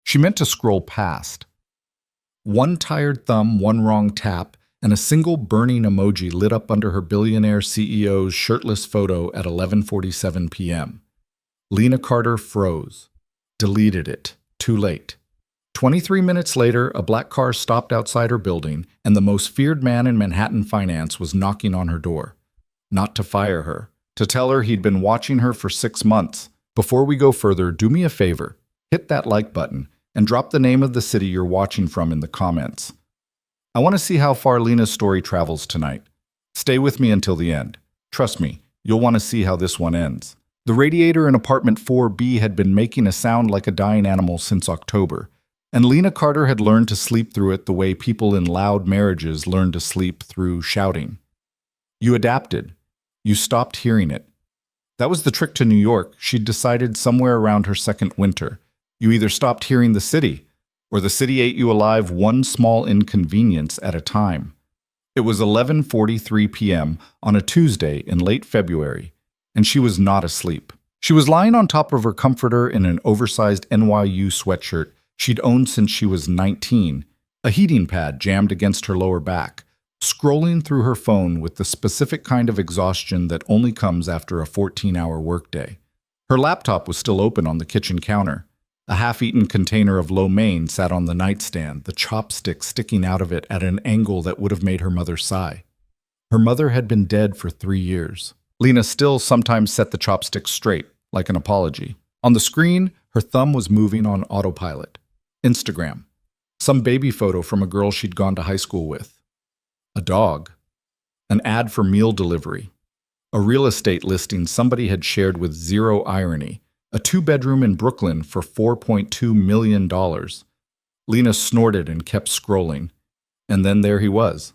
She meant to scroll past. One tired thumb, one wrong tap, and a single burning emoji lit up under her billionaire CEO's shirtless photo at 11:47 p.m. Lena Carter froze. Deleted it. Too late. 23 minutes later, a black car stopped outside her building, and the most feared man in Manhattan finance was knocking on her door. Not to fire her, to tell her he'd been watching her for 6 months. Before we go further, do me a favor. Hit that like button and drop the name of the city you're watching from in the comments. I want to see how far Lena's story travels tonight. Stay with me until the end. Trust me, you'll want to see how this one ends. The radiator in apartment 4B had been making a sound like a dying animal since October, and Lena Carter had learned to sleep through it the way people in loud marriages learn to sleep through shouting. You adapted. You stopped hearing it. That was the trick to New York. She'd decided somewhere around her second winter. You either stopped hearing the city, or the city ate you alive one small inconvenience at a time. It was 11:43 p.m. on a Tuesday in late February, and she was not asleep. She was lying on top of her comforter in an oversized NYU sweatshirt she'd owned since she was 19, a heating pad jammed against her lower back, scrolling through her phone with the specific kind of exhaustion that only comes after a 14-hour workday. Her laptop was still open on the kitchen counter. A half-eaten container of lo mein sat on the nightstand, the chopstick sticking out of it at an angle that would have made her mother sigh. Her mother had been dead for 3 years. Lena still sometimes set the chopstick straight, like an apology. On the screen, her thumb was moving on autopilot. Instagram. Some baby photo from a girl she'd gone to high school with. A dog. An ad for meal delivery. A real estate listing somebody had shared with zero irony. A 2-bedroom in Brooklyn for $4.2 million. Lena snorted and kept scrolling. And then there he was.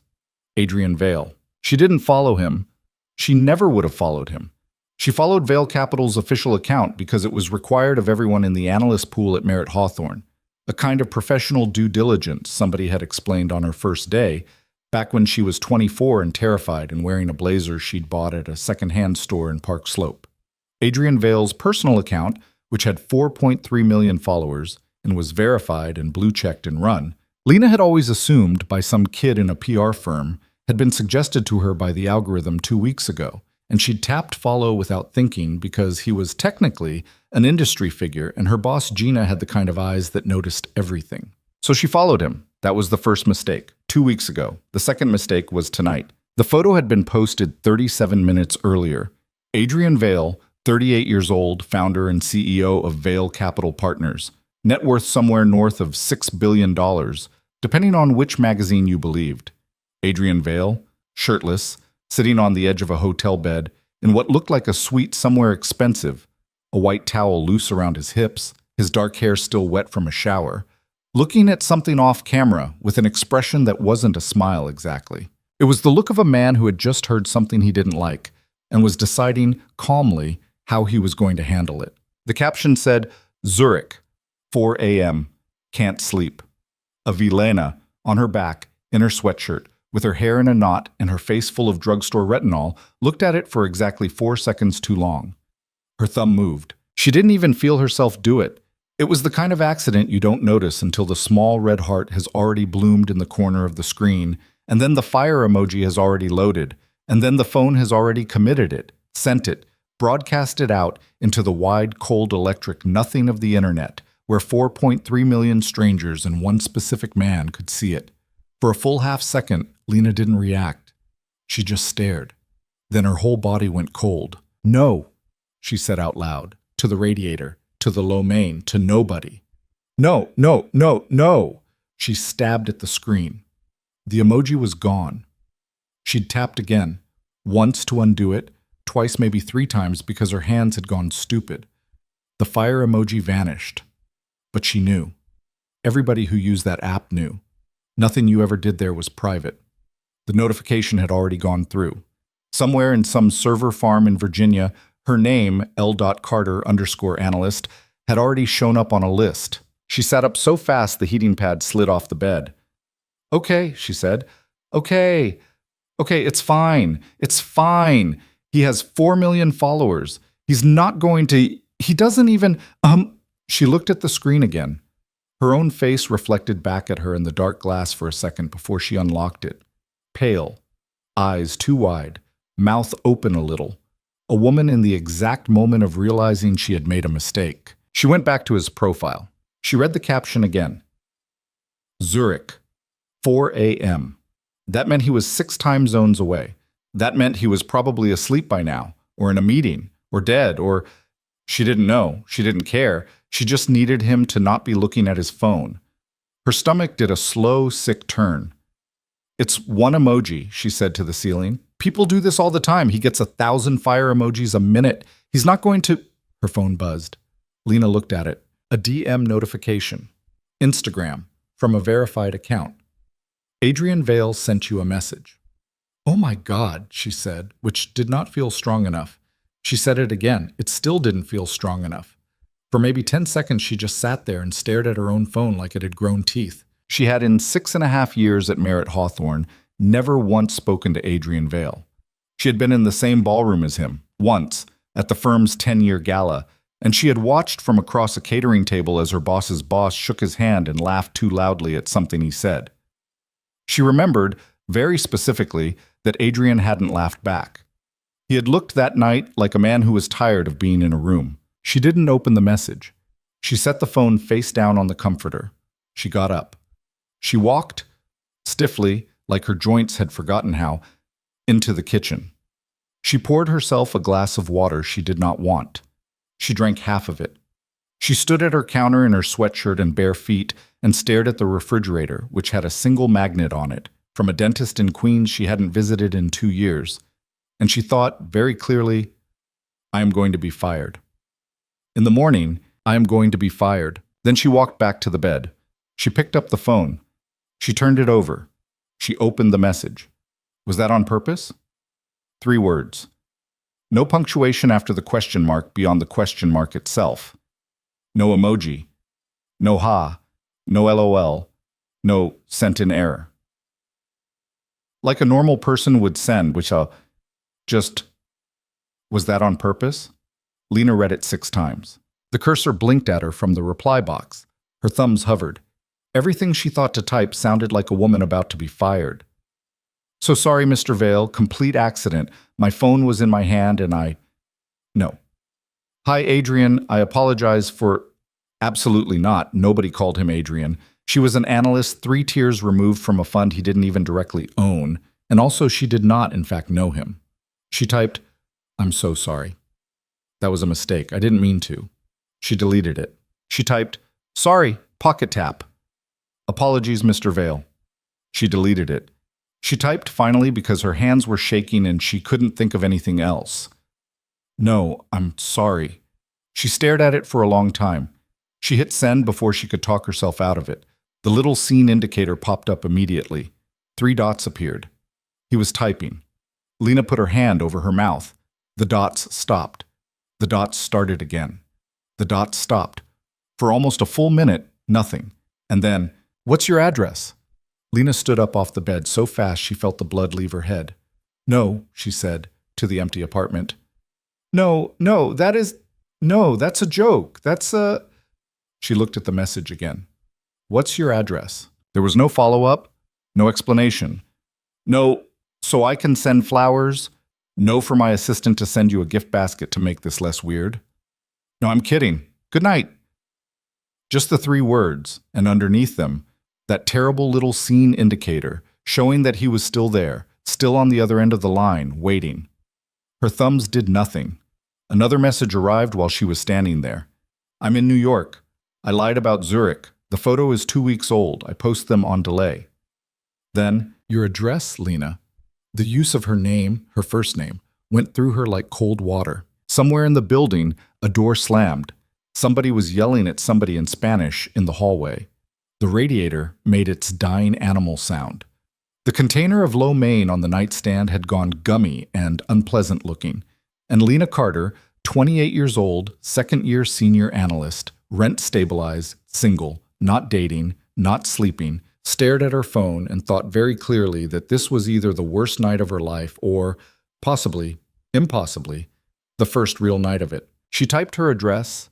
Adrian Vale. She didn't follow him. She never would have followed him. She followed Vale Capital's official account because it was required of everyone in the analyst pool at Merritt Hawthorne. A kind of professional due diligence, somebody had explained on her first day, back when she was 24 and terrified and wearing a blazer she'd bought at a second-hand store in Park Slope. Adrian Vale's personal account, which had 4.3 million followers and was verified and blue-checked and run, Lena had always assumed by some kid in a PR firm, had been suggested to her by the algorithm 2 weeks ago, and she'd tapped follow without thinking because he was technically an industry figure and her boss Gina had the kind of eyes that noticed everything. So she followed him. That was the first mistake, 2 weeks ago. The second mistake was tonight. The photo had been posted 37 minutes earlier. Adrian Vale, 38 years old, founder and CEO of Vale Capital Partners, net worth somewhere north of $6 billion, depending on which magazine you believed. Adrian Vale, shirtless, sitting on the edge of a hotel bed, in what looked like a suite somewhere expensive, a white towel loose around his hips, his dark hair still wet from a shower, looking at something off camera with an expression that wasn't a smile exactly. It was the look of a man who had just heard something he didn't like and was deciding calmly how he was going to handle it. The caption said, Zurich, 4 a.m., can't sleep. A Lena on her back, in her sweatshirt, with her hair in a knot and her face full of drugstore retinol, looked at it for exactly 4 seconds too long. Her thumb moved. She didn't even feel herself do it. It was the kind of accident you don't notice until the small red heart has already bloomed in the corner of the screen, and then the fire emoji has already loaded, and then the phone has already committed it, sent it, broadcast it out into the wide, cold, electric nothing of the internet, where 4.3 million strangers and one specific man could see it. For a full half second, Lena didn't react. She just stared. Then her whole body went cold. No, she said out loud, to the radiator, to the lo mein, to nobody. No, no, no, no! She stabbed at the screen. The emoji was gone. She'd tapped again, once to undo it, twice, maybe 3 times because her hands had gone stupid. The fire emoji vanished. But she knew. Everybody who used that app knew. Nothing you ever did there was private. The notification had already gone through. Somewhere in some server farm in Virginia, her name, L.Carter_analyst, had already shown up on a list. She sat up so fast the heating pad slid off the bed. Okay, she said. Okay, it's fine. It's fine. He has 4 million followers. He's not going to... He doesn't even... She looked at the screen again. Her own face reflected back at her in the dark glass for a second before she unlocked it. Pale, eyes too wide, mouth open a little. A woman in the exact moment of realizing she had made a mistake. She went back to his profile. She read the caption again. Zurich, 4 a.m. That meant he was 6 time zones away. That meant he was probably asleep by now, or in a meeting, or dead, or she didn't know, she didn't care. She just needed him to not be looking at his phone. Her stomach did a slow, sick turn. It's one emoji, she said to the ceiling. People do this all the time. He gets 1,000 fire emojis a minute. He's not going to... Her phone buzzed. Lena looked at it. A DM notification. Instagram, from a verified account. Adrian Vale sent you a message. Oh my God, she said, which did not feel strong enough. She said it again. It still didn't feel strong enough. For maybe 10 seconds, she just sat there and stared at her own phone like it had grown teeth. She had, in 6.5 years at Merritt Hawthorne, never once spoken to Adrian Vale. She had been in the same ballroom as him, once, at the firm's 10-year gala, and she had watched from across a catering table as her boss's boss shook his hand and laughed too loudly at something he said. She remembered, very specifically, that Adrian hadn't laughed back. He had looked that night like a man who was tired of being in a room. She didn't open the message. She set the phone face down on the comforter. She got up. She walked, stiffly, like her joints had forgotten how, into the kitchen. She poured herself a glass of water she did not want. She drank half of it. She stood at her counter in her sweatshirt and bare feet and stared at the refrigerator, which had a single magnet on it, from a dentist in Queens she hadn't visited in 2 years. And she thought, very clearly, I am going to be fired. In the morning, I am going to be fired. Then she walked back to the bed. She picked up the phone. She turned it over. She opened the message. Was that on purpose? 3 words. No punctuation after the question mark beyond the question mark itself. No emoji. No ha. No LOL. No sent in error. Like a normal person would send, which just... Was that on purpose? Lena read it 6 times. The cursor blinked at her from the reply box. Her thumbs hovered. Everything she thought to type sounded like a woman about to be fired. So sorry, Mr. Vale, complete accident. My phone was in my hand and No. Hi, Adrian. I apologize for... Absolutely not. Nobody called him Adrian. She was an analyst 3 tiers removed from a fund he didn't even directly own, and also she did not, in fact, know him. She typed, I'm so sorry. That was a mistake. I didn't mean to. She deleted it. She typed, sorry, pocket tap. Apologies, Mr. Vale. She deleted it. She typed finally because her hands were shaking and she couldn't think of anything else. No, I'm sorry. She stared at it for a long time. She hit send before she could talk herself out of it. The little scene indicator popped up immediately. 3 dots appeared. He was typing. Lena put her hand over her mouth. The dots stopped. The dots started again. The dots stopped. For almost a full minute, nothing. And then, what's your address? Lena stood up off the bed so fast she felt the blood leave her head. No, she said, to the empty apartment. No, that's a joke. That's a... She looked at the message again. What's your address? There was no follow-up, no explanation. No, so I can send flowers. No, for my assistant to send you a gift basket to make this less weird. No, I'm kidding. Good night. Just the 3 words, and underneath them, that terrible little scene indicator showing that he was still there, still on the other end of the line, waiting. Her thumbs did nothing. Another message arrived while she was standing there. I'm in New York. I lied about Zurich. The photo is 2 weeks old. I post them on delay. Then, your address, Lena. The use of her name, her first name, went through her like cold water. Somewhere in the building, a door slammed. Somebody was yelling at somebody in Spanish in the hallway. The radiator made its dying animal sound. The container of lo mein on the nightstand had gone gummy and unpleasant looking, and Lena Carter, 28 years old, second-year senior analyst, rent-stabilized, single, not dating, not sleeping, stared at her phone and thought very clearly that this was either the worst night of her life or, possibly, impossibly, the first real night of it. She typed her address.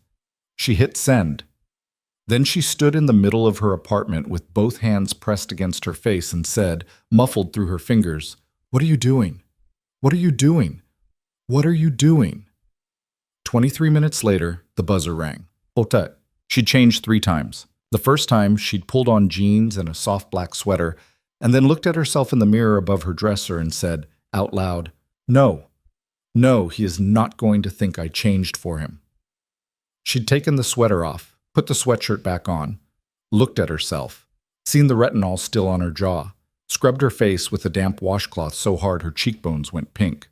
She hit send. Then she stood in the middle of her apartment with both hands pressed against her face and said, muffled through her fingers, "What are you doing? What are you doing? What are you doing?" 23 minutes later, the buzzer rang. Hotet. She'd changed 3 times. The first time, she'd pulled on jeans and a soft black sweater, and then looked at herself in the mirror above her dresser and said, out loud, "No, no, he is not going to think I changed for him." She'd taken the sweater off, put the sweatshirt back on, looked at herself, seen the retinol still on her jaw, scrubbed her face with a damp washcloth so hard her cheekbones went pink,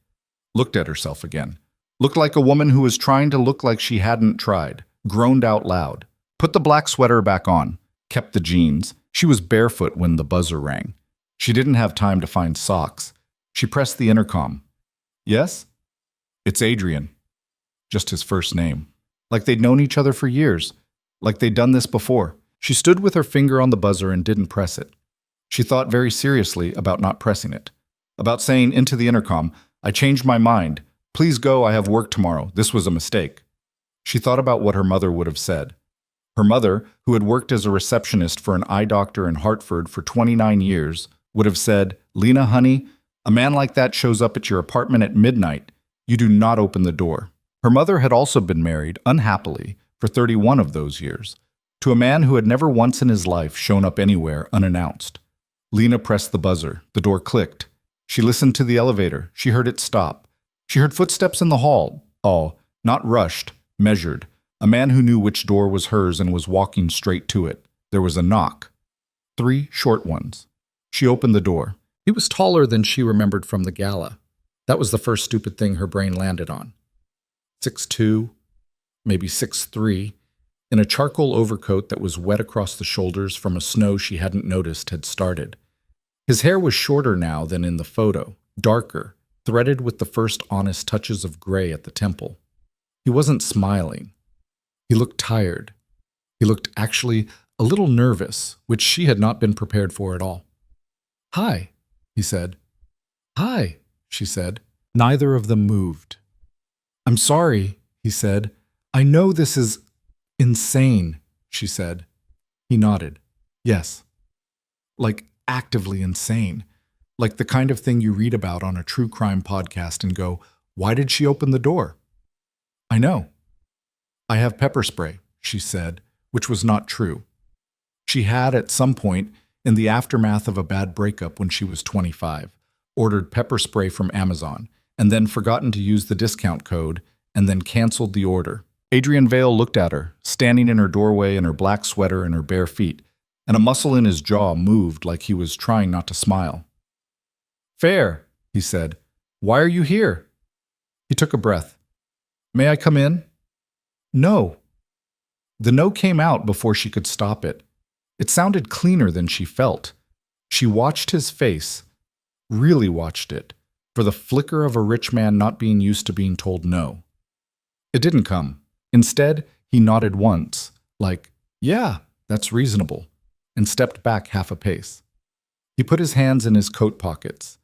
looked at herself again, looked like a woman who was trying to look like she hadn't tried, groaned out loud, put the black sweater back on, kept the jeans. She was barefoot when the buzzer rang. She didn't have time to find socks. She pressed the intercom. "Yes?" "It's Adrian." Just his first name. Like they'd known each other for years. Like they'd done this before. She stood with her finger on the buzzer and didn't press it. She thought very seriously about not pressing it. About saying into the intercom, "I changed my mind. Please go, I have work tomorrow. This was a mistake." She thought about what her mother would have said. Her mother, who had worked as a receptionist for an eye doctor in Hartford for 29 years, would have said, "Lena, honey, a man like that shows up at your apartment at midnight. You do not open the door." Her mother had also been married, unhappily, for 31 of those years, to a man who had never once in his life shown up anywhere unannounced. Lena pressed the buzzer. The door clicked. She listened to the elevator. She heard it stop. She heard footsteps in the hall. All, not rushed, measured. A man who knew which door was hers and was walking straight to it. There was a knock. 3 short ones. She opened the door. He was taller than she remembered from the gala. That was the first stupid thing her brain landed on. 6'2", maybe 6'3", in a charcoal overcoat that was wet across the shoulders from a snow she hadn't noticed had started. His hair was shorter now than in the photo, darker, threaded with the first honest touches of gray at the temple. He wasn't smiling. He looked tired. He looked actually a little nervous, which she had not been prepared for at all. "Hi," he said. "Hi," she said. Neither of them moved. "I'm sorry," he said. "I know this is insane," she said. He nodded. "Yes." Like actively insane. Like the kind of thing you read about on a true crime podcast and go, "Why did she open the door?" "I know." "I have pepper spray," she said, which was not true. She had, at some point, in the aftermath of a bad breakup when she was 25, ordered pepper spray from Amazon, and then forgotten to use the discount code, and then canceled the order. Adrian Vale looked at her, standing in her doorway in her black sweater and her bare feet, and a muscle in his jaw moved like he was trying not to smile. "Fair," he said. "Why are you here?" He took a breath. "May I come in?" "No." The no came out before she could stop it. It sounded cleaner than she felt. She watched his face, really watched it, for the flicker of a rich man not being used to being told no. It didn't come. Instead, he nodded once, like, "Yeah, that's reasonable," and stepped back half a pace. He put his hands in his coat pockets.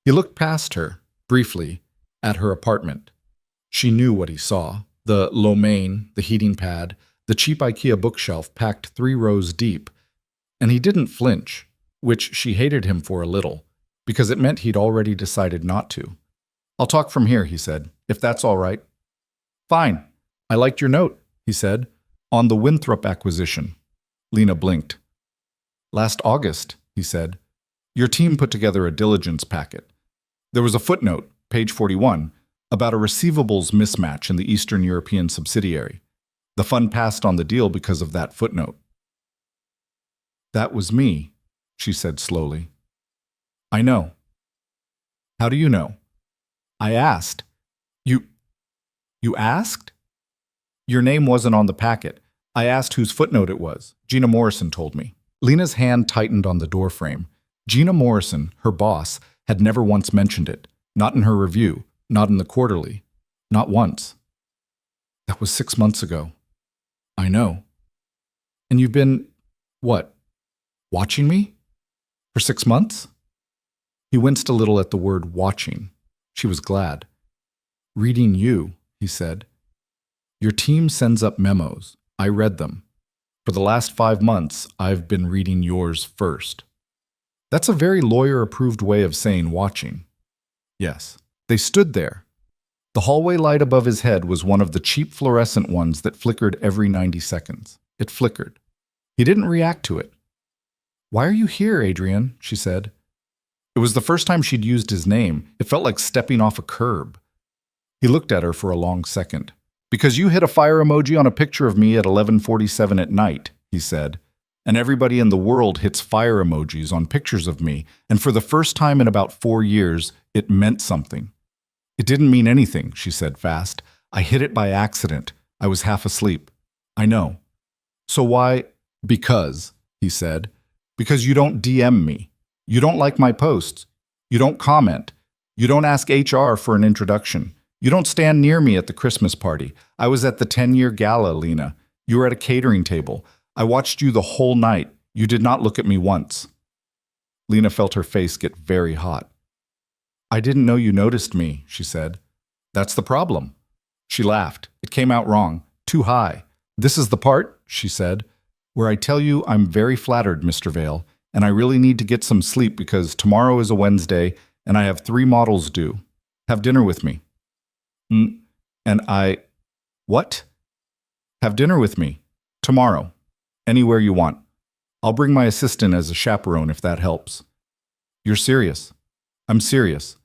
He looked past her, briefly, at her apartment. She knew what he saw. The lo mein, the heating pad, the cheap IKEA bookshelf packed 3 rows deep. And he didn't flinch, which she hated him for a little, because it meant he'd already decided not to. "I'll talk from here," he said, "if that's all right." "Fine. I liked your note," he said, "on the Winthrop acquisition." Lena blinked. "Last August," he said, "your team put together a diligence packet. There was a footnote, page 41, about a receivables mismatch in the Eastern European subsidiary. The fund passed on the deal because of that footnote." "That was me," she said slowly. "I know." "How do you know?" "I asked." You asked?" "Your name wasn't on the packet. I asked whose footnote it was. Gina Morrison told me." Lena's hand tightened on the doorframe. Gina Morrison, her boss, had never once mentioned it. Not in her review, not in the quarterly, not once. "That was 6 months ago." "I know." "And you've been, what, watching me? For 6 months?" He winced a little at the word watching. She was glad. "Reading you," he said. "Your team sends up memos. I read them. For the last 5 months, I've been reading yours first. That's a very lawyer-approved way of saying watching. Yes. They stood there. The hallway light above his head was one of the cheap fluorescent ones that flickered every 90 seconds. It flickered. He didn't react to it. "Why are you here, Adrian?" she said. It was the first time she'd used his name. It felt like stepping off a curb. He looked at her for a long second. "Because you hit a fire emoji on a picture of me at 11:47 at night," he said. "And everybody in the world hits fire emojis on pictures of me, and for the first time in about 4 years, it meant something." "It didn't mean anything," she said fast. "I hit it by accident. I was half asleep." "I know." "So why?" "Because," he said. "Because you don't DM me. You don't like my posts. You don't comment. You don't ask HR for an introduction. You don't stand near me at the Christmas party. I was at the 10-year gala, Lena. You were at a catering table. I watched you the whole night. You did not look at me once." Lena felt her face get very hot. "I didn't know you noticed me," she said. "That's the problem." She laughed. It came out wrong. Too high. "This is the part," she said, "where I tell you I'm very flattered, Mr. Vale, and I really need to get some sleep because tomorrow is a Wednesday and I have 3 models due. Have dinner with me." And I... What? "Have dinner with me. Tomorrow. Anywhere you want. I'll bring my assistant as a chaperone if that helps." "You're serious?" "I'm serious.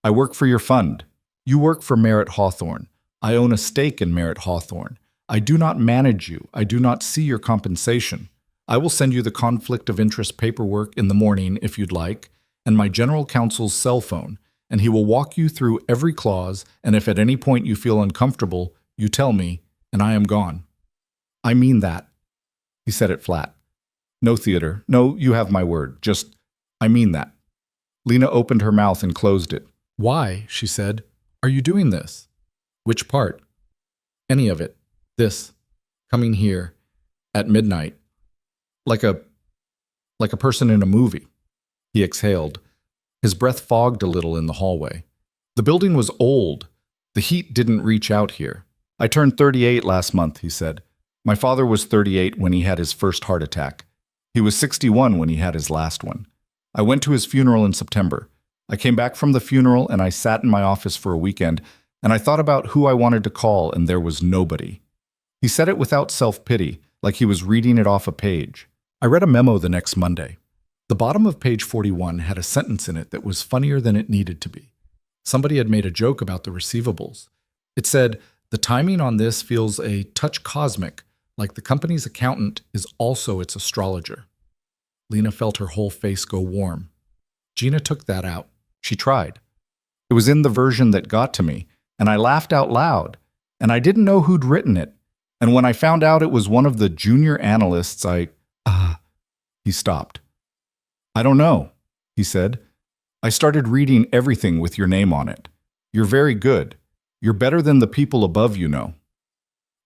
I work for your fund. You work for Merritt Hawthorne. I own a stake in Merritt Hawthorne. I do not manage you. I do not see your compensation. I will send you the conflict of interest paperwork in the morning if you'd like, and my general counsel's cell phone, and he will walk you through every clause, and if at any point you feel uncomfortable, you tell me, and I am gone." "I mean that." He said it flat. "No theater. No, you have my word. Just, I mean that." Lena opened her mouth and closed it. "Why?" she said. "Are you doing this?" "Which part?" "Any of it. This. Coming here. At midnight. Like a person in a movie." He exhaled. His breath fogged a little in the hallway. The building was old. The heat didn't reach out here. "I turned 38 last month," he said. "My father was 38 when he had his first heart attack. He was 61 when he had his last one. I went to his funeral in September. I came back from the funeral and I sat in my office for a weekend, and I thought about who I wanted to call, and there was nobody." He said it without self-pity, like he was reading it off a page. I read a memo the next Monday. The bottom of page 41 had a sentence in it that was funnier than it needed to be. Somebody had made a joke about the receivables. It said, "The timing on this feels a touch cosmic, like the company's accountant is also its astrologer." Lena felt her whole face go warm. Gina took that out. She tried. It was in the version that got to me, and I laughed out loud, and I didn't know who'd written it. And when I found out it was one of the junior analysts, He stopped. "I don't know," he said. "I started reading everything with your name on it. You're very good. You're better than the people above you know."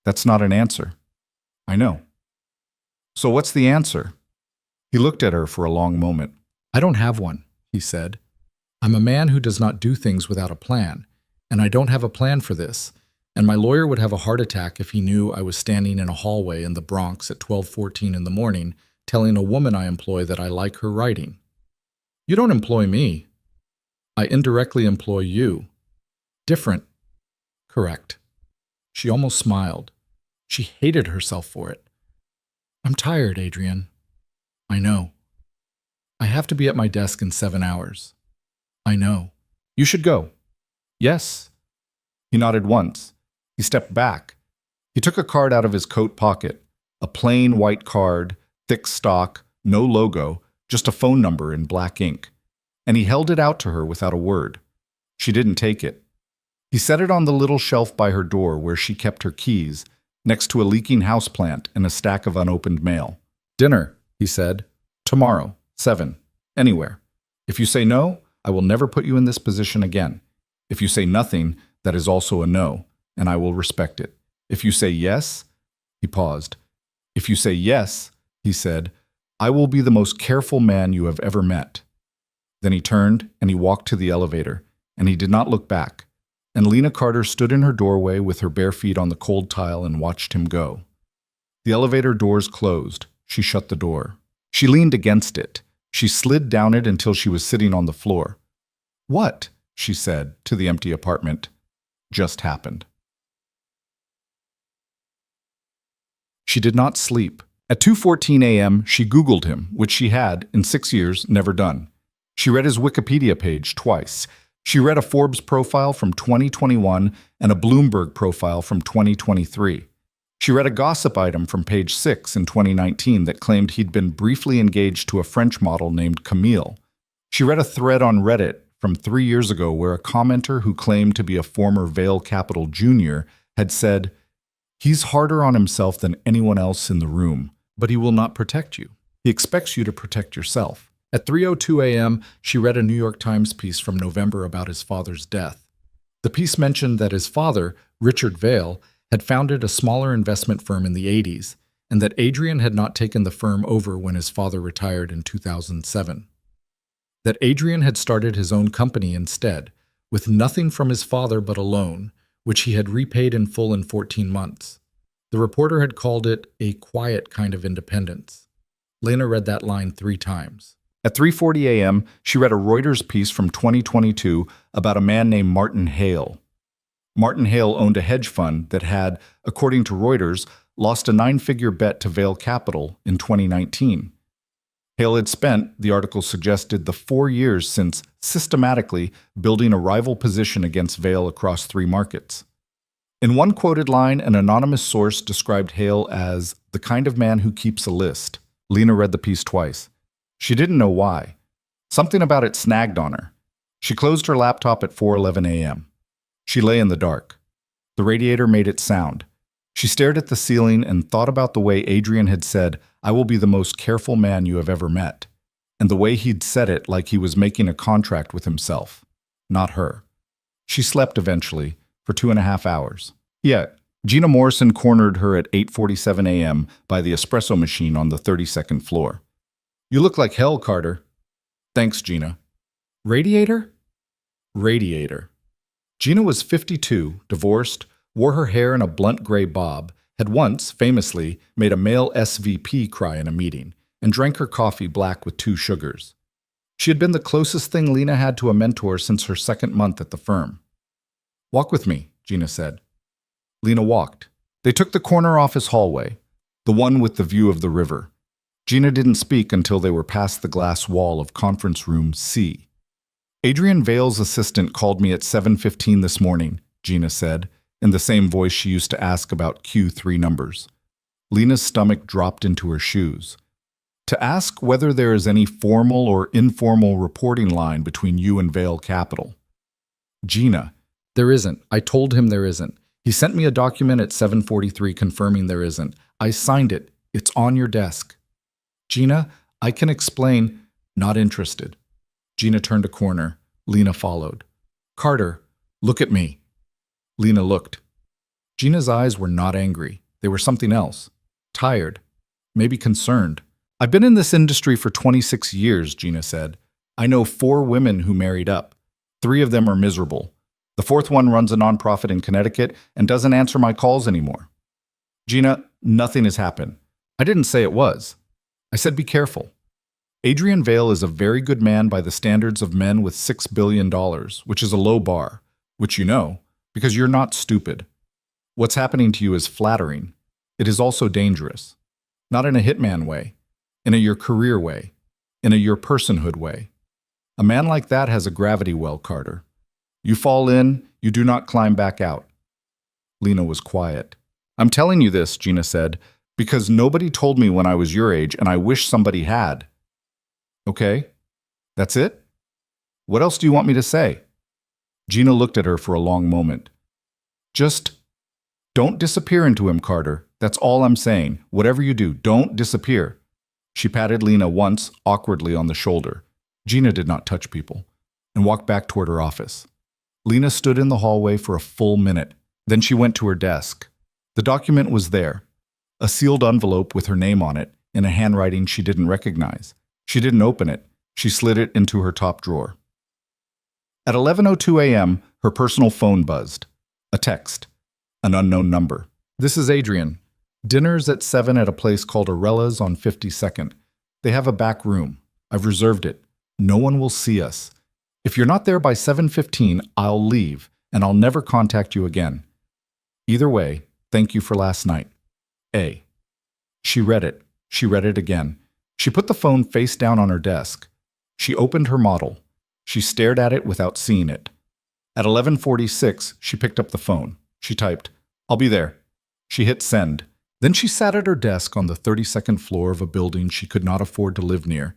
"That's not an answer." "I know." "So what's the answer?" He looked at her for a long moment. "I don't have one," he said. "I'm a man who does not do things without a plan, and I don't have a plan for this, and my lawyer would have a heart attack if he knew I was standing in a hallway in the Bronx at 12:14 in the morning telling a woman I employ that I like her writing. You don't employ me. I indirectly employ you. Different. Correct." She almost smiled. She hated herself for it. "I'm tired, Adrian." "I know." "I have to be at my desk in 7 hours." "I know." "You should go." "Yes." He nodded once. He stepped back. He took a card out of his coat pocket, a plain white card, thick stock, no logo, just a phone number in black ink. And he held it out to her without a word. She didn't take it. He set it on the little shelf by her door where she kept her keys, next to a leaking houseplant and a stack of unopened mail. "Dinner," he said. "Tomorrow, 7. Anywhere. If you say no, I will never put you in this position again. If you say nothing, that is also a no, and I will respect it. If you say yes," he paused. "If you say yes," he said, "I will be the most careful man you have ever met." Then he turned and he walked to the elevator, and he did not look back. And Lena Carter stood in her doorway with her bare feet on the cold tile and watched him go. The elevator doors closed. She shut the door. She leaned against it. She slid down it until she was sitting on the floor. "What?" she said to the empty apartment. "Just happened." She did not sleep. At 2:14 a.m., she Googled him, which she had, in 6 years, never done. She read his Wikipedia page twice. She read a Forbes profile from 2021 and a Bloomberg profile from 2023. She read a gossip item from page 6 in 2019 that claimed he'd been briefly engaged to a French model named Camille. She read a thread on Reddit from 3 years ago where a commenter who claimed to be a former Vail Capital junior had said, "He's harder on himself than anyone else in the room, but he will not protect you. He expects you to protect yourself." At 3:02 a.m., she read a New York Times piece from November about his father's death. The piece mentioned that his father, Richard Vail, had founded a smaller investment firm in the 80s, and that Adrian had not taken the firm over when his father retired in 2007. That Adrian had started his own company instead, with nothing from his father but a loan, which he had repaid in full in 14 months. The reporter had called it a quiet kind of independence. Lena read that line 3 times. At 3:40 a.m., she read a Reuters piece from 2022 about a man named Martin Hale. Martin Hale owned a hedge fund that had, according to Reuters, lost a 9-figure bet to Vail Capital in 2019. Hale had spent, the article suggested, the 4 years since systematically building a rival position against Vail across 3 markets. In one quoted line, an anonymous source described Hale as the kind of man who keeps a list. Lena read the piece twice. She didn't know why. Something about it snagged on her. She closed her laptop at 4:11 a.m. She lay in the dark. The radiator made its sound. She stared at the ceiling and thought about the way Adrian had said, "I will be the most careful man you have ever met," and the way he'd said it like he was making a contract with himself, not her. She slept eventually, for 2.5 hours. Yet, Gina Morrison cornered her at 8:47 a.m. by the espresso machine on the 32nd floor. "You look like hell, Carter." "Thanks, Gina." "Radiator?" Radiator. Gina was 52, divorced, wore her hair in a blunt gray bob, had once, famously, made a male SVP cry in a meeting, and drank her coffee black with 2 sugars. She had been the closest thing Lena had to a mentor since her 2nd month at the firm. "Walk with me," Gina said. Lena walked. They took the corner office hallway, the one with the view of the river. Gina didn't speak until they were past the glass wall of conference room C. "Adrian Vail's assistant called me at 7:15 this morning," Gina said, in the same voice she used to ask about Q3 numbers. Lena's stomach dropped into her shoes. "To ask whether there is any formal or informal reporting line between you and Vail Capital." "Gina, there isn't. I told him there isn't. He sent me a document at 7:43 confirming there isn't. I signed it. It's on your desk." "Gina, I can explain." "Not interested." Gina turned a corner. Lena followed. "Carter, look at me." Lena looked. Gina's eyes were not angry. They were something else. Tired. Maybe concerned. "I've been in this industry for 26 years, Gina said. "I know 4 women who married up. 3 of them are miserable. The 4th one runs a nonprofit in Connecticut and doesn't answer my calls anymore." "Gina, nothing has happened." "I didn't say it was. I said be careful. Adrian Vail is a very good man by the standards of men with $6 billion, which is a low bar, which you know, because you're not stupid. What's happening to you is flattering. It is also dangerous. Not in a hitman way, in a your career way, in a your personhood way. A man like that has a gravity well, Carter. You fall in, you do not climb back out." Lena was quiet. "I'm telling you this," Gina said, "because nobody told me when I was your age, and I wish somebody had." "Okay, that's it? What else do you want me to say?" Gina looked at her for a long moment. "Just don't disappear into him, Carter. That's all I'm saying. Whatever you do, don't disappear." She patted Lena once, awkwardly, on the shoulder. Gina did not touch people, and walked back toward her office. Lena stood in the hallway for a full minute. Then she went to her desk. The document was there, a sealed envelope with her name on it, in a handwriting she didn't recognize. She didn't open it. She slid it into her top drawer. At 11:02 a.m., her personal phone buzzed. A text. An unknown number. "This is Adrian. Dinner's at 7 at a place called Arella's on 52nd. They have a back room. I've reserved it. No one will see us. If you're not there by 7:15, I'll leave, and I'll never contact you again. Either way, thank you for last night. A. She read it. She read it again. She put the phone face down on her desk. She opened her model. She stared at it without seeing it. At 11:46, she picked up the phone. She typed, "I'll be there." She hit send. Then she sat at her desk on the 32nd floor of a building she could not afford to live near,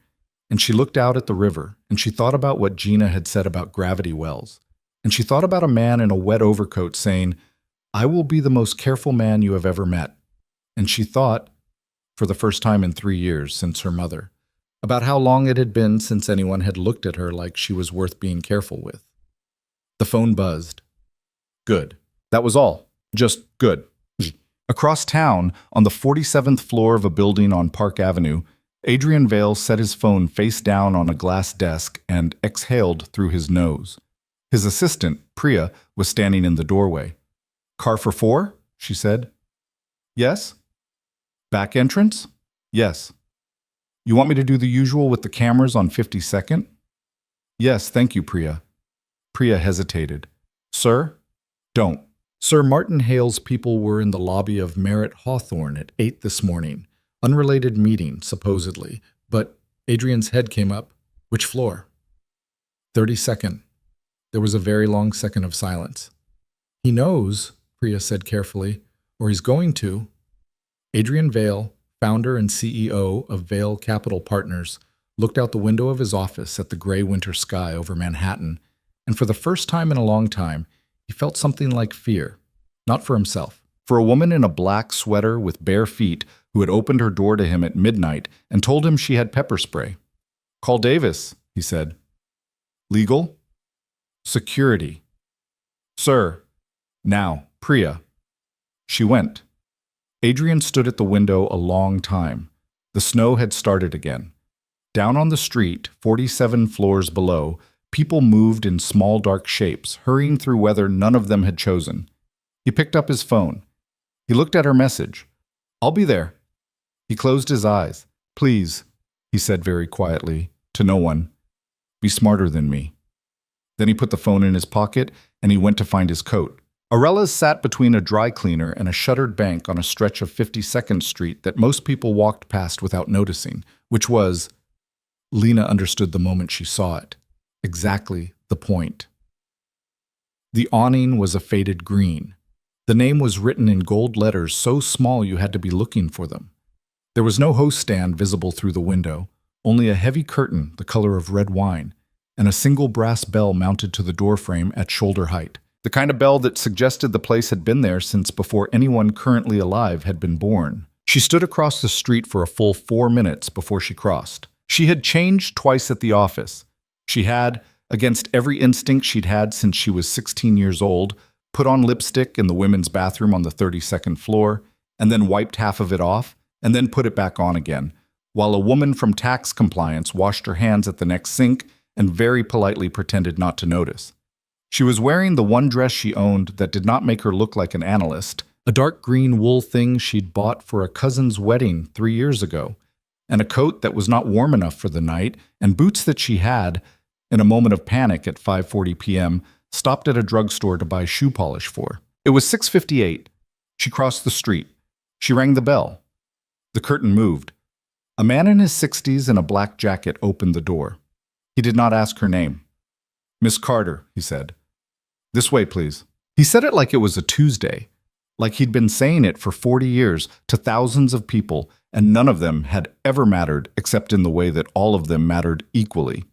and she looked out at the river, and she thought about what Gina had said about gravity wells, and she thought about a man in a wet overcoat saying, "I will be the most careful man you have ever met." And she thought, for the first time in 3 years since her mother, about how long it had been since anyone had looked at her like she was worth being careful with. The phone buzzed. Good. That was all. Just good. Across town, on the 47th floor of a building on Park Avenue, Adrian Vale set his phone face down on a glass desk and exhaled through his nose. His assistant, Priya, was standing in the doorway. "Car for 4?" she said. "Yes." "Back entrance?" "Yes." "You want me to do the usual with the cameras on 52nd? "Yes, thank you, Priya." Priya hesitated. "Sir?" "Don't." Sir Martin Hale's people were in the lobby of Merritt Hawthorne at 8 this morning. Unrelated meeting, supposedly. But Adrian's head came up. "Which floor?" 32nd. There was a very long second of silence. "He knows," Priya said carefully, "or he's going to." Adrian Vale, founder and CEO of Vale Capital Partners, looked out the window of his office at the gray winter sky over Manhattan, and for the first time in a long time, he felt something like fear. Not for himself. For a woman in a black sweater with bare feet who had opened her door to him at midnight and told him she had pepper spray. "Call Davis," he said. "Legal?" "Security." "Sir." "Now, Priya." She went. Adrian stood at the window a long time. The snow had started again. Down on the street, 47 floors below, people moved in small dark shapes, hurrying through weather none of them had chosen. He picked up his phone. He looked at her message. "I'll be there." He closed his eyes. "Please," he said very quietly, to no one, "be smarter than me." Then he put the phone in his pocket, and he went to find his coat. Arella's sat between a dry cleaner and a shuttered bank on a stretch of 52nd Street that most people walked past without noticing, which was, Lena understood the moment she saw it, exactly the point. The awning was a faded green. The name was written in gold letters so small you had to be looking for them. There was no host stand visible through the window, only a heavy curtain the color of red wine, and a single brass bell mounted to the doorframe at shoulder height. The kind of bell that suggested the place had been there since before anyone currently alive had been born. She stood across the street for a full 4 minutes before she crossed. She had changed twice at the office. She had, against every instinct she'd had since she was 16 years old, put on lipstick in the women's bathroom on the 32nd floor, and then wiped half of it off, and then put it back on again, while a woman from tax compliance washed her hands at the next sink and very politely pretended not to notice. She was wearing the one dress she owned that did not make her look like an analyst, a dark green wool thing she'd bought for a cousin's wedding 3 years ago, and a coat that was not warm enough for the night, and boots that she had, in a moment of panic at 5:40 p.m., stopped at a drugstore to buy shoe polish for. It was 6:58. She crossed the street. She rang the bell. The curtain moved. A man in his 60s in a black jacket opened the door. He did not ask her name. "Miss Carter," he said. "This way, please." He said it like it was a Tuesday, like he'd been saying it for 40 years to thousands of people, and none of them had ever mattered except in the way that all of them mattered equally.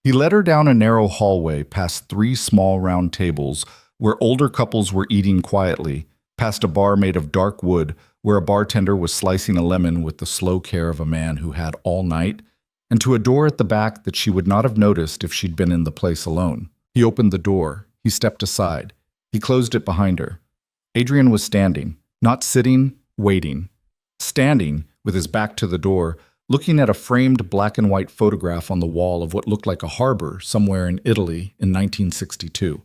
He led her down a narrow hallway past 3 small round tables where older couples were eating quietly, past a bar made of dark wood where a bartender was slicing a lemon with the slow care of a man who had all night, and to a door at the back that she would not have noticed if she'd been in the place alone. He opened the door. He stepped aside. He closed it behind her. Adrian was standing, not sitting, waiting. Standing, with his back to the door, looking at a framed black and white photograph on the wall of what looked like a harbor somewhere in Italy in 1962.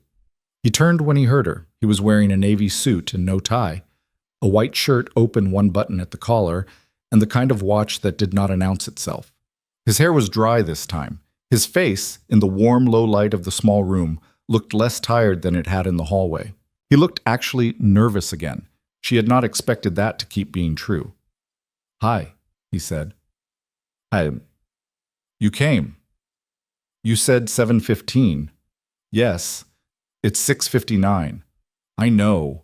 He turned when he heard her. He was wearing a navy suit and no tie. A white shirt open one button at the collar, and the kind of watch that did not announce itself. His hair was dry this time. His face, in the warm, low light of the small room, looked less tired than it had in the hallway. He looked actually nervous again. She had not expected that to keep being true. "Hi," he said. "Hi. You came. You said 7:15. Yes, it's 6:59. I know."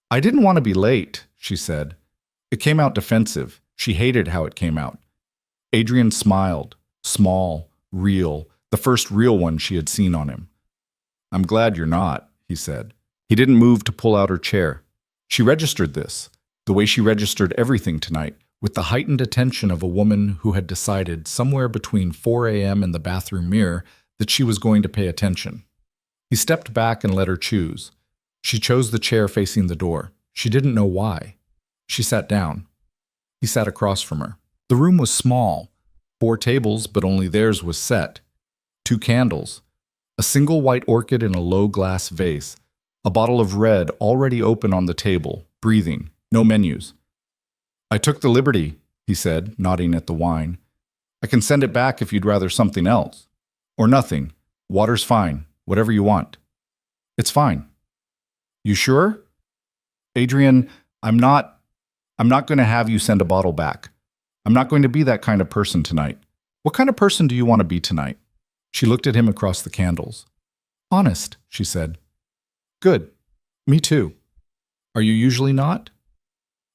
"I didn't want to be late," she said. It came out defensive. She hated how it came out. Adrian smiled, small, real, the first real one she had seen on him. "I'm glad you're not," he said. He didn't move to pull out her chair. She registered this, the way she registered everything tonight, with the heightened attention of a woman who had decided somewhere between 4 a.m. and the bathroom mirror that she was going to pay attention. He stepped back and let her choose. She chose the chair facing the door. She didn't know why. She sat down. He sat across from her. The room was small. 4 tables, but only theirs was set. 2 candles. A single white orchid in a low glass vase. A bottle of red already open on the table, breathing. No menus. "I took the liberty," he said, nodding at the wine. "I can send it back if you'd rather something else. Or nothing. Water's fine. Whatever you want." "It's fine." "You sure?" "Adrian, I'm not going to have you send a bottle back. I'm not going to be that kind of person tonight. What kind of person do you want to be tonight?" She looked at him across the candles. "Honest," she said. "Good. Me too. Are you usually not?"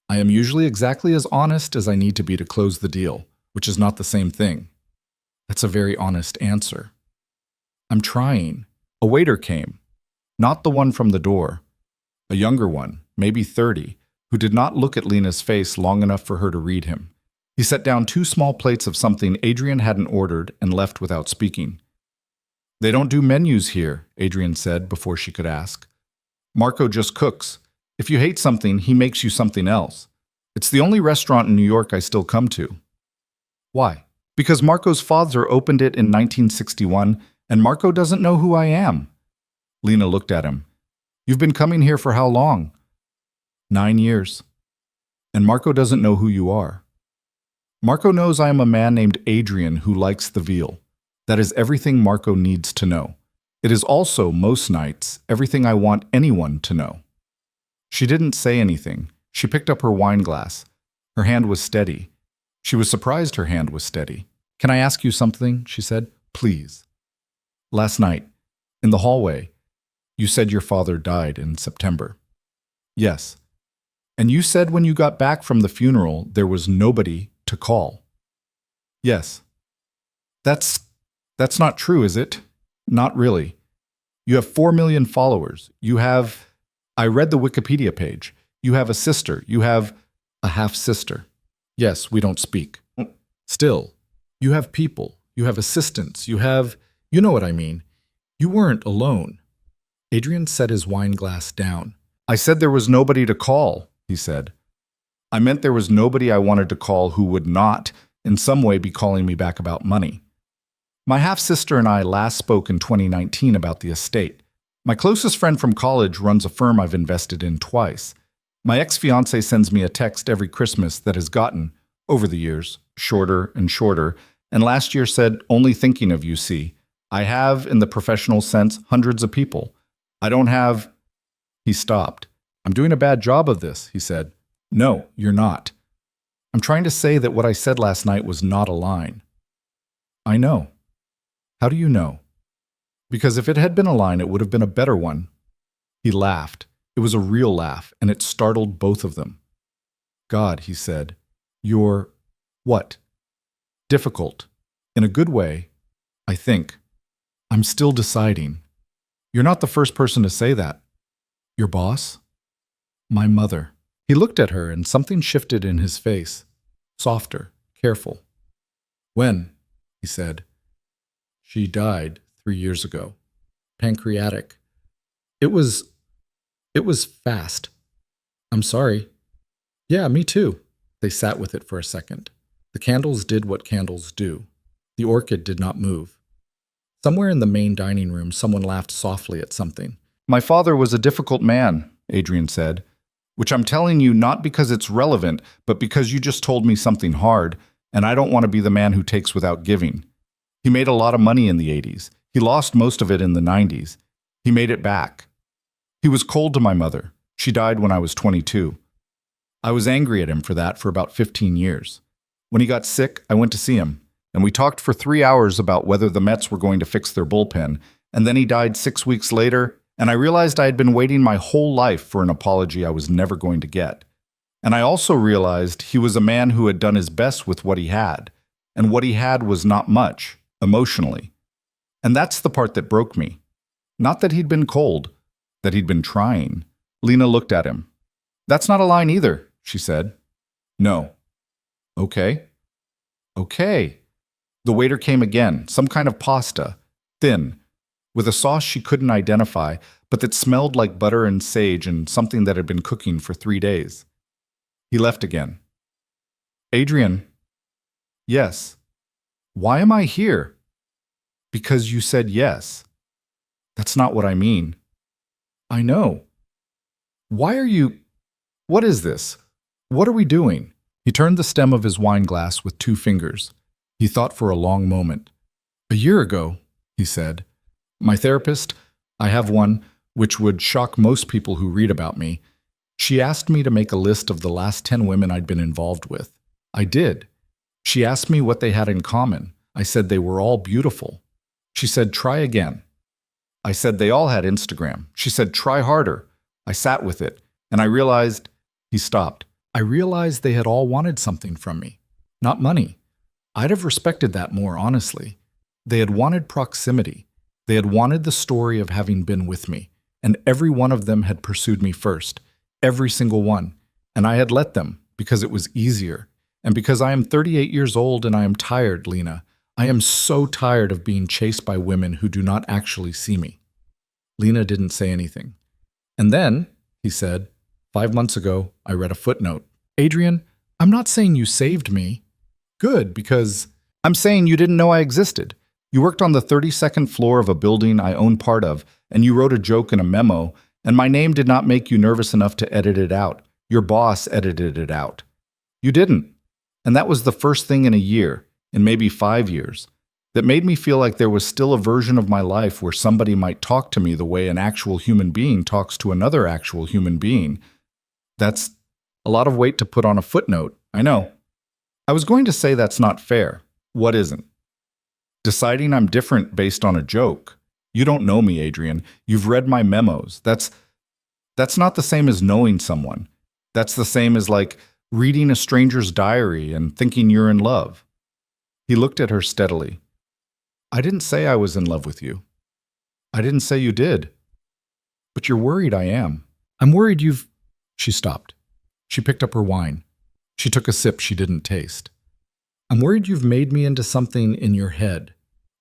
"I am usually exactly as honest as I need to be to close the deal, which is not the same thing." "That's a very honest answer." "I'm trying." A waiter came. Not the one from the door. A younger one, maybe 30, who did not look at Lena's face long enough for her to read him. He set down 2 small plates of something Adrian hadn't ordered and left without speaking. "They don't do menus here," Adrian said before she could ask. "Marco just cooks. If you hate something, he makes you something else. It's the only restaurant in New York I still come to." "Why?" "Because Marco's father opened it in 1961, and Marco doesn't know who I am." Lena looked at him. "You've been coming here for how long?" 9 years. "And Marco doesn't know who you are." "Marco knows I am a man named Adrian who likes the veal. That is everything Marco needs to know. It is also, most nights, everything I want anyone to know." She didn't say anything. She picked up her wine glass. Her hand was steady. She was surprised her hand was steady. "Can I ask you something?" she said. "Please." "Last night, in the hallway, you said your father died in September." "Yes." "And you said when you got back from the funeral, there was nobody to call." "Yes." That's not true, is it?" "Not really. You have 4 million followers. I read the Wikipedia page. You have a sister. You have a half-sister." "Yes, we don't speak." "Still, you have people. You have assistants. You know what I mean. You weren't alone." Adrian set his wine glass down. "I said there was nobody to call," he said. "I meant there was nobody I wanted to call who would not, in some way, be calling me back about money. My half-sister and I last spoke in 2019 about the estate. My closest friend from college runs a firm I've invested in twice. My ex-fiancé sends me a text every Christmas that has gotten, over the years, shorter and shorter, and last year said, 'Only thinking of you, see. I have, in the professional sense, hundreds of people. I don't have—'" He stopped. "I'm doing a bad job of this," he said. "No, you're not. I'm trying to say that what I said last night was not a line." "I know." "How do you know?" "Because if it had been a line, it would have been a better one." He laughed. It was a real laugh, and it startled both of them. "God," he said, "you're—" "What?" "Difficult. In a good way, I think. I'm still deciding." "You're not the first person to say that." "Your boss?" "My mother." He looked at her, and something shifted in his face. Softer, careful. "When?" he said. "She died 3 years ago. Pancreatic. It was fast. I'm sorry." "Yeah, me too." They sat with it for a second. The candles did what candles do. The orchid did not move. Somewhere in the main dining room, someone laughed softly at something. "My father was a difficult man," Adrian said. which I'm telling you not because it's relevant, but because you just told me something hard, and I don't want to be the man who takes without giving. He made a lot of money in the 80s. He lost most of it in the 90s. He made it back. He was cold to my mother. She died when I was 22. I was angry at him for that for about 15 years. When he got sick, I went to see him, and we talked for 3 hours about whether the Mets were going to fix their bullpen, and then he died 6 weeks later, and I realized I had been waiting my whole life for an apology I was never going to get. And I also realized he was a man who had done his best with what he had, and what he had was not much, emotionally. And that's the part that broke me. Not that he'd been cold, that he'd been trying. Lena looked at him. "That's not a line either," she said. "No." "Okay." "Okay." The waiter came again, some kind of pasta, thin, with a sauce she couldn't identify, but that smelled like butter and sage and something that had been cooking for 3 days. He left again. "Adrian." "Yes." "Why am I here?" "Because you said yes." "That's not what I mean." "I know." "Why are you... What is this? What are we doing?" He turned the stem of his wine glass with 2 fingers. He thought for a long moment. "A year ago," he said, "my therapist, I have one, which would shock most people who read about me, she asked me to make a list of the last 10 women I'd been involved with. I did. She asked me what they had in common. I said they were all beautiful. She said, try again. I said they all had Instagram. She said, try harder. I sat with it, and I realized..." He stopped. "I realized they had all wanted something from me. Not money. I'd have respected that more, honestly. They had wanted proximity. They had wanted the story of having been with me, and every one of them had pursued me first. Every single one. And I had let them, because it was easier. And because I am 38 years old and I am tired, Lena. I am so tired of being chased by women who do not actually see me." Lena didn't say anything. "And then," he said, "5 months ago, I read a footnote. Adrian, I'm not saying you saved me. Good, because I'm saying you didn't know I existed. You worked on the 32nd floor of a building I own part of, and you wrote a joke in a memo, and my name did not make you nervous enough to edit it out. Your boss edited it out. You didn't. And that was the first thing in a year, in maybe 5 years, that made me feel like there was still a version of my life where somebody might talk to me the way an actual human being talks to another actual human being. That's a lot of weight to put on a footnote, I know. I was going to say that's not fair. What isn't? Deciding I'm different based on a joke. You don't know me, Adrian. You've read my memos. That's not the same as knowing someone. That's the same as like reading a stranger's diary and thinking you're in love. He looked at her steadily. I didn't say I was in love with you. I didn't say you did. But you're worried I am. I'm worried you've... She stopped. She picked up her wine. She took a sip she didn't taste. I'm worried you've made me into something in your head.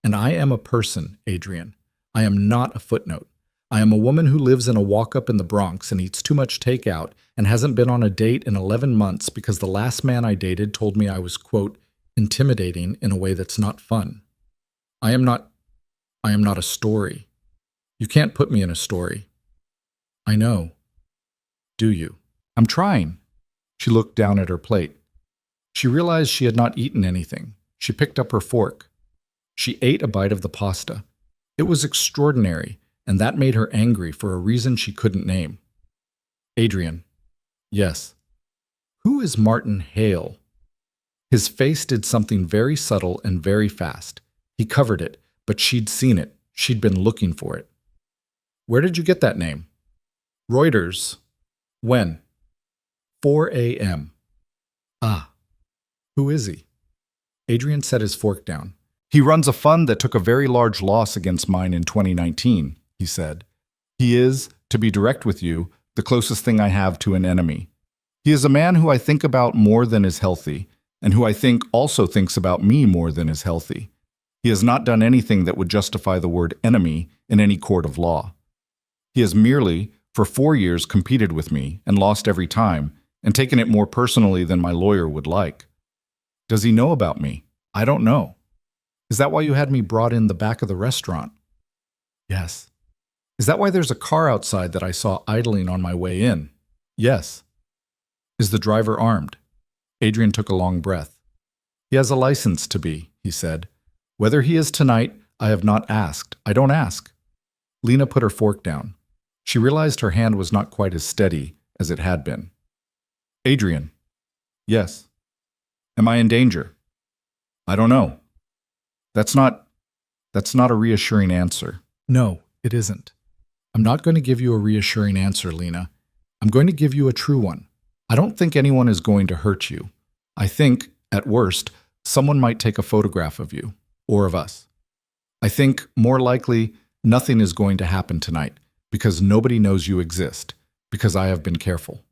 And I am a person, Adrian. I am not a footnote. I am a woman who lives in a walk-up in the Bronx and eats too much takeout and hasn't been on a date in 11 months because the last man I dated told me I was, quote, intimidating in a way that's not fun. I am not a story. You can't put me in a story. I know. Do you? I'm trying. She looked down at her plate. She realized she had not eaten anything. She picked up her fork. She ate a bite of the pasta. It was extraordinary, and that made her angry for a reason she couldn't name. Adrian. Yes. Who is Martin Hale? His face did something very subtle and very fast. He covered it, but she'd seen it. She'd been looking for it. Where did you get that name? Reuters. When? 4 a.m. Ah. Who is he? Adrian set his fork down. He runs a fund that took a very large loss against mine in 2019, he said. He is, to be direct with you, the closest thing I have to an enemy. He is a man who I think about more than is healthy, and who I think also thinks about me more than is healthy. He has not done anything that would justify the word enemy in any court of law. He has merely, for 4 years, competed with me and lost every time, and taken it more personally than my lawyer would like. Does he know about me? I don't know. Is that why you had me brought in the back of the restaurant? Yes. Is that why there's a car outside that I saw idling on my way in? Yes. Is the driver armed? Adrian took a long breath. He has a license to be, he said. Whether he is tonight, I have not asked. I don't ask. Lena put her fork down. She realized her hand was not quite as steady as it had been. Adrian. Yes. Am I in danger? I don't know. That's not a reassuring answer. No, it isn't. I'm not going to give you a reassuring answer, Lena. I'm going to give you a true one. I don't think anyone is going to hurt you. I think, at worst, someone might take a photograph of you, or of us. I think, more likely, nothing is going to happen tonight, because nobody knows you exist, because I have been careful.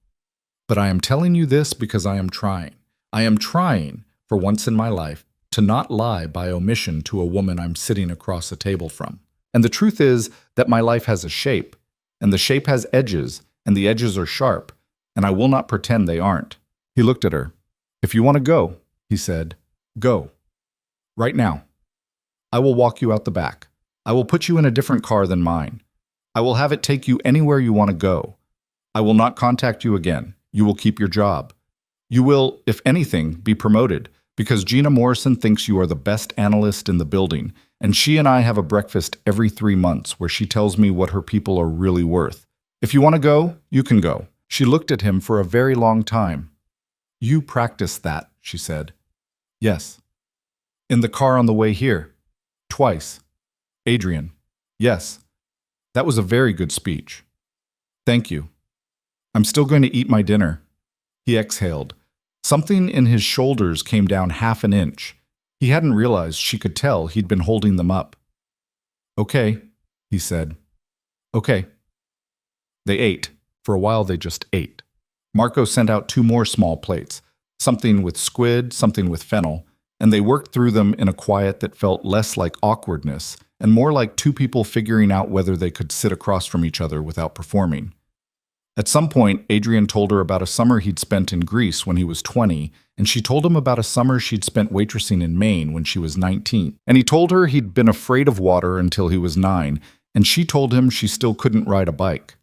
But I am telling you this because I am trying. I am trying, for once in my life, to not lie by omission to a woman I'm sitting across a table from. And the truth is that my life has a shape, and the shape has edges, and the edges are sharp, and I will not pretend they aren't. He looked at her. If you want to go, he said, go. Right now. I will walk you out the back. I will put you in a different car than mine. I will have it take you anywhere you want to go. I will not contact you again. You will keep your job. You will, if anything, be promoted, because Gina Morrison thinks you are the best analyst in the building, and she and I have a breakfast every 3 months where she tells me what her people are really worth. If you want to go, you can go. She looked at him for a very long time. You practiced that, she said. Yes. In the car on the way here. Twice. Adrian. Yes. That was a very good speech. Thank you. I'm still going to eat my dinner. He exhaled. Something in his shoulders came down half an inch. He hadn't realized she could tell he'd been holding them up. Okay, he said. Okay. They ate. For a while they just ate. Marco sent out 2 more small plates, something with squid, something with fennel, and they worked through them in a quiet that felt less like awkwardness and more like 2 people figuring out whether they could sit across from each other without performing. At some point, Adrian told her about a summer he'd spent in Greece when he was 20, and she told him about a summer she'd spent waitressing in Maine when she was 19. And he told her he'd been afraid of water until he was 9, and she told him she still couldn't ride a bike.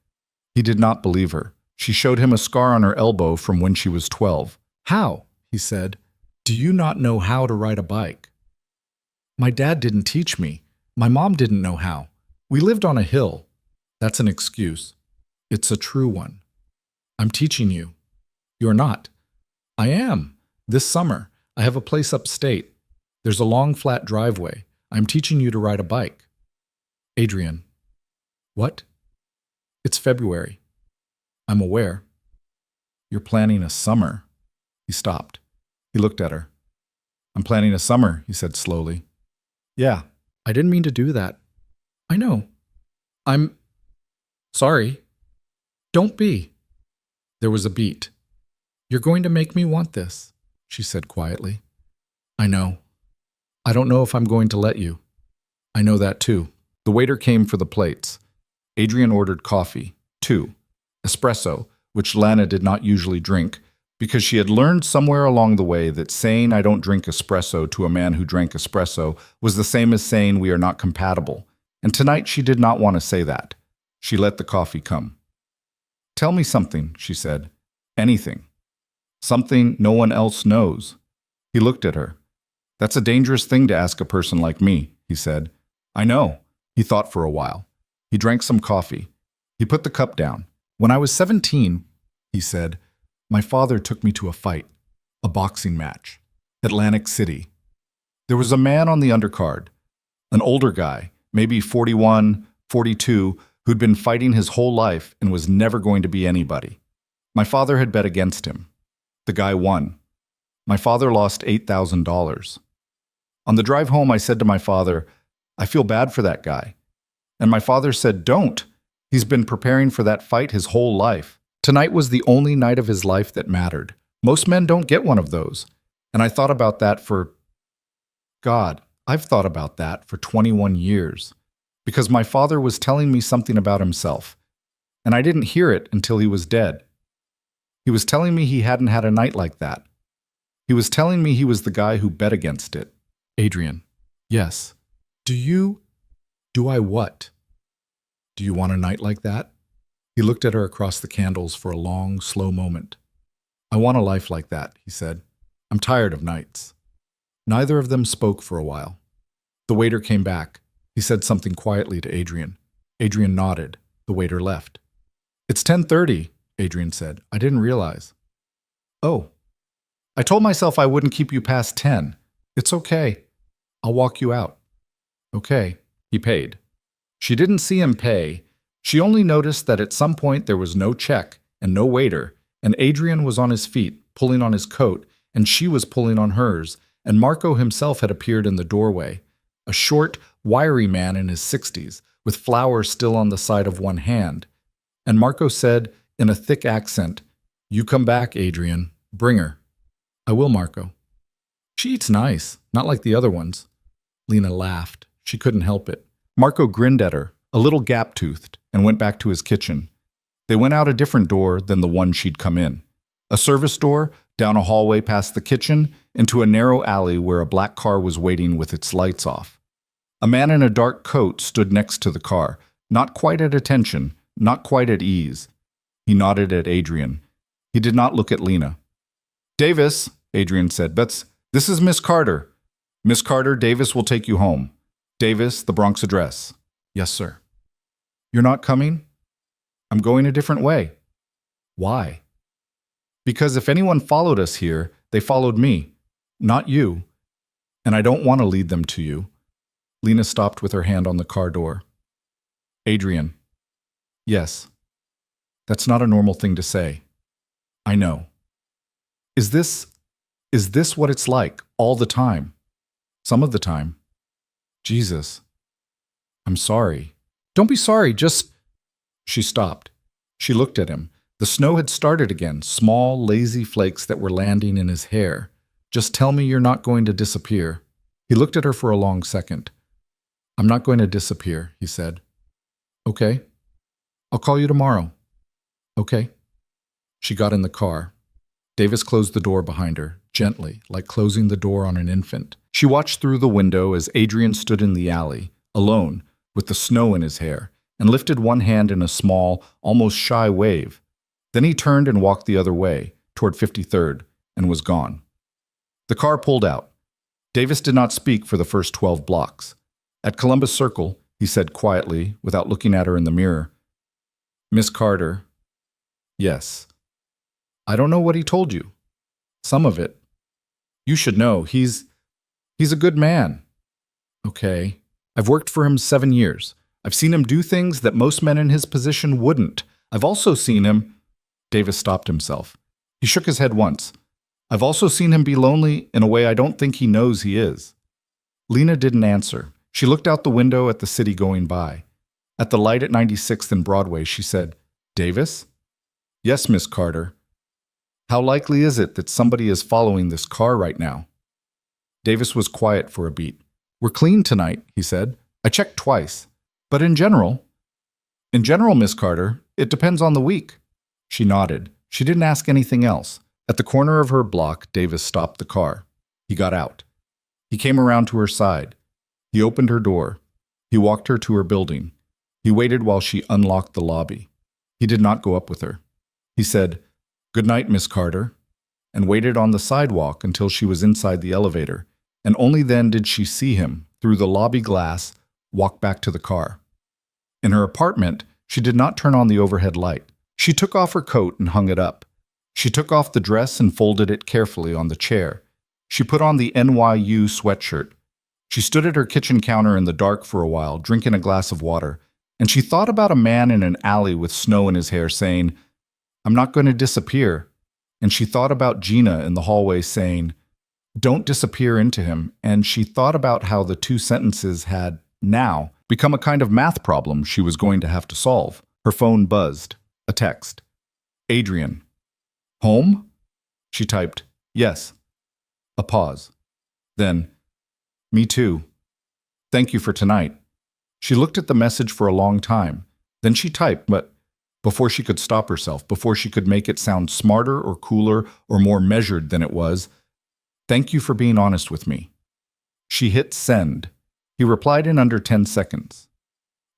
He did not believe her. She showed him a scar on her elbow from when she was 12. How? He said. Do you not know how to ride a bike? My dad didn't teach me. My mom didn't know how. We lived on a hill. That's an excuse. It's a true one. I'm teaching you. You're not. I am. This summer, I have a place upstate. There's a long, flat driveway. I'm teaching you to ride a bike. Adrian. What? It's February. I'm aware. You're planning a summer. He stopped. He looked at her. I'm planning a summer, he said slowly. Yeah, I didn't mean to do that. I know. I'm sorry. Don't be. There was a beat. You're going to make me want this, she said quietly. I know. I don't know if I'm going to let you. I know that too. The waiter came for the plates. Adrian ordered coffee, 2, espresso, which Lena did not usually drink, because she had learned somewhere along the way that saying I don't drink espresso to a man who drank espresso was the same as saying we are not compatible, and tonight she did not want to say that. She let the coffee come. Tell me something, she said. Anything. Something no one else knows. He looked at her. That's a dangerous thing to ask a person like me, he said. I know. He thought for a while. He drank some coffee. He put the cup down. When I was 17, he said, my father took me to a fight, a boxing match, Atlantic City. There was a man on the undercard, an older guy, maybe 41, 42, who'd been fighting his whole life and was never going to be anybody. My father had bet against him. The guy won. My father lost $8,000. On the drive home, I said to my father, I feel bad for that guy. And my father said, don't. He's been preparing for that fight his whole life. Tonight was the only night of his life that mattered. Most men don't get one of those. And I thought about that I've thought about that for 21 years. Because my father was telling me something about himself. And I didn't hear it until he was dead. He was telling me he hadn't had a night like that. He was telling me he was the guy who bet against it. Adrian. Yes. Do I what? Do you want a night like that? He looked at her across the candles for a long, slow moment. I want a life like that, he said. I'm tired of nights. Neither of them spoke for a while. The waiter came back. He said something quietly to Adrian. Adrian nodded. The waiter left. It's 10:30, Adrian said. I didn't realize. Oh. I told myself I wouldn't keep you past 10. It's okay. I'll walk you out. Okay. He paid. She didn't see him pay. She only noticed that at some point there was no check and no waiter, and Adrian was on his feet, pulling on his coat, and she was pulling on hers, and Marco himself had appeared in the doorway, a short, wiry man in his 60s, with flowers still on the side of one hand. And Marco said, in a thick accent, "You come back, Adrian. Bring her." "I will, Marco." "She eats nice, not like the other ones." Lena laughed. She couldn't help it. Marco grinned at her, a little gap-toothed, and went back to his kitchen. They went out a different door than the one she'd come in. A service door, down a hallway past the kitchen, into a narrow alley where a black car was waiting with its lights off. A man in a dark coat stood next to the car, not quite at attention, not quite at ease. He nodded at Adrian. He did not look at Lena. "Davis," Adrian said, "this is Miss Carter. Miss Carter, Davis will take you home. Davis, the Bronx address." "Yes, sir." "You're not coming?" "I'm going a different way." "Why?" "Because if anyone followed us here, they followed me, not you. And I don't want to lead them to you." Lena stopped with her hand on the car door. "Adrian." "Yes." "That's not a normal thing to say." "I know." Is this what it's like, all the time?" "Some of the time." "Jesus. I'm sorry." "Don't be sorry, just—" She stopped. She looked at him. The snow had started again, small, lazy flakes that were landing in his hair. "Just tell me you're not going to disappear." He looked at her for a long second. "I'm not going to disappear," he said. "Okay. I'll call you tomorrow." "Okay." She got in the car. Davis closed the door behind her, gently, like closing the door on an infant. She watched through the window as Adrian stood in the alley, alone, with the snow in his hair, and lifted one hand in a small, almost shy wave. Then he turned and walked the other way, toward 53rd, and was gone. The car pulled out. Davis did not speak for the first 12 blocks. At Columbus Circle, he said quietly, without looking at her in the mirror, "Miss Carter." "Yes." "I don't know what he told you." "Some of it." "You should know. He's a good man." "Okay. I've worked for him 7 years. I've seen him do things that most men in his position wouldn't. I've also seen him—" Davis stopped himself. He shook his head once. "I've also seen him be lonely in a way I don't think he knows he is." Lena didn't answer. She looked out the window at the city going by. At the light at 96th and Broadway, she said, "Davis?" "Yes, Miss Carter." "How likely is it that somebody is following this car right now?" Davis was quiet for a beat. "We're clean tonight," he said. "I checked twice. But in general—" "In general, Miss Carter, it depends on the week." She nodded. She didn't ask anything else. At the corner of her block, Davis stopped the car. He got out. He came around to her side. He opened her door. He walked her to her building. He waited while she unlocked the lobby. He did not go up with her. He said, "Good night, Miss Carter," and waited on the sidewalk until she was inside the elevator, and only then did she see him, through the lobby glass, walk back to the car. In her apartment, she did not turn on the overhead light. She took off her coat and hung it up. She took off the dress and folded it carefully on the chair. She put on the NYU sweatshirt. She stood at her kitchen counter in the dark for a while, drinking a glass of water, and she thought about a man in an alley with snow in his hair saying, "I'm not going to disappear." And she thought about Gina in the hallway saying, "Don't disappear into him." And she thought about how the two sentences had, now, become a kind of math problem she was going to have to solve. Her phone buzzed. A text. "Adrian." "Home?" She typed, "Yes." A pause. Then, "Me too. Thank you for tonight." She looked at the message for a long time. Then she typed, but before she could stop herself, before she could make it sound smarter or cooler or more measured than it was, "Thank you for being honest with me." She hit send. He replied in under 10 seconds.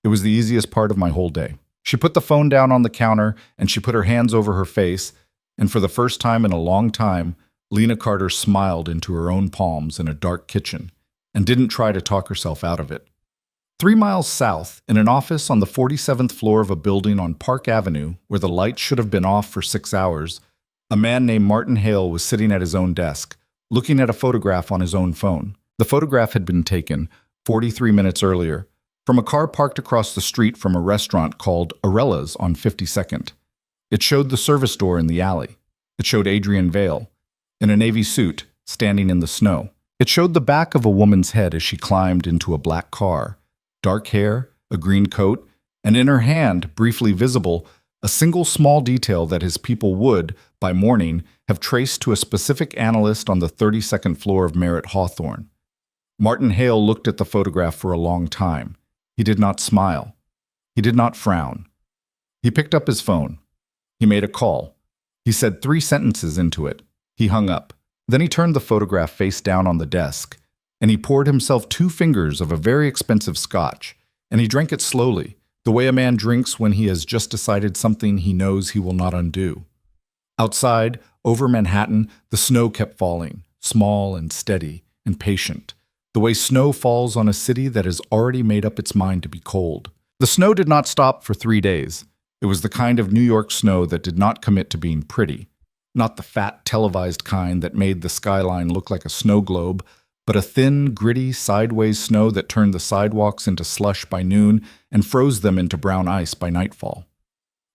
It was the easiest part of my whole day. She put the phone down on the counter and she put her hands over her face. And for the first time in a long time, Lena Carter smiled into her own palms in a dark kitchen and didn't try to talk herself out of it. 3 miles south, in an office on the 47th floor of a building on Park Avenue, where the lights should have been off for 6 hours, a man named Martin Hale was sitting at his own desk, looking at a photograph on his own phone. The photograph had been taken 43 minutes earlier from a car parked across the street from a restaurant called Arella's on 52nd. It showed the service door in the alley. It showed Adrian Vale, in a navy suit, standing in the snow. It showed the back of a woman's head as she climbed into a black car, dark hair, a green coat, and in her hand, briefly visible, a single small detail that his people would, by morning, have traced to a specific analyst on the 32nd floor of Merritt Hawthorne. Martin Hale looked at the photograph for a long time. He did not smile. He did not frown. He picked up his phone. He made a call. He said 3 sentences into it. He hung up. Then he turned the photograph face down on the desk, and he poured himself 2 fingers of a very expensive scotch, and he drank it slowly, the way a man drinks when he has just decided something he knows he will not undo. Outside, over Manhattan, the snow kept falling, small and steady and patient, the way snow falls on a city that has already made up its mind to be cold. The snow did not stop for 3 days. It was the kind of New York snow that did not commit to being pretty, not the fat, televised kind that made the skyline look like a snow globe, but a thin, gritty, sideways snow that turned the sidewalks into slush by noon and froze them into brown ice by nightfall.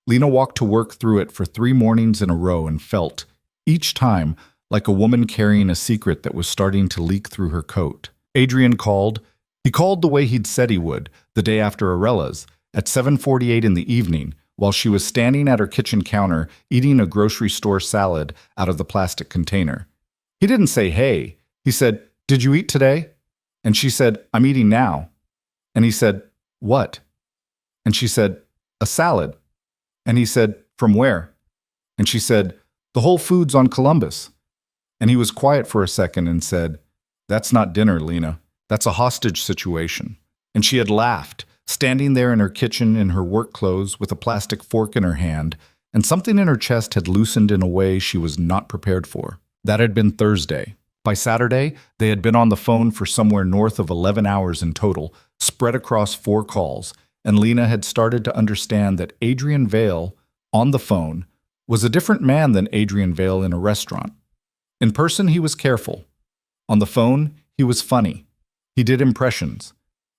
Lena walked to work through it for 3 mornings in a row and felt, each time, like a woman carrying a secret that was starting to leak through her coat. Adrian called. He called the way he'd said he would, the day after Arella's, at 7:48 in the evening, while she was standing at her kitchen counter eating a grocery store salad out of the plastic container. He didn't say, "Hey." He said, "Did you eat today?" And she said, "I'm eating now." And he said, "What?" And she said, "A salad." And he said, "From where?" And she said, "The Whole Foods on Columbus." And he was quiet for a second and said, "That's not dinner, Lena. That's a hostage situation." And she had laughed, standing there in her kitchen in her work clothes with a plastic fork in her hand, and something in her chest had loosened in a way she was not prepared for. That had been Thursday. By Saturday, they had been on the phone for somewhere north of 11 hours in total, spread across 4 calls, and Lena had started to understand that Adrian Vale, on the phone, was a different man than Adrian Vale in a restaurant. In person, he was careful. On the phone, he was funny. He did impressions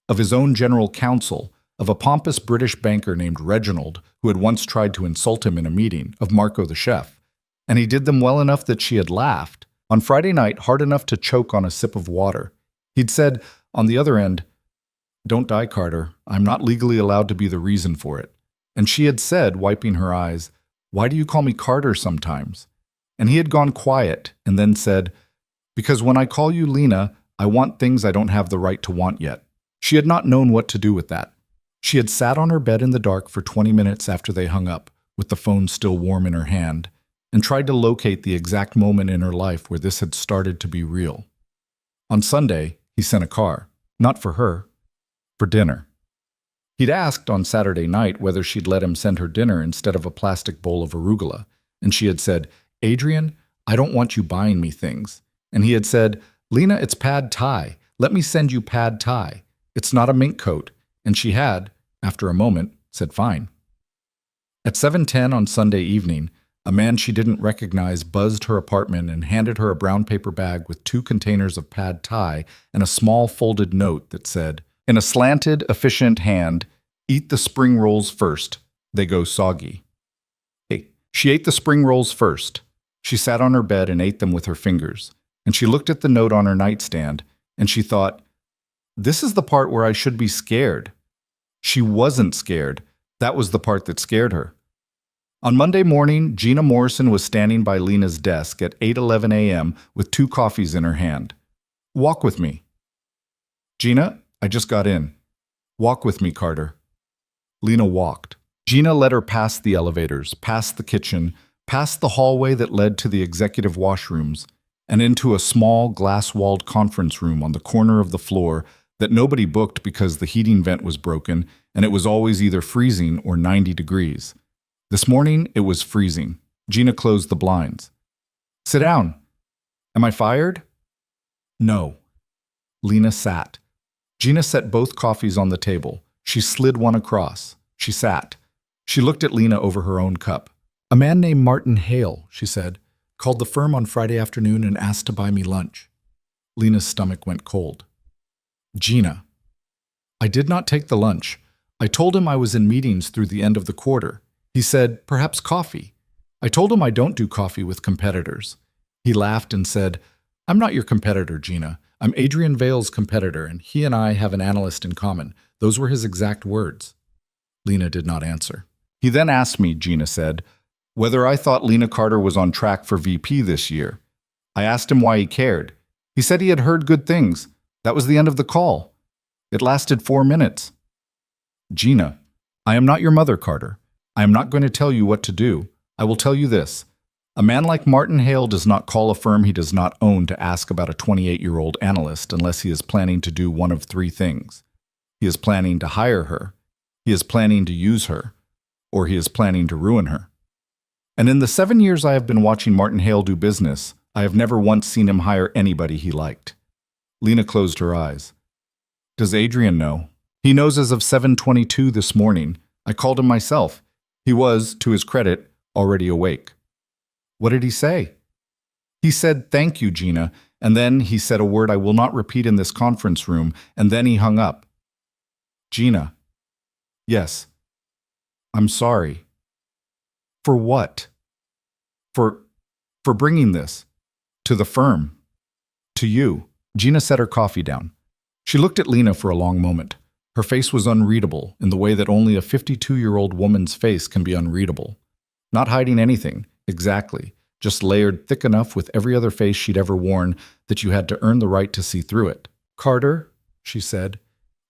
of his own general counsel, of a pompous British banker named Reginald, who had once tried to insult him in a meeting, of Marco the chef. And he did them well enough that she had laughed. On Friday night, hard enough to choke on a sip of water. He'd said, on the other end, "Don't die, Carter. I'm not legally allowed to be the reason for it." And she had said, wiping her eyes, "Why do you call me Carter sometimes?" And he had gone quiet and then said, "Because when I call you Lena, I want things I don't have the right to want yet." She had not known what to do with that. She had sat on her bed in the dark for 20 minutes after they hung up, with the phone still warm in her hand, and tried to locate the exact moment in her life where this had started to be real. On Sunday, he sent a car, not for her, for dinner. He'd asked on Saturday night whether she'd let him send her dinner instead of a plastic bowl of arugula, and she had said, "Adrian, I don't want you buying me things." And he had said, "Lena, it's pad thai. Let me send you pad thai. It's not a mink coat." And she had, after a moment, said fine. At 7:10 on Sunday evening, a man she didn't recognize buzzed her apartment and handed her a brown paper bag with 2 containers of pad thai and a small folded note that said, in a slanted, efficient hand, "Eat the spring rolls first. They go soggy." Hey, she ate the spring rolls first. She sat on her bed and ate them with her fingers, and she looked at the note on her nightstand, and she thought, this is the part where I should be scared. She wasn't scared. That was the part that scared her. On Monday morning, Gina Morrison was standing by Lena's desk at 8:11 a.m. with 2 coffees in her hand. "Walk with me." "Gina, I just got in." "Walk with me, Carter." Lena walked. Gina led her past the elevators, past the kitchen, past the hallway that led to the executive washrooms, and into a small glass-walled conference room on the corner of the floor that nobody booked because the heating vent was broken and it was always either freezing or 90 degrees. This morning, it was freezing. Gina closed the blinds. Sit down. Am I fired? No. Lena sat. Gina set both coffees on the table. She slid one across. She sat. She looked at Lena over her own cup. A man named Martin Hale, she said, called the firm on Friday afternoon and asked to buy me lunch. Lena's stomach went cold. Gina. I did not take the lunch. I told him I was in meetings through the end of the quarter. He said, perhaps coffee. I told him I don't do coffee with competitors. He laughed and said, I'm not your competitor, Gina. I'm Adrian Vale's competitor, and he and I have an analyst in common. Those were his exact words. Lena did not answer. He then asked me, Gina said, whether I thought Lena Carter was on track for VP this year. I asked him why he cared. He said he had heard good things. That was the end of the call. It lasted 4 minutes. Gina, I am not your mother, Carter. I am not going to tell you what to do. I will tell you this. A man like Martin Hale does not call a firm he does not own to ask about a 28-year-old analyst unless he is planning to do one of 3 things. He is planning to hire her, he is planning to use her, or he is planning to ruin her. And in the 7 years I have been watching Martin Hale do business, I have never once seen him hire anybody he liked. Lena closed her eyes. Does Adrian know? He knows as of 7:22 this morning. I called him myself. He was, to his credit, already awake. What did he say? He said, thank you, Gina, and then he said a word I will not repeat in this conference room, and then he hung up. Gina. Yes. I'm sorry. For what? For bringing this. To the firm. To you. Gina set her coffee down. She looked at Lena for a long moment. Her face was unreadable in the way that only a 52-year-old woman's face can be unreadable. Not hiding anything, exactly, just layered thick enough with every other face she'd ever worn that you had to earn the right to see through it. Carter, she said,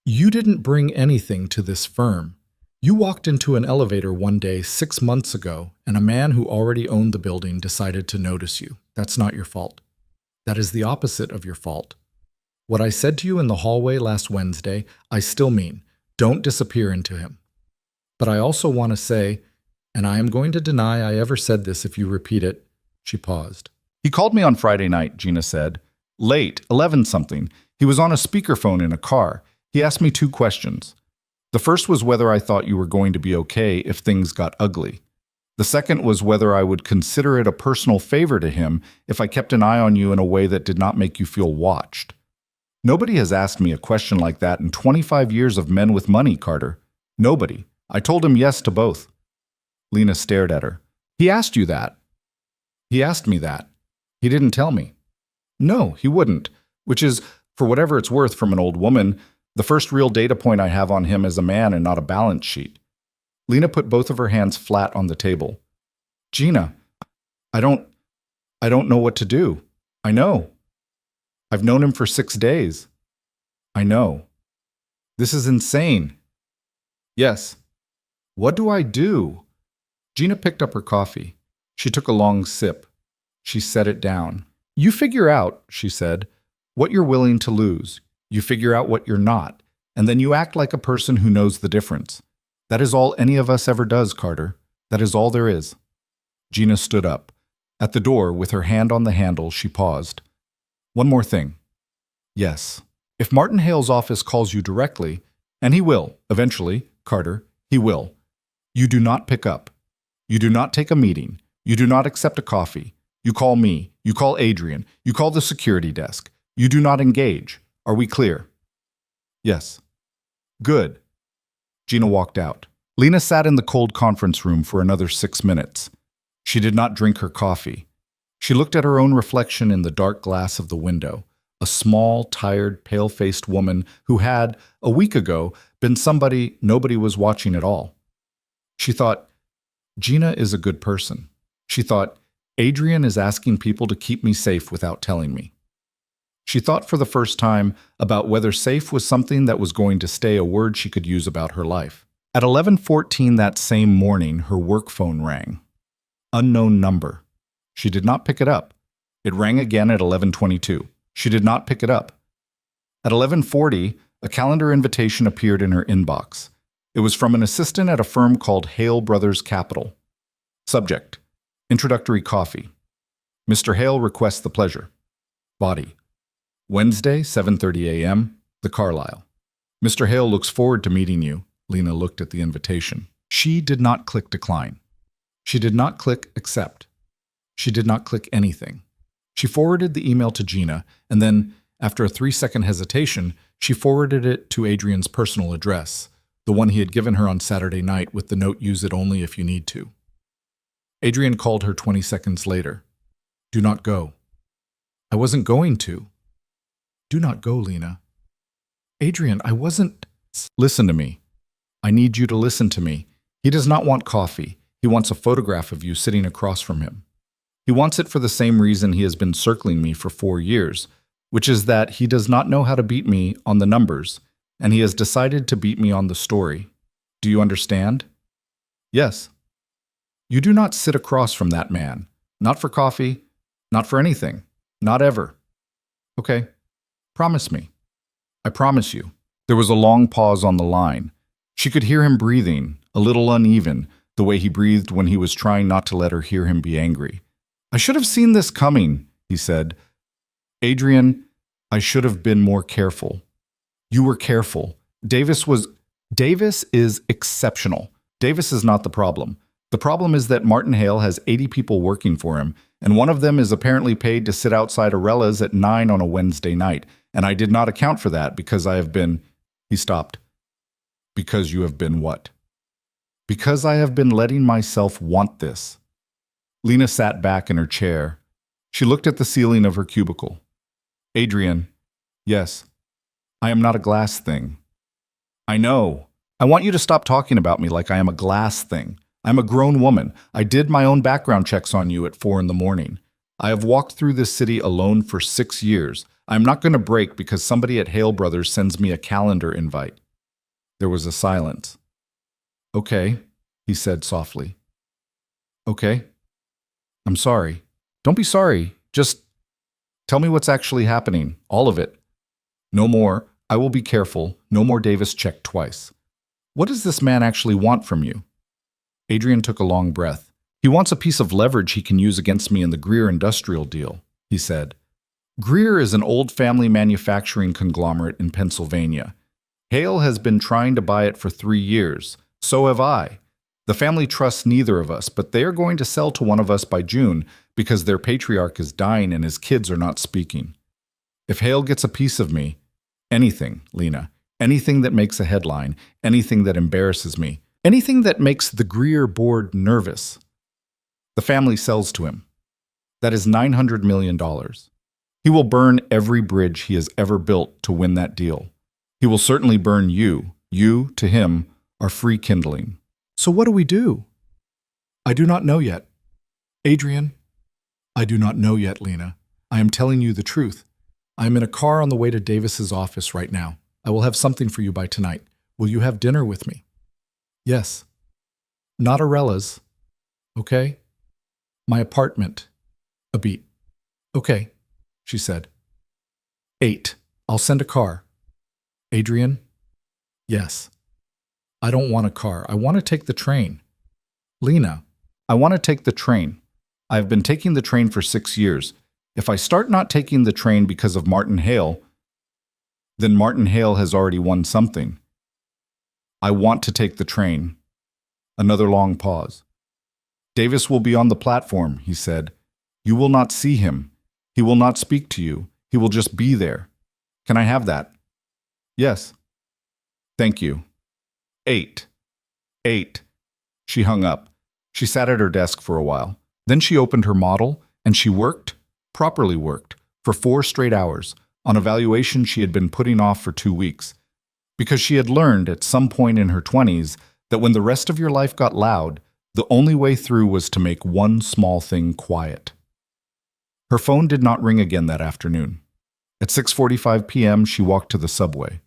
you didn't bring anything to this firm. You walked into an elevator one day 6 months ago, and a man who already owned the building decided to notice you. That's not your fault. That is the opposite of your fault. What I said to you in the hallway last Wednesday, I still mean, don't disappear into him. But I also want to say, and I am going to deny I ever said this if you repeat it. She paused. He called me on Friday night, Gina said. Late, 11-something. He was on a speakerphone in a car. He asked me 2 questions. The first was whether I thought you were going to be okay if things got ugly. The second was whether I would consider it a personal favor to him if I kept an eye on you in a way that did not make you feel watched. Nobody has asked me a question like that in 25 years of Men with Money, Carter. Nobody. I told him yes to both. Lena stared at her. He asked you that. He asked me that. He didn't tell me. No, he wouldn't, which is, for whatever it's worth from an old woman, the first real data point I have on him as a man and not a balance sheet. Lena put both of her hands flat on the table. Gina, I don't know what to do. I know. I've known him for 6 days. I know. This is insane. Yes. What do I do? Gina picked up her coffee. She took a long sip. She set it down. You figure out, she said, what you're willing to lose. You figure out what you're not, and then you act like a person who knows the difference. That is all any of us ever does, Carter. That is all there is. Gina stood up. At the door, with her hand on the handle, she paused. One more thing. Yes. If Martin Hale's office calls you directly, and he will, eventually, Carter, he will, you do not pick up. You do not take a meeting. You do not accept a coffee. You call me. You call Adrian. You call the security desk. You do not engage. Are we clear? Yes. Good. Gina walked out. Lena sat in the cold conference room for another 6 minutes. She did not drink her coffee. She looked at her own reflection in the dark glass of the window, a small, tired, pale-faced woman who had, a week ago, been somebody nobody was watching at all. She thought, Gina is a good person. She thought, Adrian is asking people to keep me safe without telling me. She thought for the first time about whether safe was something that was going to stay a word she could use about her life. At 11:14 that same morning, her work phone rang. Unknown number. She did not pick it up. It rang again at 11:22. She did not pick it up. At 11:40, a calendar invitation appeared in her inbox. It was from an assistant at a firm called Hale Brothers Capital. Subject: Introductory coffee. Mr. Hale requests the pleasure. Body. Wednesday, 7:30 a.m., the Carlisle. Mr. Hale looks forward to meeting you. Lena looked at the invitation. She did not click decline. She did not click accept. She did not click anything. She forwarded the email to Gina, and then, after a 3-second hesitation, she forwarded it to Adrian's personal address, the one he had given her on Saturday night with the note, "Use it only if you need to." Adrian called her 20 seconds later. "Do not go." "I wasn't going to." "Do not go, Lena." "Adrian, I wasn't." "Listen to me. I need you to listen to me. He does not want coffee. He wants a photograph of you sitting across from him. He wants it for the same reason he has been circling me for 4 years, which is that he does not know how to beat me on the numbers, and he has decided to beat me on the story. Do you understand?" "Yes." "You do not sit across from that man. Not for coffee, not for anything. Not ever." "Okay. Promise me." "I promise you." There was a long pause on the line. She could hear him breathing, a little uneven, the way he breathed when he was trying not to let her hear him be angry. "I should have seen this coming," he said. "Adrian, I should have been more careful." "You were careful. Davis is exceptional. Davis is not the problem. The problem is that Martin Hale has 80 people working for him, and one of them is apparently paid to sit outside Arella's at 9 on a Wednesday night, and I did not account for that because I have been—" He stopped. "Because you have been what?" "Because I have been letting myself want this." Lena sat back in her chair. She looked at the ceiling of her cubicle. "Adrian, yes, I am not a glass thing." "I know. I want you to stop talking about me like I am a glass thing. I'm a grown woman. I did my own background checks on you at 4 in the morning. I have walked through this city alone for 6 years. I'm not going to break because somebody at Hale Brothers sends me a calendar invite." There was a silence. "Okay," he said softly. "Okay. I'm sorry." "Don't be sorry. Just tell me what's actually happening. All of it." "No more. I will be careful. No more Davis checked twice." "What does this man actually want from you?" Adrian took a long breath. "He wants a piece of leverage he can use against me in the Greer industrial deal," he said. "Greer is an old family manufacturing conglomerate in Pennsylvania. Hale has been trying to buy it for 3 years. So have I. The family trusts neither of us, but they are going to sell to one of us by June because their patriarch is dying and his kids are not speaking. If Hale gets a piece of me, anything, Lena, anything that makes a headline, anything that embarrasses me, anything that makes the Greer board nervous, the family sells to him. That is $900 million. He will burn every bridge he has ever built to win that deal. He will certainly burn you. You, to him, are free kindling. So what do we do?" "I do not know yet." "Adrian, I do not know yet, Lena. I am telling you the truth. I am in a car on the way to Davis's office right now. I will have something for you by tonight. Will you have dinner with me?" "Yes." "Not Arella's. Okay?" "My apartment." A beat. "Okay," she said. 8. "I'll send a car." "Adrian?" "Yes." "I don't want a car. I want to take the train." "Lena, I want to take the train. I have been taking the train for 6 years. If I start not taking the train because of Martin Hale, then Martin Hale has already won something. I want to take the train." Another long pause. "Davis will be on the platform," he said. "You will not see him. He will not speak to you. He will just be there. Can I have that?" "Yes." "Thank you." 8. She hung up. She sat at her desk for a while. Then she opened her model, and she worked, properly worked, for 4 straight hours, on a valuation she had been putting off for 2 weeks. Because she had learned at some point in her 20s that when the rest of your life got loud, the only way through was to make one small thing quiet. Her phone did not ring again that afternoon. At 6:45 p.m., she walked to the subway.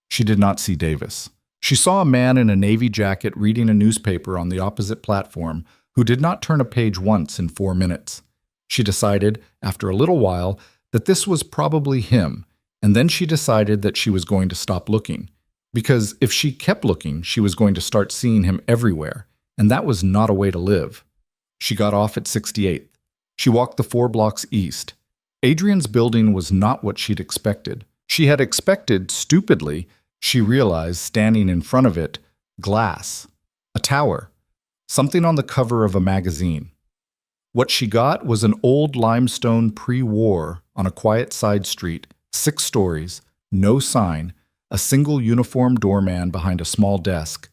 She did not see Davis. She saw a man in a navy jacket reading a newspaper on the opposite platform who did not turn a page once in 4 minutes. She decided, after a little while, that this was probably him, and then she decided that she was going to stop looking, because if she kept looking, she was going to start seeing him everywhere, and that was not a way to live. She got off at 68th. She walked the 4 blocks east. Adrian's building was not what she'd expected. She had expected, stupidly, she realized, standing in front of it, glass. A tower. Something on the cover of a magazine. What she got was an old limestone pre-war on a quiet side street, 6 stories, no sign, a single uniformed doorman behind a small desk,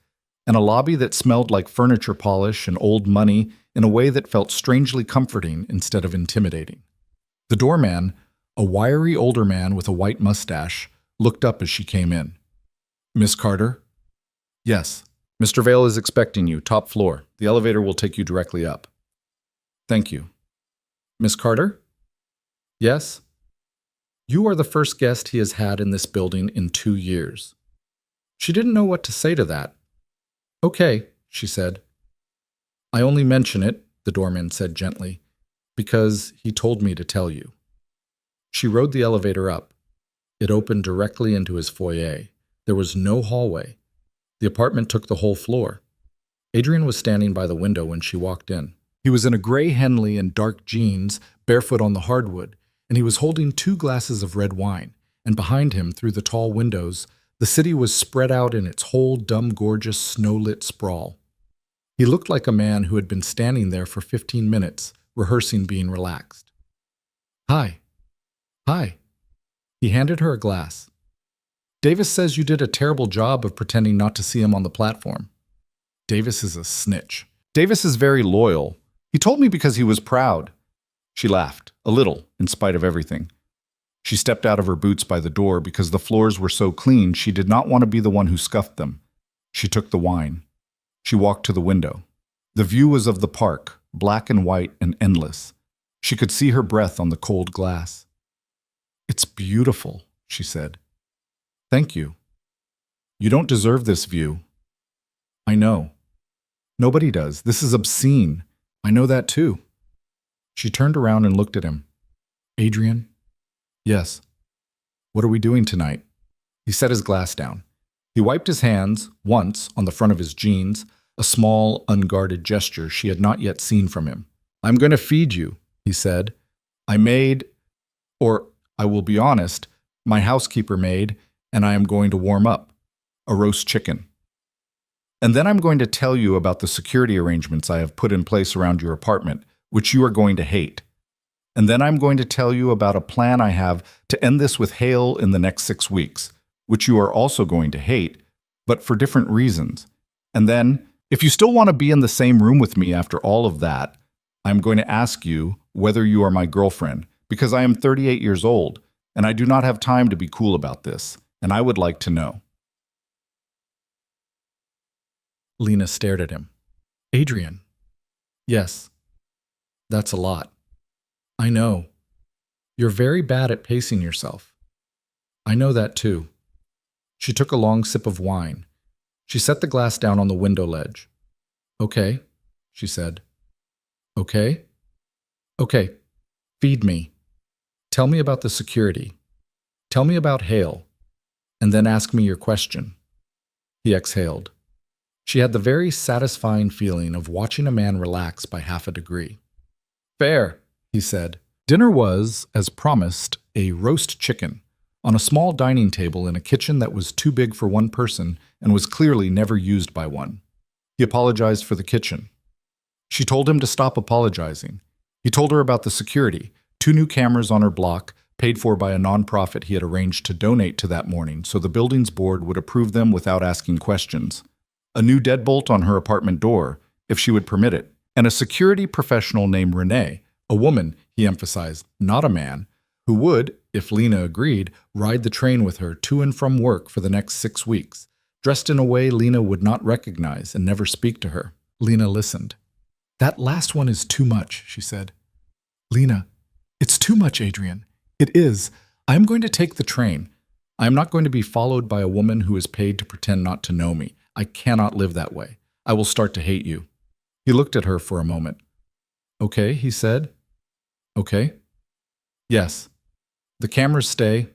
and a lobby that smelled like furniture polish and old money in a way that felt strangely comforting instead of intimidating. The doorman, a wiry older man with a white mustache, looked up as she came in. "Miss Carter?" "Yes. Mr. Vale is expecting you, top floor. The elevator will take you directly up." "Thank you." "Miss Carter?" "Yes." "You are the first guest he has had in this building in 2 years." She didn't know what to say to that. "Okay," she said. "I only mention it," the doorman said gently, "because he told me to tell you." She rode the elevator up. It opened directly into his foyer. There was no hallway. The apartment took the whole floor. Adrian was standing by the window when she walked in. He was in a gray Henley and dark jeans, barefoot on the hardwood, and he was holding 2 glasses of red wine, and behind him, through the tall windows, the city was spread out in its whole dumb, gorgeous, snow-lit sprawl. He looked like a man who had been standing there for 15 minutes, rehearsing being relaxed. "Hi." "Hi." He handed her a glass. "Davis says you did a terrible job of pretending not to see him on the platform." "Davis is a snitch." "Davis is very loyal. He told me because he was proud." She laughed, a little, in spite of everything. She stepped out of her boots by the door because the floors were so clean she did not want to be the one who scuffed them. She took the wine. She walked to the window. The view was of the park, black and white and endless. She could see her breath on the cold glass. "It's beautiful," she said. "Thank you. You don't deserve this view." "I know. Nobody does. This is obscene. I know that too." She turned around and looked at him. "Adrian?" "Yes." "What are we doing tonight?" He set his glass down. He wiped his hands, once, on the front of his jeans, a small, unguarded gesture she had not yet seen from him. "I'm going to feed you," he said. I will be honest, my housekeeper made, and I am going to warm up. A roast chicken. And then I'm going to tell you about the security arrangements I have put in place around your apartment, which you are going to hate. And then I'm going to tell you about a plan I have to end this with hail in the next 6 weeks, which you are also going to hate, but for different reasons. And then, if you still want to be in the same room with me after all of that, I'm going to ask you whether you are my girlfriend, because I am 38 years old, and I do not have time to be cool about this, and I would like to know." Lena stared at him. "Adrian." "Yes. That's a lot." "I know. You're very bad at pacing yourself." "I know that too." She took a long sip of wine. She set the glass down on the window ledge. "Okay," she said. "Okay?" "Okay. Feed me. Tell me about the security. Tell me about Hale. And then ask me your question." He exhaled. She had the very satisfying feeling of watching a man relax by half a degree. "Fair," he said. Dinner was, as promised, a roast chicken, on a small dining table in a kitchen that was too big for one person and was clearly never used by one. He apologized for the kitchen. She told him to stop apologizing. He told her about the security, 2 new cameras on her block, paid for by a nonprofit he had arranged to donate to that morning so the building's board would approve them without asking questions. A new deadbolt on her apartment door, if she would permit it, and a security professional named Renee, a woman, he emphasized, not a man, who would, if Lena agreed, ride the train with her to and from work for the next 6 weeks, dressed in a way Lena would not recognize and never speak to her. Lena listened. "That last one is too much," she said. "Lena, it's too much, Adrian. It is. I am going to take the train. I am not going to be followed by a woman who is paid to pretend not to know me. I cannot live that way. I will start to hate you." He looked at her for a moment. "Okay," he said. "Okay?" "Yes. The cameras stay.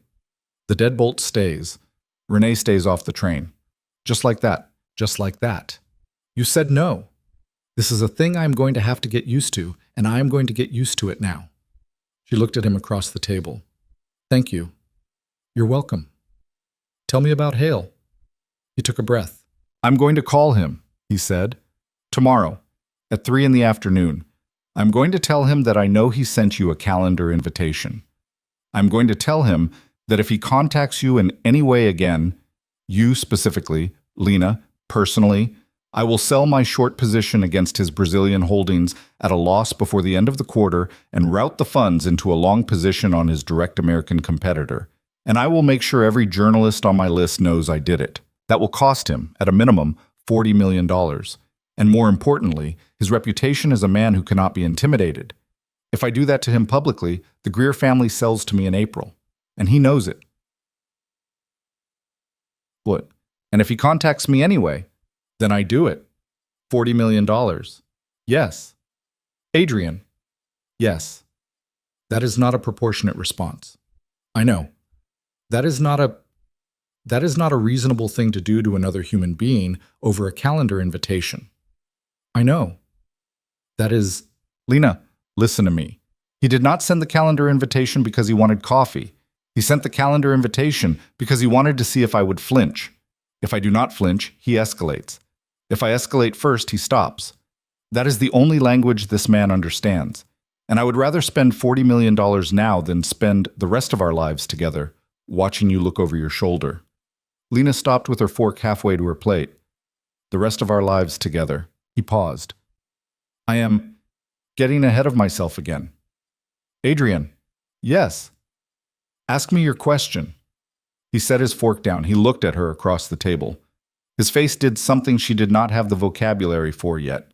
The deadbolt stays. Renee stays off the train. Just like that. Just like that." "You said no." This is a thing I'm going to have to get used to, and I'm going to get used to it now. She looked at him across the table. Thank you. You're welcome. Tell me about Hale. He took a breath. I'm going to call him, he said. Tomorrow, at 3 in the afternoon. I'm going to tell him that I know he sent you a calendar invitation. I'm going to tell him that if he contacts you in any way again, you specifically, Lena, personally, I will sell my short position against his Brazilian holdings at a loss before the end of the quarter and route the funds into a long position on his direct American competitor. And I will make sure every journalist on my list knows I did it. That will cost him, at a minimum, $40 million. And more importantly, his reputation as a man who cannot be intimidated. If I do that to him publicly, the Greer family sells to me in April. And he knows it. What? And if he contacts me anyway, then I do it. $40 million. Yes. Adrian. Yes. That is not a proportionate response. I know. That is not a reasonable thing to do to another human being over a calendar invitation. I know. That is... Lena, listen to me. He did not send the calendar invitation because he wanted coffee. He sent the calendar invitation because he wanted to see if I would flinch. If I do not flinch, he escalates. If I escalate first, he stops. That is the only language this man understands. And I would rather spend $40 million now than spend the rest of our lives together, watching you look over your shoulder. Lena stopped with her fork halfway to her plate. The rest of our lives together. He paused. I am getting ahead of myself again. Adrian. Yes. Ask me your question. He set his fork down. He looked at her across the table. His face did something she did not have the vocabulary for yet.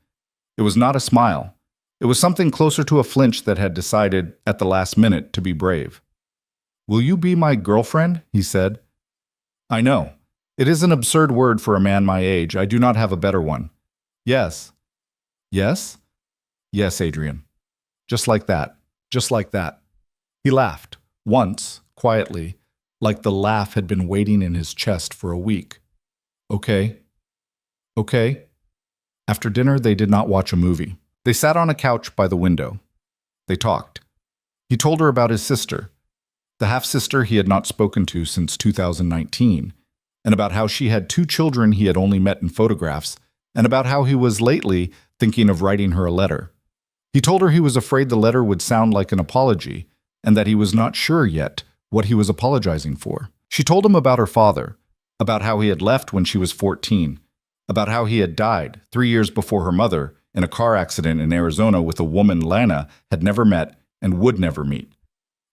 It was not a smile. It was something closer to a flinch that had decided, at the last minute, to be brave. Will you be my girlfriend? He said. I know. It is an absurd word for a man my age. I do not have a better one. Yes. Yes? Yes, Adrian. Just like that. Just like that. He laughed, once, quietly, like the laugh had been waiting in his chest for a week. Okay. Okay. After dinner, they did not watch a movie. They sat on a couch by the window. They talked. He told her about his sister, the half-sister he had not spoken to since 2019, and about how she had 2 children he had only met in photographs, and about how he was lately thinking of writing her a letter. He told her he was afraid the letter would sound like an apology, and that he was not sure yet what he was apologizing for. She told him about her father, about how he had left when she was 14, about how he had died 3 years before her mother in a car accident in Arizona with a woman Lena had never met and would never meet,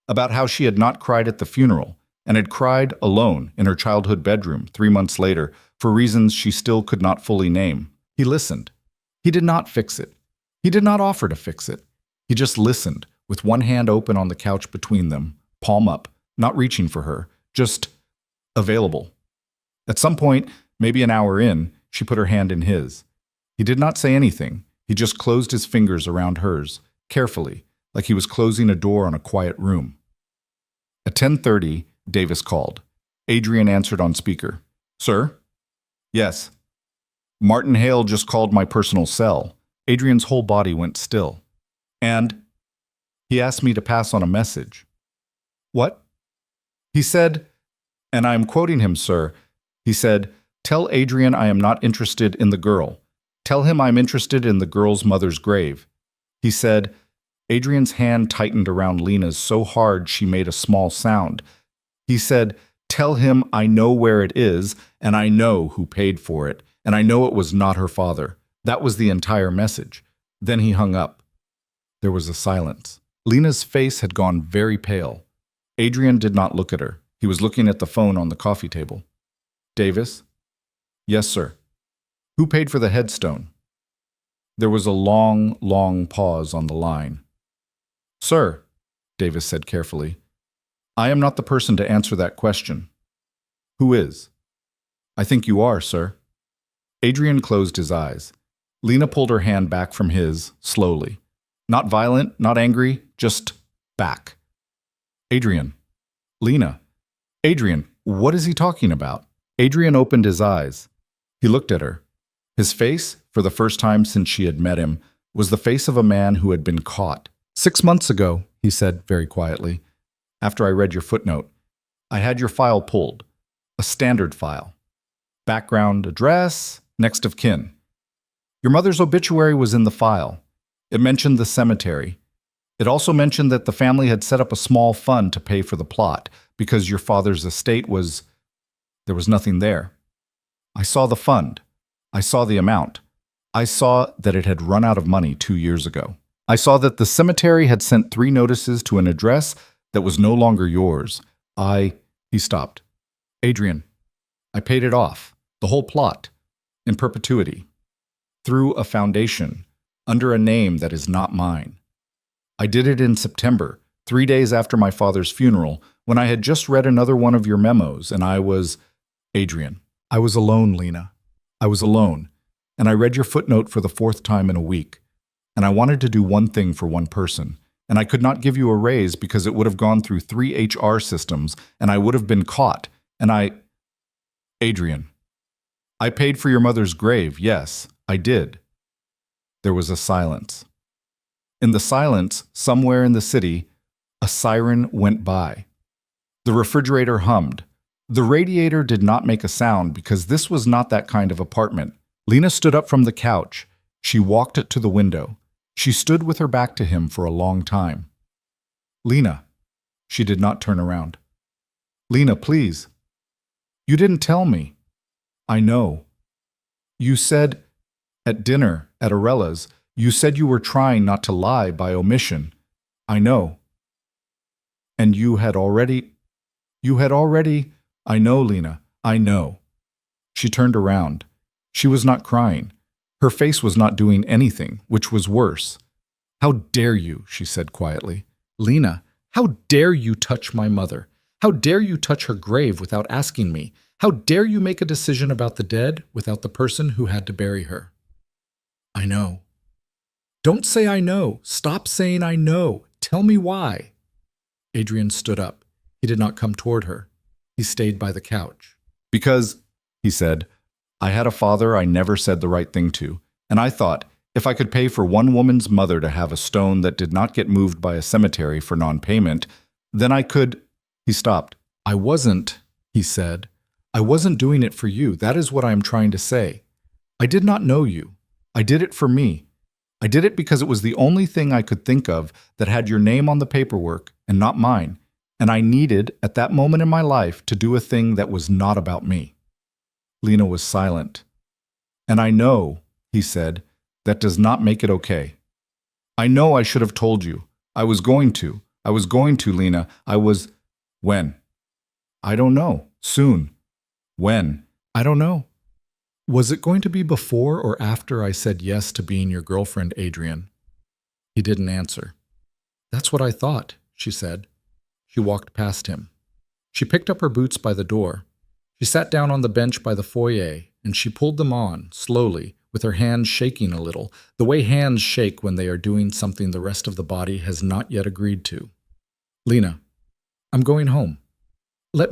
about how she had not cried at the funeral and had cried alone in her childhood bedroom 3 months later for reasons she still could not fully name. He listened. He did not fix it. He did not offer to fix it. He just listened, with one hand open on the couch between them, palm up, not reaching for her, just available. At some point, maybe an hour in, she put her hand in his. He did not say anything. He just closed his fingers around hers, carefully, like he was closing a door on a quiet room. At 10:30, Davis called. Adrian answered on speaker. Sir? Yes. Martin Hale just called my personal cell. Adrian's whole body went still. And he asked me to pass on a message. What? He said, and I am quoting him, sir, he said, tell Adrian I am not interested in the girl. Tell him I'm interested in the girl's mother's grave. He said, Adrian's hand tightened around Lena's so hard she made a small sound. He said, tell him I know where it is, and I know who paid for it, and I know it was not her father. That was the entire message. Then he hung up. There was a silence. Lena's face had gone very pale. Adrian did not look at her. He was looking at the phone on the coffee table. Davis? Yes, sir. Who paid for the headstone? There was a long, long pause on the line. Sir, Davis said carefully, I am not the person to answer that question. Who is? I think you are, sir. Adrian closed his eyes. Lena pulled her hand back from his, slowly. Not violent, not angry, just back. Adrian. Lena. Adrian, what is he talking about? Adrian opened his eyes. He looked at her. His face, for the first time since she had met him, was the face of a man who had been caught. 6 months ago, he said very quietly, after I read your footnote, I had your file pulled. A standard file. Background, address, next of kin. Your mother's obituary was in the file. It mentioned the cemetery. It also mentioned that the family had set up a small fund to pay for the plot, because your father's estate was... there was nothing there. I saw the fund. I saw the amount. I saw that it had run out of money 2 years ago. I saw that the cemetery had sent 3 notices to an address that was no longer yours. He stopped. Adrian, I paid it off, the whole plot, in perpetuity, through a foundation, under a name that is not mine. I did it in September, 3 days after my father's funeral, when I had just read another one of your memos, and I was... Adrian, I was alone, Lena. I was alone, and I read your footnote for the 4th time in a week, and I wanted to do one thing for one person, and I could not give you a raise because it would have gone through 3 HR systems, and I would have been caught, and Adrian, I paid for your mother's grave, yes, I did. There was a silence. In the silence, somewhere in the city, a siren went by. The refrigerator hummed. The radiator did not make a sound because this was not that kind of apartment. Lena stood up from the couch. She walked to the window. She stood with her back to him for a long time. Lena. She did not turn around. Lena, please. You didn't tell me. I know. You said, at dinner, at Arella's, you said you were trying not to lie by omission. I know. And you had already... I know, Lena, I know. She turned around. She was not crying. Her face was not doing anything, which was worse. How dare you, she said quietly. Lena, how dare you touch my mother? How dare you touch her grave without asking me? How dare you make a decision about the dead without the person who had to bury her? I know. Don't say I know. Stop saying I know. Tell me why. Adrian stood up. He did not come toward her. He stayed by the couch. Because, he said, I had a father I never said the right thing to, and I thought, if I could pay for one woman's mother to have a stone that did not get moved by a cemetery for non-payment, then I could... He stopped. I wasn't, he said. I wasn't doing it for you. That is what I am trying to say. I did not know you. I did it for me. I did it because it was the only thing I could think of that had your name on the paperwork and not mine, and I needed, at that moment in my life, to do a thing that was not about me. Lena was silent. And I know, he said, that does not make it okay. I know I should have told you. I was going to, Lena. I was... When? I don't know. Soon. When? I don't know. Was it going to be before or after I said yes to being your girlfriend, Adrian? He didn't answer. That's what I thought, she said. She walked past him. She picked up her boots by the door. She sat down on the bench by the foyer, and she pulled them on, slowly, with her hands shaking a little, the way hands shake when they are doing something the rest of the body has not yet agreed to. Lena, I'm going home. Let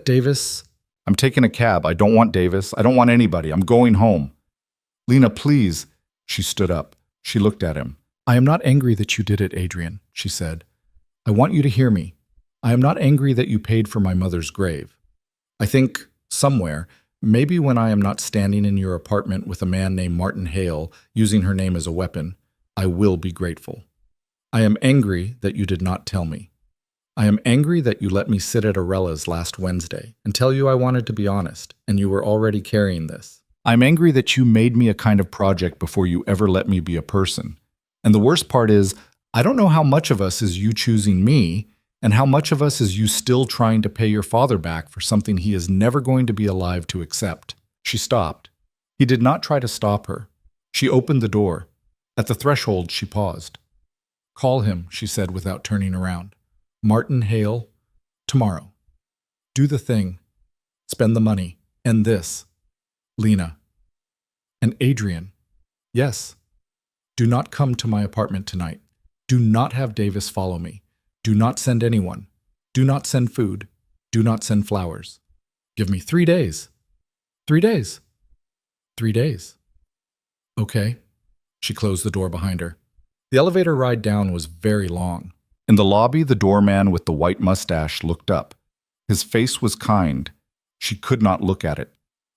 Davis... I'm taking a cab. I don't want Davis. I don't want anybody. I'm going home. Lena, please. She stood up. She looked at him. I am not angry that you did it, Adrian, she said. I want you to hear me. I am not angry that you paid for my mother's grave. I think, somewhere, maybe when I am not standing in your apartment with a man named Martin Hale using her name as a weapon, I will be grateful. I am angry that you did not tell me. I am angry that you let me sit at Arella's last Wednesday and tell you I wanted to be honest, and you were already carrying this. I'm angry that you made me a kind of project before you ever let me be a person. And the worst part is, I don't know how much of us is you choosing me, and how much of us is you still trying to pay your father back for something he is never going to be alive to accept. She stopped. He did not try to stop her. She opened the door. At the threshold, she paused. Call him, she said without turning around. Martin Hale, tomorrow. Do the thing. Spend the money. And this. Lena. And Adrian. Yes. Do not come to my apartment tonight. Do not have Davis follow me. Do not send anyone. Do not send food. Do not send flowers. Give me 3 days. 3 days. 3 days. Okay. She closed the door behind her. The elevator ride down was very long. In the lobby, the doorman with the white mustache looked up. His face was kind. She could not look at it.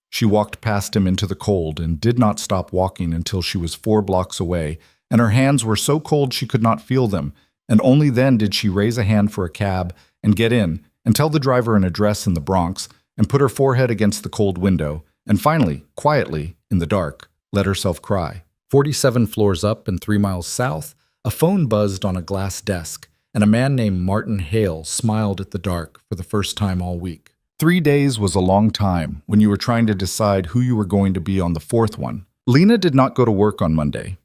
She walked past him into the cold and did not stop walking until she was 4 blocks away, and her hands were so cold she could not feel them, and only then did she raise a hand for a cab and get in and tell the driver an address in the Bronx and put her forehead against the cold window, and finally, quietly, in the dark, let herself cry. 47 floors up and 3 miles south, a phone buzzed on a glass desk, and a man named Martin Hale smiled at the dark for the first time all week. 3 days was a long time when you were trying to decide who you were going to be on the 4th one. Lena did not go to work on Monday.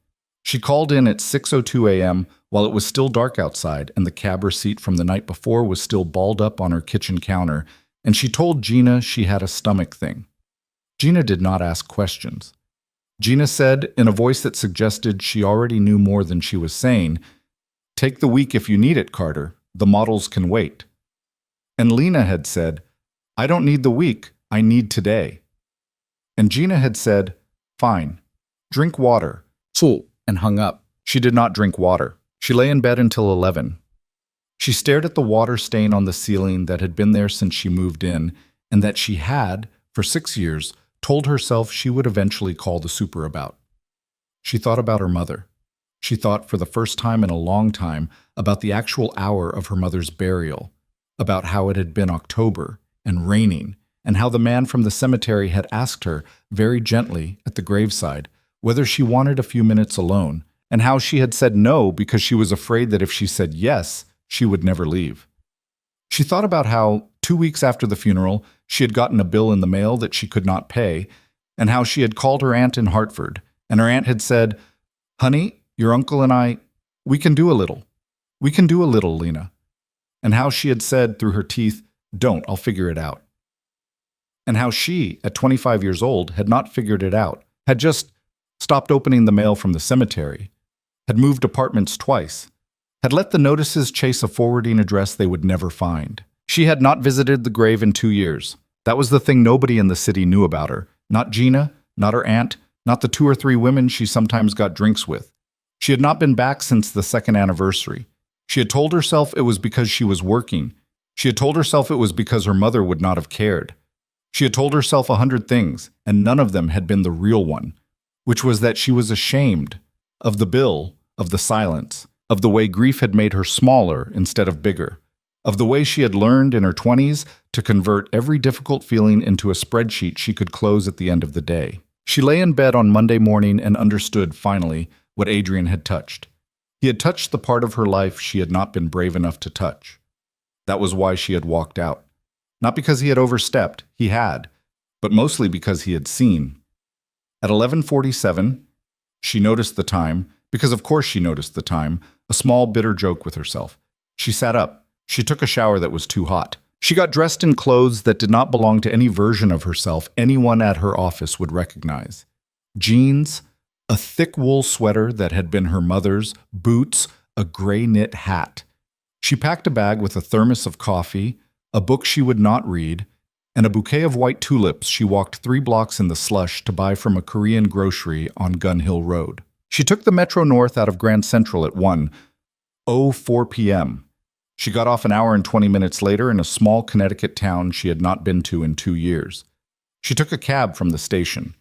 She called in at 6:02 a.m. while it was still dark outside and the cab receipt from the night before was still balled up on her kitchen counter, and she told Gina she had a stomach thing. Gina did not ask questions. Gina said, in a voice that suggested she already knew more than she was saying, "Take the week if you need it, Carter. The models can wait." And Lena had said, "I don't need the week. I need today." And Gina had said, "Fine. Drink water." Full. And hung up. She did not drink water. She lay in bed until 11. She stared at the water stain on the ceiling that had been there since she moved in, and that she had, for 6 years, told herself she would eventually call the super about. She thought about her mother. She thought for the first time in a long time about the actual hour of her mother's burial, about how it had been October and raining, and how the man from the cemetery had asked her, very gently, at the graveside, whether she wanted a few minutes alone, and how she had said no because she was afraid that if she said yes, she would never leave. She thought about how, 2 weeks after the funeral, she had gotten a bill in the mail that she could not pay, and how she had called her aunt in Hartford, and her aunt had said, "Honey, your uncle and I, we can do a little. We can do a little, Lena." And how she had said through her teeth, "Don't, I'll figure it out." And how she, at 25 years old, had not figured it out, had just stopped opening the mail from the cemetery, had moved apartments twice, had let the notices chase a forwarding address they would never find. She had not visited the grave in 2 years. That was the thing nobody in the city knew about her. Not Gina, not her aunt, not the 2 or 3 women she sometimes got drinks with. She had not been back since the 2nd anniversary. She had told herself it was because she was working. She had told herself it was because her mother would not have cared. She had told herself 100 things, and none of them had been the real one, which was that she was ashamed of the bill, of the silence, of the way grief had made her smaller instead of bigger, of the way she had learned in her 20s to convert every difficult feeling into a spreadsheet she could close at the end of the day. She lay in bed on Monday morning and understood, finally, what Adrian had touched. He had touched the part of her life she had not been brave enough to touch. That was why she had walked out. Not because he had overstepped, he had, but mostly because he had seen. At 11:47, she noticed the time, because of course she noticed the time, a small bitter joke with herself. She sat up. She took a shower that was too hot. She got dressed in clothes that did not belong to any version of herself anyone at her office would recognize. Jeans, a thick wool sweater that had been her mother's, boots, a gray knit hat. She packed a bag with a thermos of coffee, a book she would not read, and a bouquet of white tulips she walked 3 blocks in the slush to buy from a Korean grocery on Gun Hill Road. She took the Metro North out of Grand Central at 1:04 p.m. She got off an hour and 20 minutes later in a small Connecticut town she had not been to in 2 years. She took a cab from the station.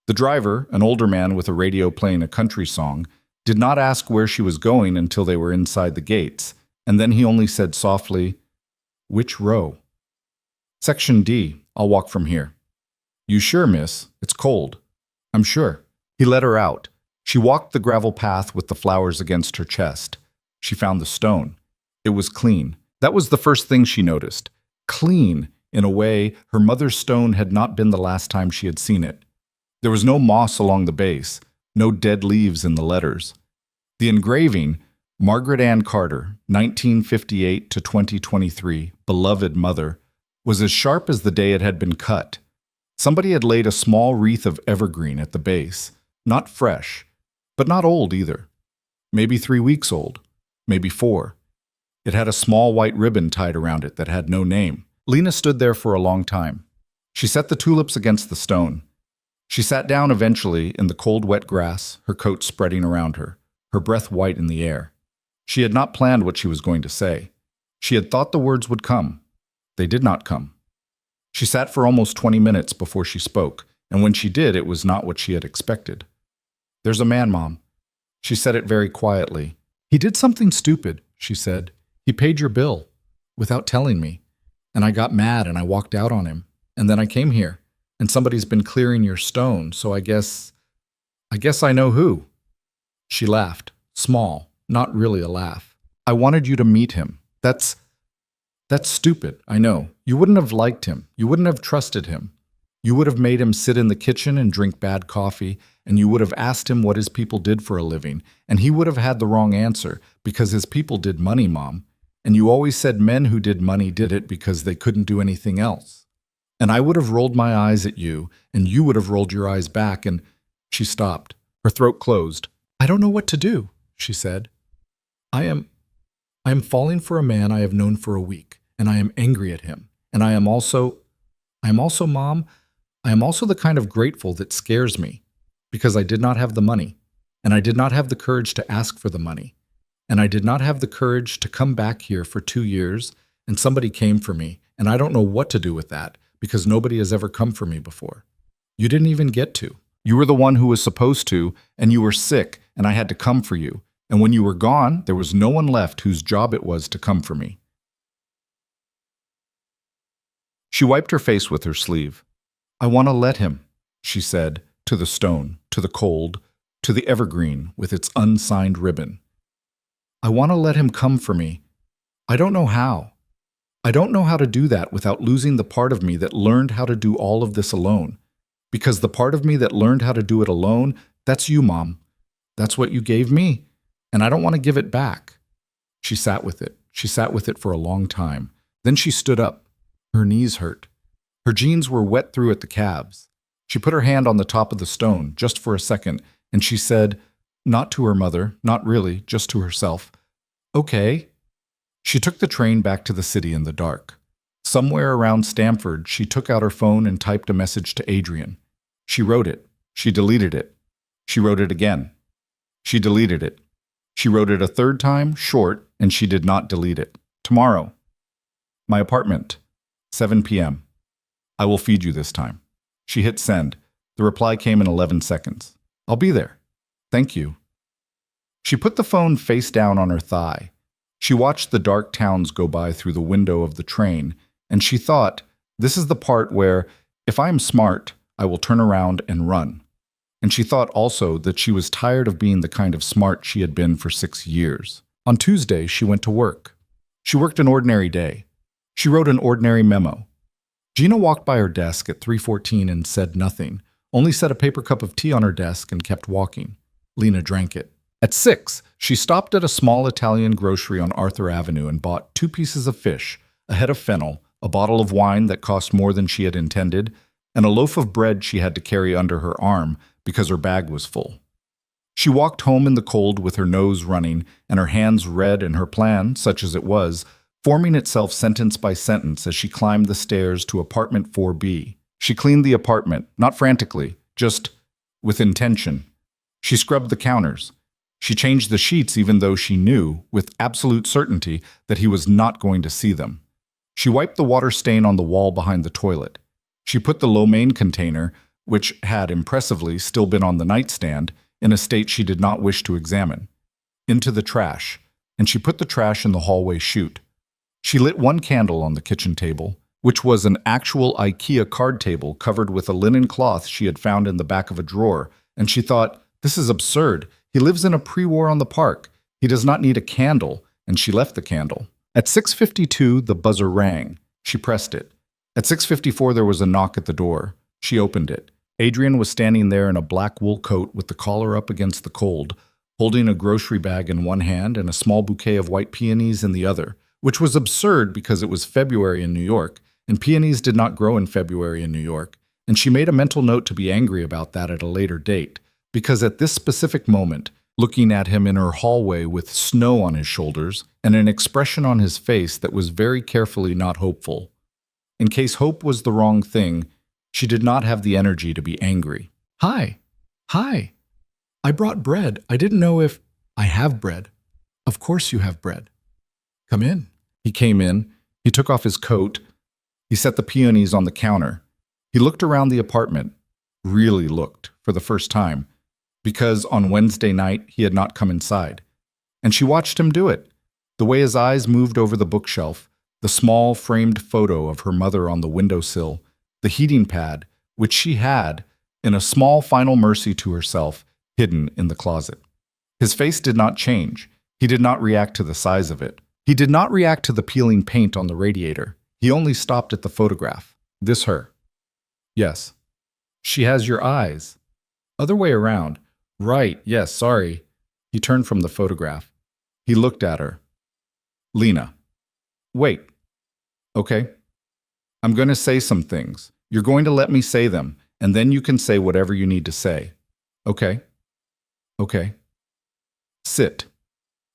The driver, an older man with a radio playing a country song, did not ask where she was going until they were inside the gates, and then he only said softly, "Which row?" "Section D. I'll walk from here." "You sure, miss? It's cold." "I'm sure." He let her out. She walked the gravel path with the flowers against her chest. She found the stone. It was clean. That was the first thing she noticed. Clean, in a way her mother's stone had not been the last time she had seen it. There was no moss along the base, no dead leaves in the letters. The engraving, Margaret Ann Carter, 1958 to 2023, beloved mother, was as sharp as the day it had been cut. Somebody had laid a small wreath of evergreen at the base, not fresh, but not old either. Maybe 3 weeks old, maybe 4. It had a small white ribbon tied around it that had no name. Lena stood there for a long time. She set the tulips against the stone. She sat down eventually in the cold, wet grass, her coat spreading around her, her breath white in the air. She had not planned what she was going to say. She had thought the words would come. They did not come. She sat for almost 20 minutes before she spoke, and when she did, it was not what she had expected. "There's a man, Mom." She said it very quietly. "He did something stupid," she said. "He paid your bill, without telling me. And I got mad and I walked out on him. And then I came here, and somebody's been clearing your stone, so I guess I know who." She laughed, small, not really a laugh. "I wanted you to meet him. That's stupid, I know. You wouldn't have liked him. You wouldn't have trusted him. You would have made him sit in the kitchen and drink bad coffee, and you would have asked him what his people did for a living, and he would have had the wrong answer, because his people did money, Mom. And you always said men who did money did it because they couldn't do anything else. And I would have rolled my eyes at you, and you would have rolled your eyes back, and—" She stopped. Her throat closed. "I don't know what to do," she said. I am falling for a man I have known for a week, and I am angry at him. And I am also, Mom, I am also the kind of grateful that scares me, because I did not have the money, and I did not have the courage to ask for the money, and I did not have the courage to come back here for 2 years, and somebody came for me, and I don't know what to do with that, because nobody has ever come for me before. You didn't even get to. You were the one who was supposed to, and you were sick, and I had to come for you. And when you were gone, there was no one left whose job it was to come for me." She wiped her face with her sleeve. "I want to let him," she said, to the stone, to the cold, to the evergreen with its unsigned ribbon. "I want to let him come for me. I don't know how. I don't know how to do that without losing the part of me that learned how to do all of this alone. Because the part of me that learned how to do it alone, that's you, Mom. That's what you gave me, and I don't want to give it back." She sat with it. She sat with it for a long time. Then she stood up. Her knees hurt. Her jeans were wet through at the calves. She put her hand on the top of the stone, just for a second, and she said, not to her mother, not really, just to herself, "Okay." She took the train back to the city in the dark. Somewhere around Stamford, she took out her phone and typed a message to Adrian. She wrote it. She deleted it. She wrote it again. She deleted it. She wrote it a third time, short, and she did not delete it. "Tomorrow. My apartment. 7 p.m. I will feed you this time." She hit send. The reply came in 11 seconds. "I'll be there. Thank you." She put the phone face down on her thigh. She watched the dark towns go by through the window of the train, and she thought, this is the part where, if I am smart, I will turn around and run. And she thought also that she was tired of being the kind of smart she had been for 6 years. On Tuesday, she went to work. She worked an ordinary day. She wrote an ordinary memo. Gina walked by her desk at 3:14 and said nothing, only set a paper cup of tea on her desk and kept walking. Lena drank it. At 6, she stopped at a small Italian grocery on Arthur Avenue and bought 2 pieces of fish, a head of fennel, a bottle of wine that cost more than she had intended, and a loaf of bread she had to carry under her arm because her bag was full. She walked home in the cold with her nose running and her hands red, and her plan, such as it was, forming itself sentence by sentence as she climbed the stairs to apartment 4B. She cleaned the apartment, not frantically, just with intention. She scrubbed the counters. She changed the sheets even though she knew, with absolute certainty, that he was not going to see them. She wiped the water stain on the wall behind the toilet. She put the lo mein container, which had impressively still been on the nightstand, in a state she did not wish to examine, into the trash, and she put the trash in the hallway chute. She lit 1 candle on the kitchen table, which was an actual IKEA card table covered with a linen cloth she had found in the back of a drawer, and she thought, this is absurd. He lives in a pre-war on the park. He does not need a candle, and she left the candle. At 6:52, the buzzer rang. She pressed it. At 6:54, there was a knock at the door. She opened it. Adrian was standing there in a black wool coat with the collar up against the cold, holding a grocery bag in one hand and a small bouquet of white peonies in the other, which was absurd because it was February in New York, and peonies did not grow in February in New York, and she made a mental note to be angry about that at a later date, because at this specific moment, looking at him in her hallway with snow on his shoulders and an expression on his face that was very carefully not hopeful. In case hope was the wrong thing, she did not have the energy to be angry. Hi. Hi. I brought bread. I didn't know if I have bread. Of course you have bread. Come in. He came in. He took off his coat. He set the peonies on the counter. He looked around the apartment, really looked for the first time, because on Wednesday night he had not come inside. And she watched him do it. The way his eyes moved over the bookshelf, the small framed photo of her mother on the windowsill, the heating pad, which she had, in a small final mercy to herself, hidden in the closet. His face did not change. He did not react to the size of it. He did not react to the peeling paint on the radiator. He only stopped at the photograph. This her? Yes. She has your eyes. Other way around. Right, yes, sorry. He turned from the photograph. He looked at her. Lena. Wait. Okay. I'm going to say some things. You're going to let me say them, and then you can say whatever you need to say. Okay? Okay. Sit.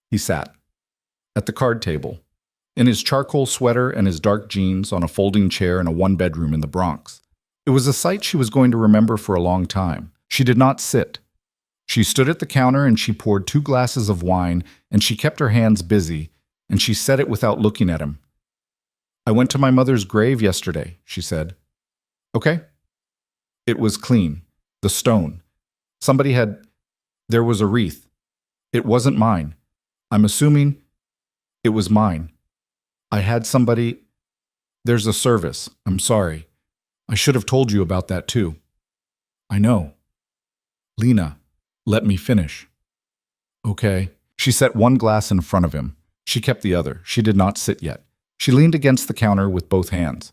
He sat. At the card table. In his charcoal sweater and his dark jeans on a folding chair in a one-bedroom in the Bronx. It was a sight she was going to remember for a long time. She did not sit. She stood at the counter and she poured 2 glasses of wine and she kept her hands busy and she said it without looking at him. I went to my mother's grave yesterday, she said. Okay. It was clean. The stone. There was a wreath. It wasn't mine. I'm assuming it was mine. I had somebody. There's a service. I'm sorry. I should have told you about that too. I know. Lena, let me finish. Okay. She set 1 glass in front of him. She kept the other. She did not sit yet. She leaned against the counter with both hands.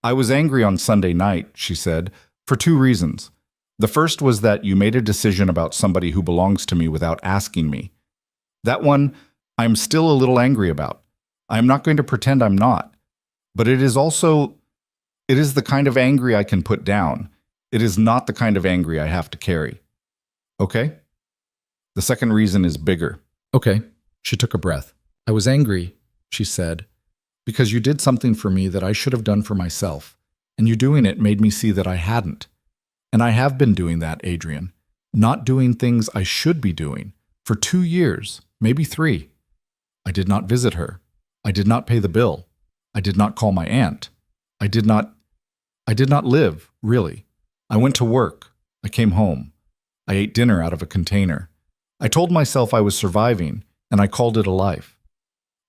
I was angry on Sunday night, she said, for 2 reasons. The first was that you made a decision about somebody who belongs to me without asking me. That one, I'm still a little angry about. I am not going to pretend I'm not. But it is the kind of angry I can put down. It is not the kind of angry I have to carry. Okay? The second reason is bigger. Okay. She took a breath. I was angry, she said, because you did something for me that I should have done for myself, and you doing it made me see that I hadn't. And I have been doing that, Adrian. Not doing things I should be doing. For 2 years, maybe 3. I did not visit her. I did not pay the bill. I did not call my aunt. I did not live, really. I went to work. I came home. I ate dinner out of a container. I told myself I was surviving, and I called it a life.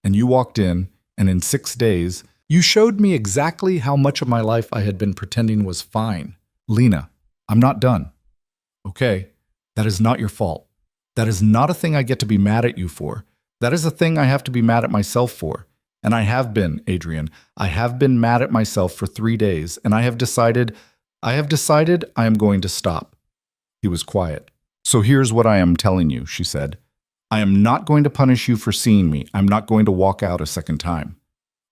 And you walked in, and in 6 days, you showed me exactly how much of my life I had been pretending was fine. Lena, I'm not done. Okay, that is not your fault. That is not a thing I get to be mad at you for. That is a thing I have to be mad at myself for. And I have been, Adrian. I have been mad at myself for 3 days, and I have decided I am going to stop. He was quiet. So here's what I am telling you, she said. I am not going to punish you for seeing me. I'm not going to walk out a second time.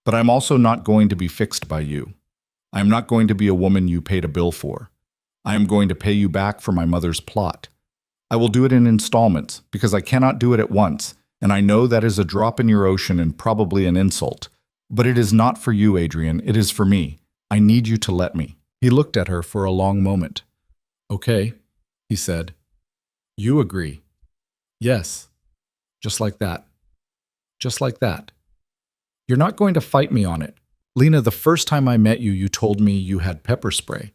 But I'm also not going to be fixed by you. I am not going to be a woman you paid a bill for. I am going to pay you back for my mother's plot. I will do it in installments because I cannot do it at once, and I know that is a drop in your ocean and probably an insult. But it is not for you, Adrian. It is for me. I need you to let me. He looked at her for a long moment. Okay, he said. You agree. Yes. Just like that. Just like that. You're not going to fight me on it. Lena, the first time I met you, you told me you had pepper spray.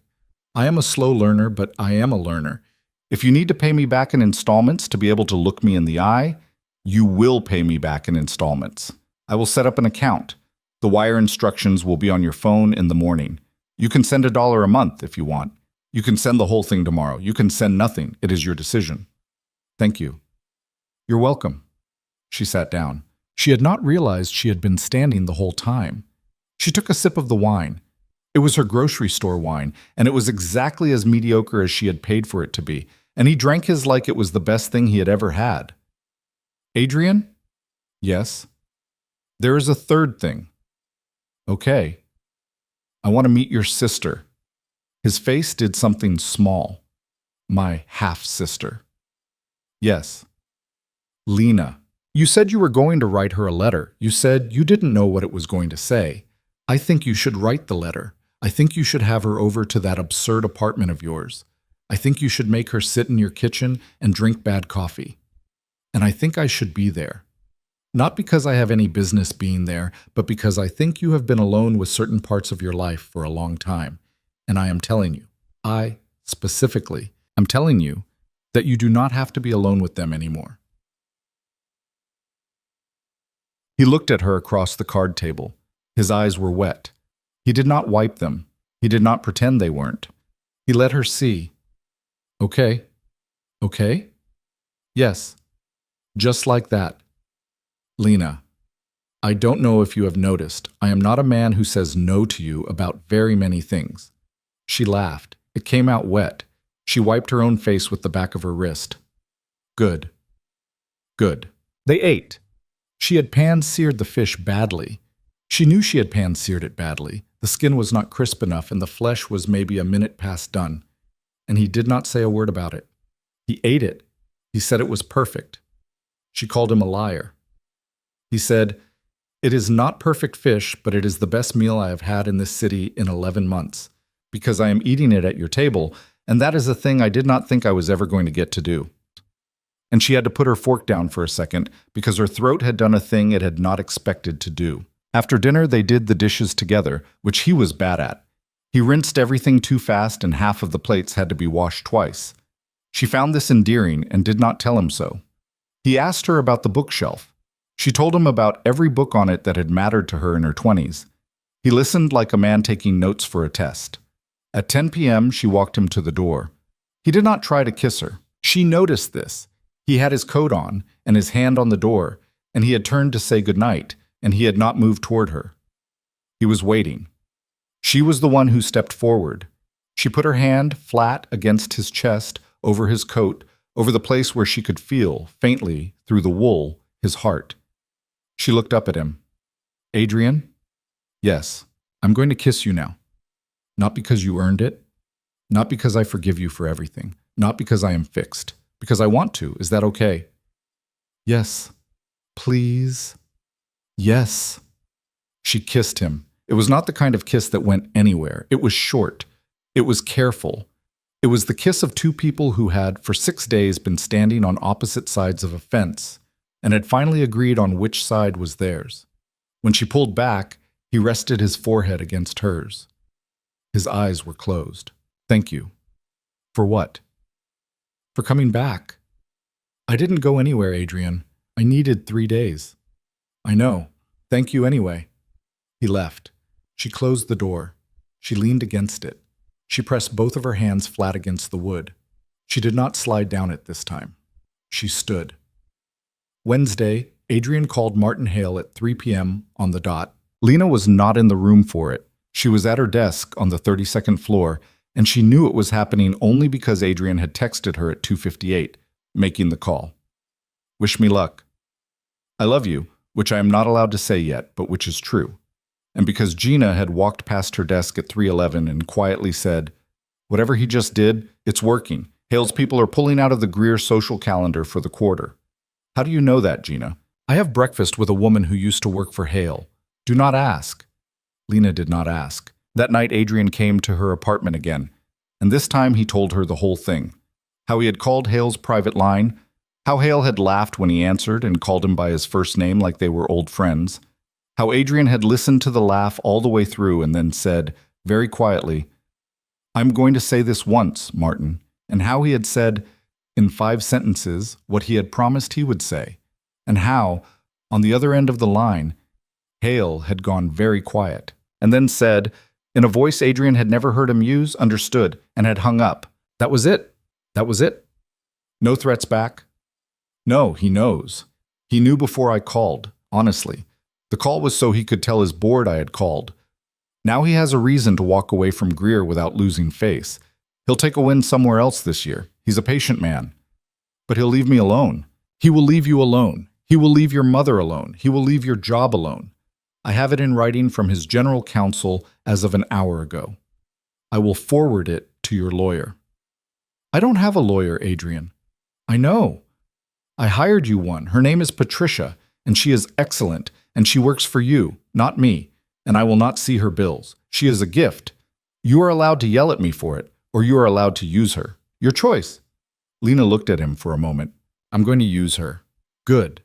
I am a slow learner, but I am a learner. If you need to pay me back in installments to be able to look me in the eye, you will pay me back in installments. I will set up an account. The wire instructions will be on your phone in the morning. You can send $1 a month if you want. You can send the whole thing tomorrow. You can send nothing. It is your decision. Thank you. You're welcome. She sat down. She had not realized she had been standing the whole time. She took a sip of the wine. It was her grocery store wine, and it was exactly as mediocre as she had paid for it to be, and he drank his like it was the best thing he had ever had. Adrian? Yes. There is a third thing. Okay. I want to meet your sister. His face did something small. My half-sister. Yes. Lena. You said you were going to write her a letter. You said you didn't know what it was going to say. I think you should write the letter. I think you should have her over to that absurd apartment of yours. I think you should make her sit in your kitchen and drink bad coffee. And I think I should be there. Not because I have any business being there, but because I think you have been alone with certain parts of your life for a long time. And I am telling you, specifically, am telling you that you do not have to be alone with them anymore. He looked at her across the card table. His eyes were wet. He did not wipe them. He did not pretend they weren't. He let her see. Okay. Okay? Yes. Just like that. Lena, I don't know if you have noticed, I am not a man who says no to you about very many things. She laughed. It came out wet. She wiped her own face with the back of her wrist. Good. Good. They ate. She had pan-seared the fish badly. She knew she had pan-seared it badly. The skin was not crisp enough and the flesh was maybe a minute past done. And he did not say a word about it. He ate it. He said it was perfect. She called him a liar. He said, "It is not perfect fish, but it is the best meal I have had in this city in 11 months, because I am eating it at your table, and that is a thing I did not think I was ever going to get to do." And she had to put her fork down for a second, because her throat had done a thing it had not expected to do. After dinner, they did the dishes together, which he was bad at. He rinsed everything too fast, and half of the plates had to be washed twice. She found this endearing and did not tell him so. He asked her about the bookshelf. She told him about every book on it that had mattered to her in her 20s. He listened like a man taking notes for a test. At 10 p.m., she walked him to the door. He did not try to kiss her. She noticed this. He had his coat on and his hand on the door, and he had turned to say goodnight, and he had not moved toward her. He was waiting. She was the one who stepped forward. She put her hand flat against his chest, over his coat, over the place where she could feel, faintly, through the wool, his heart. She looked up at him. "Adrian?" "Yes, I'm going to kiss you now. Not because you earned it. Not because I forgive you for everything. Not because I am fixed. Because I want to. Is that okay?" "Yes. Please." "Yes." She kissed him. It was not the kind of kiss that went anywhere. It was short. It was careful. It was the kiss of two people who had, for 6 days, been standing on opposite sides of a fence, and had finally agreed on which side was theirs. When she pulled back, he rested his forehead against hers. His eyes were closed. "Thank you." "For what?" "For coming back." "I didn't go anywhere, Adrian. I needed 3 days." "I know. Thank you anyway." He left. She closed the door. She leaned against it. She pressed both of her hands flat against the wood. She did not slide down it this time. She stood. Wednesday, Adrian called Martin Hale at 3 p.m. on the dot. Lena was not in the room for it. She was at her desk on the 32nd floor, and she knew it was happening only because Adrian had texted her at 2:58, making the call. "Wish me luck. I love you," which I am not allowed to say yet, but which is true. And because Gina had walked past her desk at 3:11 and quietly said, "Whatever he just did, it's working. Hale's people are pulling out of the Greer social calendar for the quarter." "How do you know that, Gina?" "I have breakfast with a woman who used to work for Hale. Do not ask." Lena did not ask. That night Adrian came to her apartment again, and this time he told her the whole thing. How he had called Hale's private line, how Hale had laughed when he answered and called him by his first name like they were old friends, how Adrian had listened to the laugh all the way through and then said, very quietly, "I'm going to say this once, Martin," and how he had said, in 5 sentences, what he had promised he would say, and how, on the other end of the line, Hale had gone very quiet, and then said, in a voice Adrian had never heard him use, understood, and had hung up, "That was it. That was it. No threats back." No, he knows. He knew before I called, honestly. The call was so he could tell his board I had called. Now he has a reason to walk away from Greer without losing face. He'll take a win somewhere else this year. He's a patient man. But he'll leave me alone. He will leave you alone. He will leave your mother alone. He will leave your job alone. I have it in writing from his general counsel as of an hour ago. I will forward it to your lawyer. I don't have a lawyer, Adrian. I know. I hired you one. Her name is Patricia, and she is excellent, and she works for you, not me, and I will not see her bills. She is a gift. You are allowed to yell at me for it, or you are allowed to use her. Your choice. Lena looked at him for a moment. I'm going to use her. Good.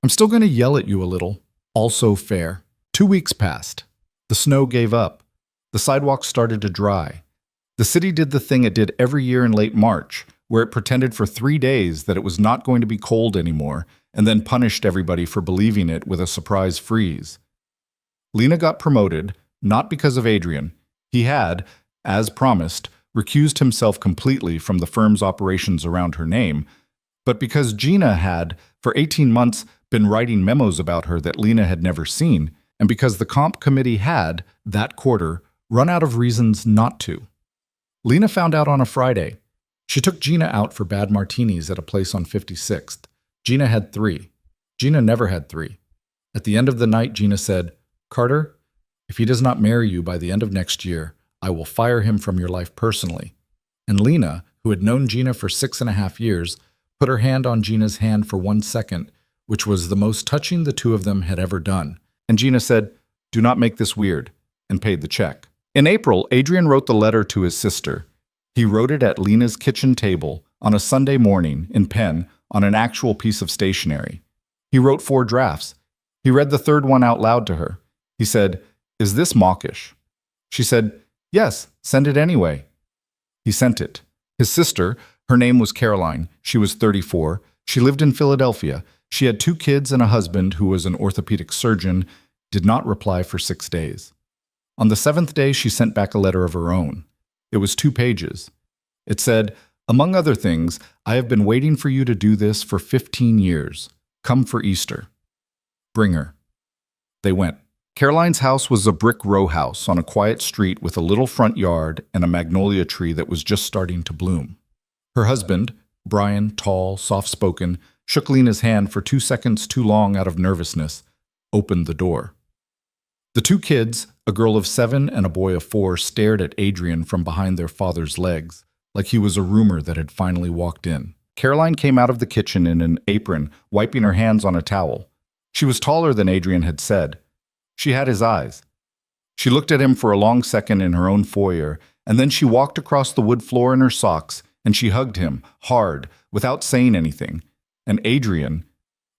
I'm still going to yell at you a little. Also fair. 2 weeks passed. The snow gave up. The sidewalks started to dry. The city did the thing it did every year in late March, where it pretended for 3 days that it was not going to be cold anymore, and then punished everybody for believing it with a surprise freeze. Lena got promoted, not because of Adrian. He had, as promised, recused himself completely from the firm's operations around her name, but because Gina had, for 18 months, been writing memos about her that Lena had never seen, and because the comp committee had, that quarter, run out of reasons not to. Lena found out on a Friday. She took Gina out for bad martinis at a place on 56th. Gina had 3. Gina never had 3. At the end of the night, Gina said, Carter, if he does not marry you by the end of next year, I will fire him from your life personally. And Lena, who had known Gina for 6.5 years, put her hand on Gina's hand for 1 second, which was the most touching the two of them had ever done. And Gina said, do not make this weird, and paid the check. In April, Adrian wrote the letter to his sister. He wrote it at Lena's kitchen table on a Sunday morning in pen on an actual piece of stationery. He wrote 4 drafts. He read the 3rd one out loud to her. He said, is this mawkish? She said, yes, send it anyway. He sent it. His sister, her name was Caroline. She was 34. She lived in Philadelphia. She had 2 kids and a husband who was an orthopedic surgeon, did not reply for 6 days. On the 7th day, she sent back a letter of her own. It was 2 pages. It said, among other things, I have been waiting for you to do this for 15 years. Come for Easter. Bring her. They went. Caroline's house was a brick row house on a quiet street with a little front yard and a magnolia tree that was just starting to bloom. Her husband, Brian, tall, soft-spoken, shook Lena's hand for 2 seconds too long out of nervousness, opened the door. The 2 kids, a girl of 7 and a boy of 4, stared at Adrian from behind their father's legs, like he was a rumor that had finally walked in. Caroline came out of the kitchen in an apron, wiping her hands on a towel. She was taller than Adrian had said. She had his eyes. She looked at him for a long second in her own foyer, and then she walked across the wood floor in her socks, and she hugged him, hard, without saying anything. And Adrian,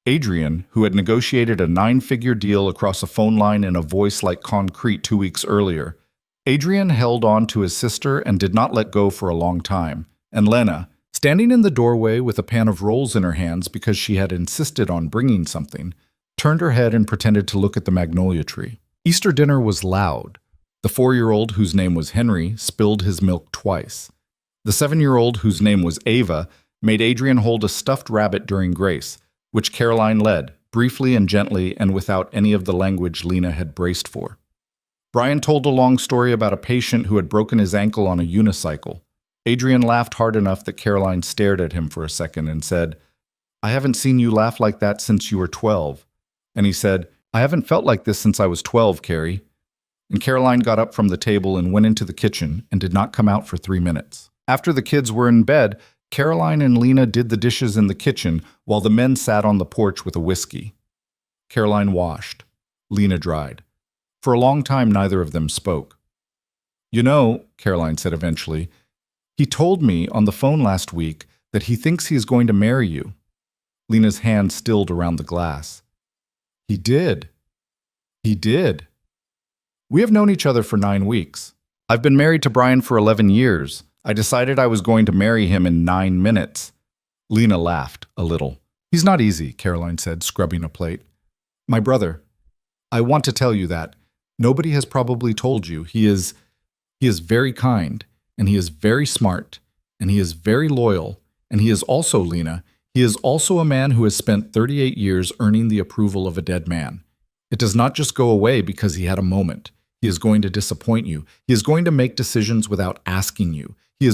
who had negotiated a 9-figure deal across a phone line in a voice like concrete 2 weeks earlier, Adrian held on to his sister and did not let go for a long time. And Lena, standing in the doorway with a pan of rolls in her hands because she had insisted on bringing something, turned her head and pretended to look at the magnolia tree. Easter dinner was loud. The 4-year-old, whose name was Henry, spilled his milk twice. The 7-year-old, whose name was Ava, made Adrian hold a stuffed rabbit during grace, which Caroline led, briefly and gently and without any of the language Lena had braced for. Brian told a long story about a patient who had broken his ankle on a unicycle. Adrian laughed hard enough that Caroline stared at him for a second and said, I haven't seen you laugh like that since you were 12. And he said, I haven't felt like this since I was 12, Carrie. And Caroline got up from the table and went into the kitchen and did not come out for 3 minutes. After the kids were in bed, Caroline and Lena did the dishes in the kitchen while the men sat on the porch with a whiskey. Caroline washed. Lena dried. For a long time, neither of them spoke. You know, Caroline said eventually, he told me on the phone last week that he thinks he is going to marry you. Lena's hand stilled around the glass. He did. He did. We have known each other for 9 weeks. I've been married to Brian for 11 years. I decided I was going to marry him in 9 minutes. Lena laughed a little. He's not easy, Caroline said, scrubbing a plate. My brother. I want to tell you that. Nobody has probably told you. He is very kind, and he is very smart, and he is very loyal, and he is also, Lena, he is also a man who has spent 38 years earning the approval of a dead man. It does not just go away because he had a moment. He is going to disappoint you. He is going to make decisions without asking you. He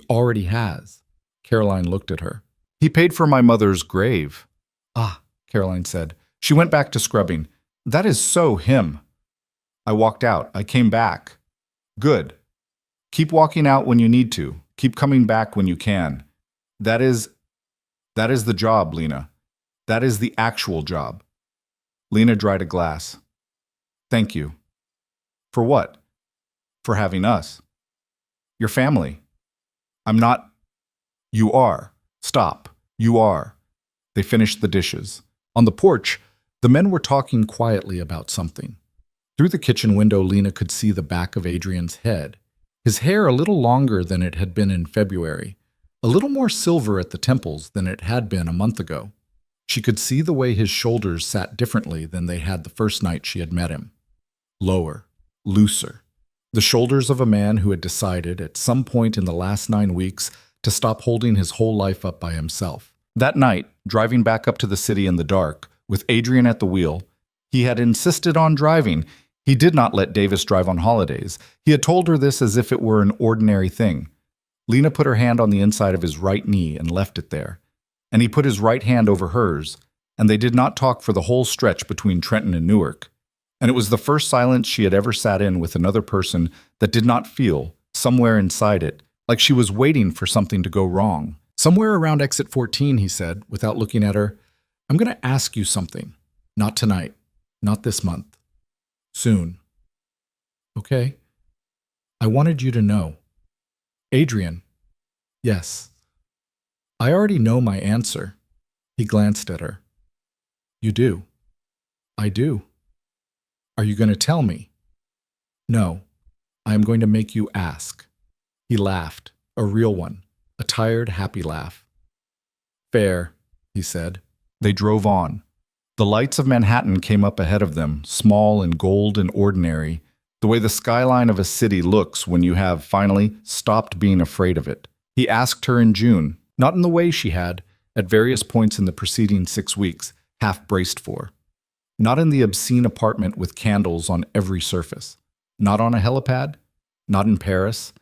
already has. Caroline looked at her. He paid for my mother's grave. Ah, Caroline said. She went back to scrubbing. That is so him. I walked out. I came back. Good. Keep walking out when you need to. Keep coming back when you can. That is the job, Lena. That is the actual job. Lena dried a glass. Thank you. For what? For having us. Your family. I'm not. You are. Stop. You are. They finished the dishes. On the porch, the men were talking quietly about something. Through the kitchen window, Lena could see the back of Adrian's head. His hair a little longer than it had been in February, a little more silver at the temples than it had been a month ago. She could see the way his shoulders sat differently than they had the first night she had met him. Lower, looser. The shoulders of a man who had decided, at some point in the last 9 weeks, to stop holding his whole life up by himself. That night, driving back up to the city in the dark, with Adrian at the wheel, he had insisted on driving. He did not let Davis drive on holidays. He had told her this as if it were an ordinary thing. Lena put her hand on the inside of his right knee and left it there. And he put his right hand over hers, and they did not talk for the whole stretch between Trenton and Newark. And it was the first silence she had ever sat in with another person that did not feel, somewhere inside it, like she was waiting for something to go wrong. Somewhere around exit 14, he said, without looking at her, I'm going to ask you something. Not tonight. Not this month. Soon. Okay? I wanted you to know. Adrian. Yes. I already know my answer. He glanced at her. You do. I do. Are you going to tell me? No. I am going to make you ask. He laughed, a real one, a tired, happy laugh. Fair, he said. They drove on. The lights of Manhattan came up ahead of them, small and gold and ordinary, the way the skyline of a city looks when you have, finally, stopped being afraid of it. He asked her in June, not in the way she had, at various points in the preceding 6 weeks, half braced for. Not in the obscene apartment with candles on every surface. Not on a helipad. Not in Paris.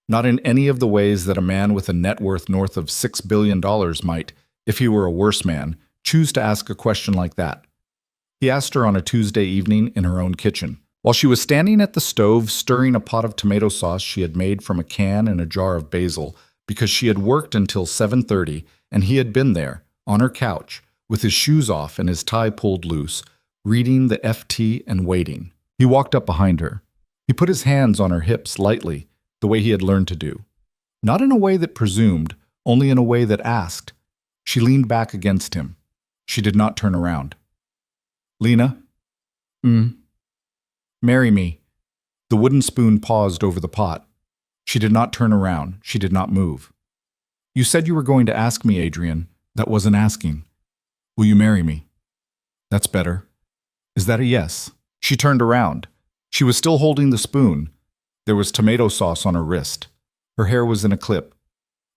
Not in any of the ways that a man with a net worth north of $6 billion might, if he were a worse man, choose to ask a question like that. He asked her on a Tuesday evening in her own kitchen, while she was standing at the stove stirring a pot of tomato sauce she had made from a can and a jar of basil, because she had worked until 7:30 and he had been there, on her couch, with his shoes off and his tie pulled loose, reading the FT and waiting. He walked up behind her. He put his hands on her hips lightly, the way he had learned to do. Not in a way that presumed, only in a way that asked. She leaned back against him. She did not turn around. Lena? Marry me. The wooden spoon paused over the pot. She did not turn around. She did not move. You said you were going to ask me, Adrian. That wasn't asking. Will you marry me? That's better. Is that a yes? She turned around. She was still holding the spoon. There was tomato sauce on her wrist. Her hair was in a clip.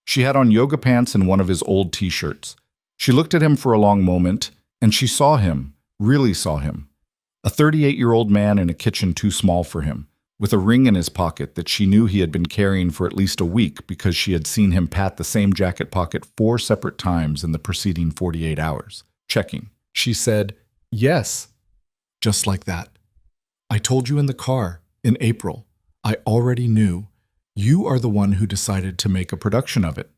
She had on yoga pants and one of his old t-shirts. She looked at him for a long moment, and she saw him, really saw him. A 38-year-old man in a kitchen too small for him, with a ring in his pocket that she knew he had been carrying for at least a week because she had seen him pat the same jacket pocket 4 separate times in the preceding 48 hours. Checking. She said, yes. Just like that. I told you in the car, in April. I already knew. You are the one who decided to make a production of it.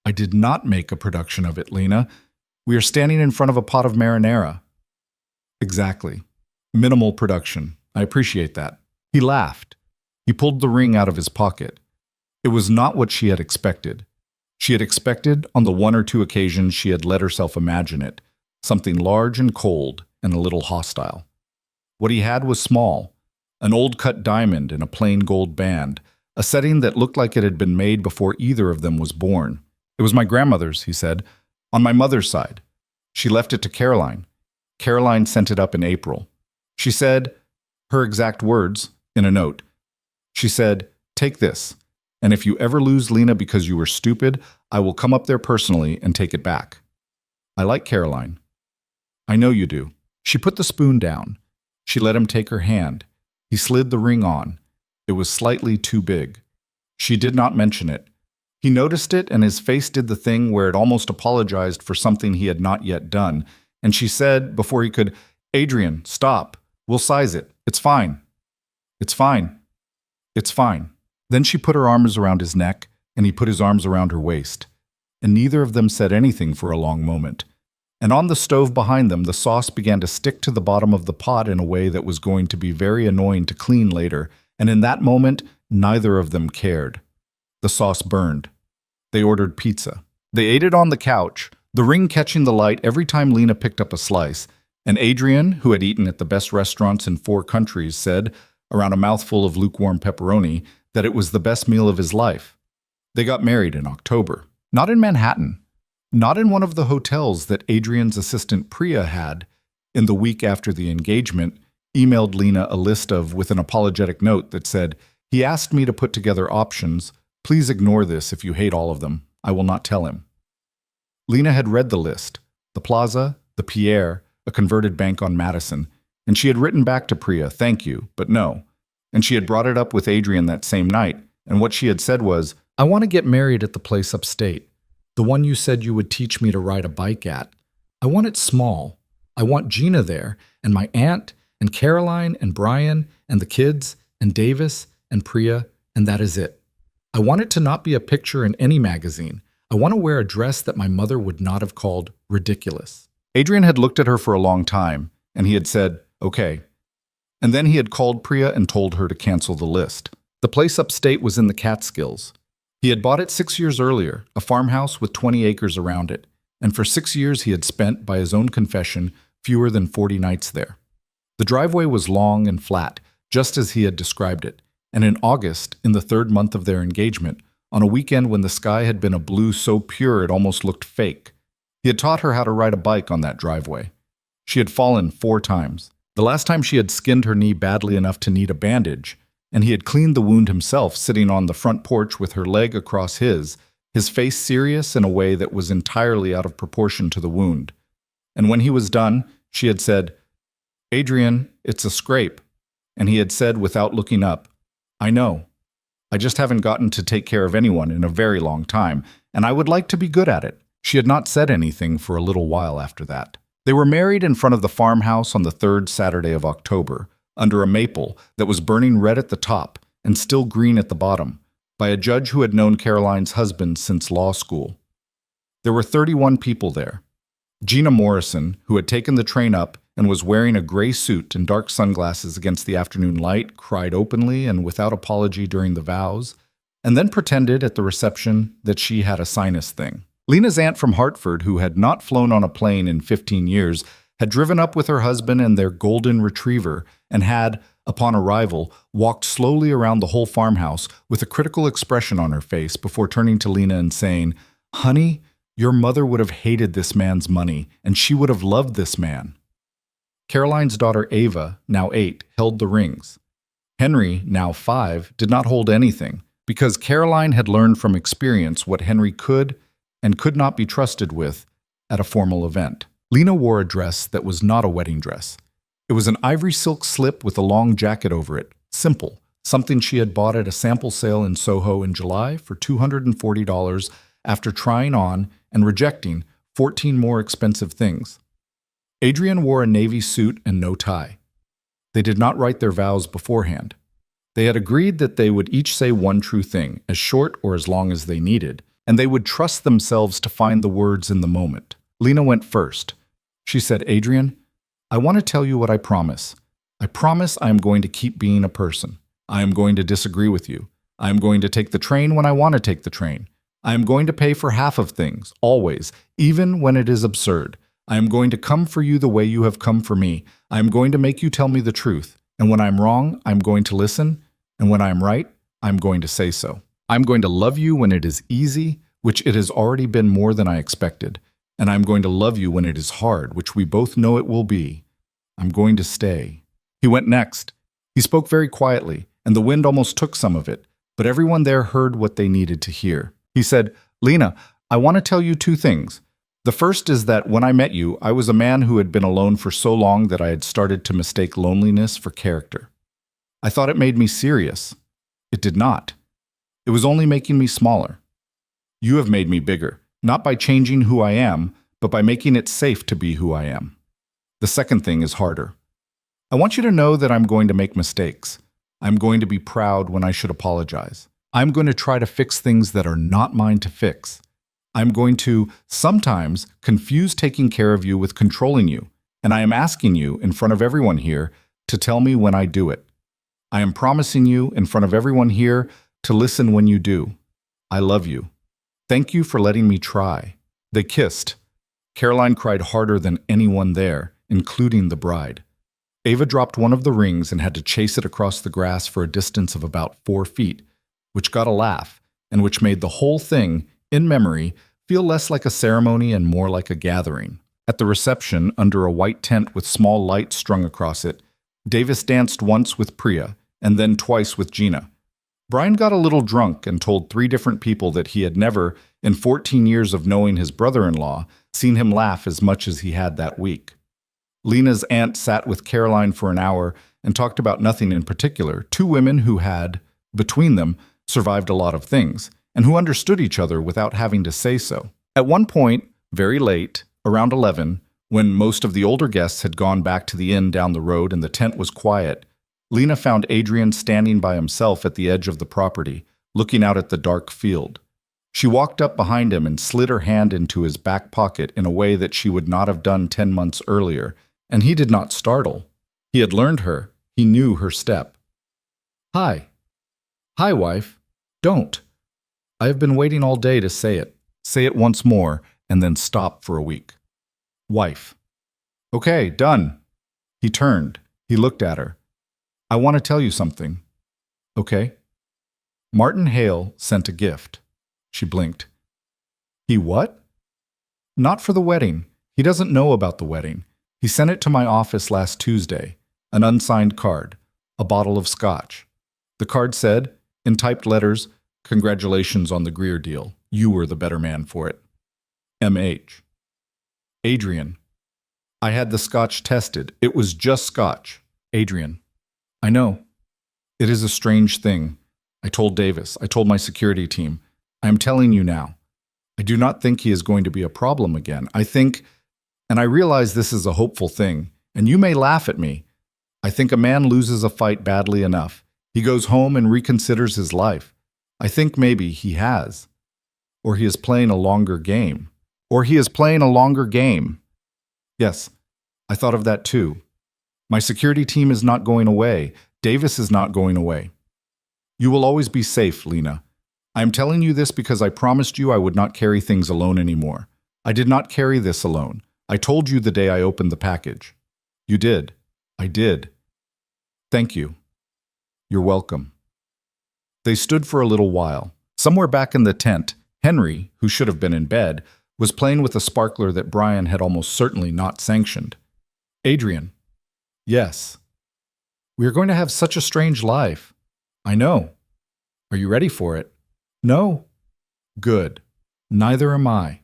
I did not make a production of it, Lena. We are standing in front of a pot of marinara. Exactly. Minimal production. I appreciate that. He laughed. He pulled the ring out of his pocket. It was not what she had expected. She had expected, on the 1 or 2 occasions she had let herself imagine it, something large and cold and a little hostile. What he had was small, an old cut diamond in a plain gold band, a setting that looked like it had been made before either of them was born. It was my grandmother's, he said, on my mother's side. She left it to Caroline. Caroline sent it up in April. She said, her exact words, in a note. She said, take this, and if you ever lose Lena because you were stupid, I will come up there personally and take it back. I like Caroline. I know you do. She put the spoon down. She let him take her hand. He slid the ring on. It was slightly too big. She did not mention it. He noticed it, and his face did the thing where it almost apologized for something he had not yet done, and she said, before he could, Adrian, stop. We'll size it. It's fine. It's fine. It's fine. Then she put her arms around his neck, and he put his arms around her waist. And neither of them said anything for a long moment. And on the stove behind them, the sauce began to stick to the bottom of the pot in a way that was going to be very annoying to clean later, and in that moment, neither of them cared. The sauce burned. They ordered pizza. They ate it on the couch, the ring catching the light every time Lena picked up a slice. And Adrian, who had eaten at the best restaurants in 4 countries, said, around a mouthful of lukewarm pepperoni, that it was the best meal of his life. They got married in October. Not in Manhattan. Not in one of the hotels that Adrian's assistant Priya had. In the week after the engagement, emailed Lena a list with an apologetic note that said, "He asked me to put together options. Please ignore this if you hate all of them. I will not tell him." Lena had read the list, the Plaza, the Pierre, a converted bank on Madison, and she had written back to Priya, "Thank you, but no." And she had brought it up with Adrian that same night, and what she had said was, "I want to get married at the place upstate, the one you said you would teach me to ride a bike at. I want it small. I want Gina there, and my aunt, and Caroline, and Brian, and the kids, and Davis, and Priya, and that is it. I want it to not be a picture in any magazine. I want to wear a dress that my mother would not have called ridiculous." Adrian had looked at her for a long time, and he had said, "Okay." And then he had called Priya and told her to cancel the list. The place upstate was in the Catskills. He had bought it 6 years earlier, a farmhouse with 20 acres around it, and for 6 years he had spent, by his own confession, fewer than 40 nights there. The driveway was long and flat, just as he had described it, and in August, in the 3rd month of their engagement, on a weekend when the sky had been a blue so pure it almost looked fake, he had taught her how to ride a bike on that driveway. She had fallen 4 times. The last time she had skinned her knee badly enough to need a bandage, and he had cleaned the wound himself sitting on the front porch with her leg across his face serious in a way that was entirely out of proportion to the wound. And when he was done, she had said, "Adrian, it's a scrape." And he had said without looking up, "I know. I just haven't gotten to take care of anyone in a very long time, and I would like to be good at it." She had not said anything for a little while after that. They were married in front of the farmhouse on the 3rd Saturday of October, under a maple that was burning red at the top and still green at the bottom, by a judge who had known Caroline's husband since law school. There were 31 people there. Gina Morrison, who had taken the train up and was wearing a gray suit and dark sunglasses against the afternoon light, cried openly and without apology during the vows, and then pretended at the reception that she had a sinus thing. Lena's aunt from Hartford, who had not flown on a plane in 15 years, had driven up with her husband and their golden retriever and had, upon arrival, walked slowly around the whole farmhouse with a critical expression on her face before turning to Lena and saying, "Honey, your mother would have hated this man's money, and she would have loved this man." Caroline's daughter Ava, now 8, held the rings. Henry, now 5, did not hold anything, because Caroline had learned from experience what Henry could and could not be trusted with at a formal event. Lena wore a dress that was not a wedding dress. It was an ivory silk slip with a long jacket over it, simple, something she had bought at a sample sale in Soho in July for $240 after trying on and rejecting 14 more expensive things. Adrian wore a navy suit and no tie. They did not write their vows beforehand. They had agreed that they would each say one true thing, as short or as long as they needed, and they would trust themselves to find the words in the moment. Lena went first. She said, "Adrian, I want to tell you what I promise. I promise I am going to keep being a person. I am going to disagree with you. I am going to take the train when I want to take the train. I am going to pay for half of things, always, even when it is absurd. I am going to come for you the way you have come for me. I am going to make you tell me the truth. And when I'm wrong, I'm going to listen. And when I'm right, I'm going to say so. I'm going to love you when it is easy, which it has already been more than I expected. And I'm going to love you when it is hard, which we both know it will be. I'm going to stay." He went next. He spoke very quietly, and the wind almost took some of it, but everyone there heard what they needed to hear. He said, "Lena, I want to tell you 2 things. The first is that when I met you, I was a man who had been alone for so long that I had started to mistake loneliness for character. I thought it made me serious. It did not. It was only making me smaller. You have made me bigger, not by changing who I am, but by making it safe to be who I am. The second thing is harder. I want you to know that I'm going to make mistakes. I'm going to be proud when I should apologize. I'm going to try to fix things that are not mine to fix. I'm going to, sometimes, confuse taking care of you with controlling you, and I am asking you, in front of everyone here, to tell me when I do it. I am promising you, in front of everyone here, to listen when you do. I love you. Thank you for letting me try. They kissed. Caroline cried harder than anyone there, including the bride. Ava dropped one of the rings and had to chase it across the grass for a distance of about 4 feet, which got a laugh, and which made the whole thing, in memory, feel less like a ceremony and more like a gathering. At the reception, under a white tent with small lights strung across it, Davis danced once with Priya, and then twice with Gina. Brian got a little drunk and told 3 different people that he had never, in 14 years of knowing his brother-in-law, seen him laugh as much as he had that week. Lena's aunt sat with Caroline for an hour and talked about nothing in particular, 2 women who had, between them, survived a lot of things, and who understood each other without having to say so. At one point, very late, around 11, when most of the older guests had gone back to the inn down the road and the tent was quiet, Lena found Adrian standing by himself at the edge of the property, looking out at the dark field. She walked up behind him and slid her hand into his back pocket in a way that she would not have done 10 months earlier, and he did not startle. He had learned her. He knew her step. Hi. Hi, wife. Don't. I have been waiting all day to say it. Say it once more, and then stop for a week. Wife. Okay, done. He turned. He looked at her. I want to tell you something. Okay? Martin Hale sent a gift. She blinked. He what? Not for the wedding. He doesn't know about the wedding. He sent it to my office last Tuesday. An unsigned card. A bottle of scotch. The card said, in typed letters, "Congratulations on the Greer deal. You were the better man for it. M.H. Adrian. I had the scotch tested. It was just scotch. Adrian. I know. It is a strange thing. I told Davis. I told my security team. I am telling you now. I do not think he is going to be a problem again. I think, and I realize this is a hopeful thing, and you may laugh at me. I think a man loses a fight badly enough. He goes home and reconsiders his life. I think maybe he has. Or he is playing a longer game. Yes, I thought of that too. My security team is not going away. Davis is not going away. You will always be safe, Lena. I am telling you this because I promised you I would not carry things alone anymore. I did not carry this alone. I told you the day I opened the package. You did. I did. Thank you. You're welcome. They stood for a little while. Somewhere back in the tent, Henry, who should have been in bed, was playing with a sparkler that Brian had almost certainly not sanctioned. Adrian. Yes. We are going to have such a strange life. I know. Are you ready for it? No. Good. Neither am I.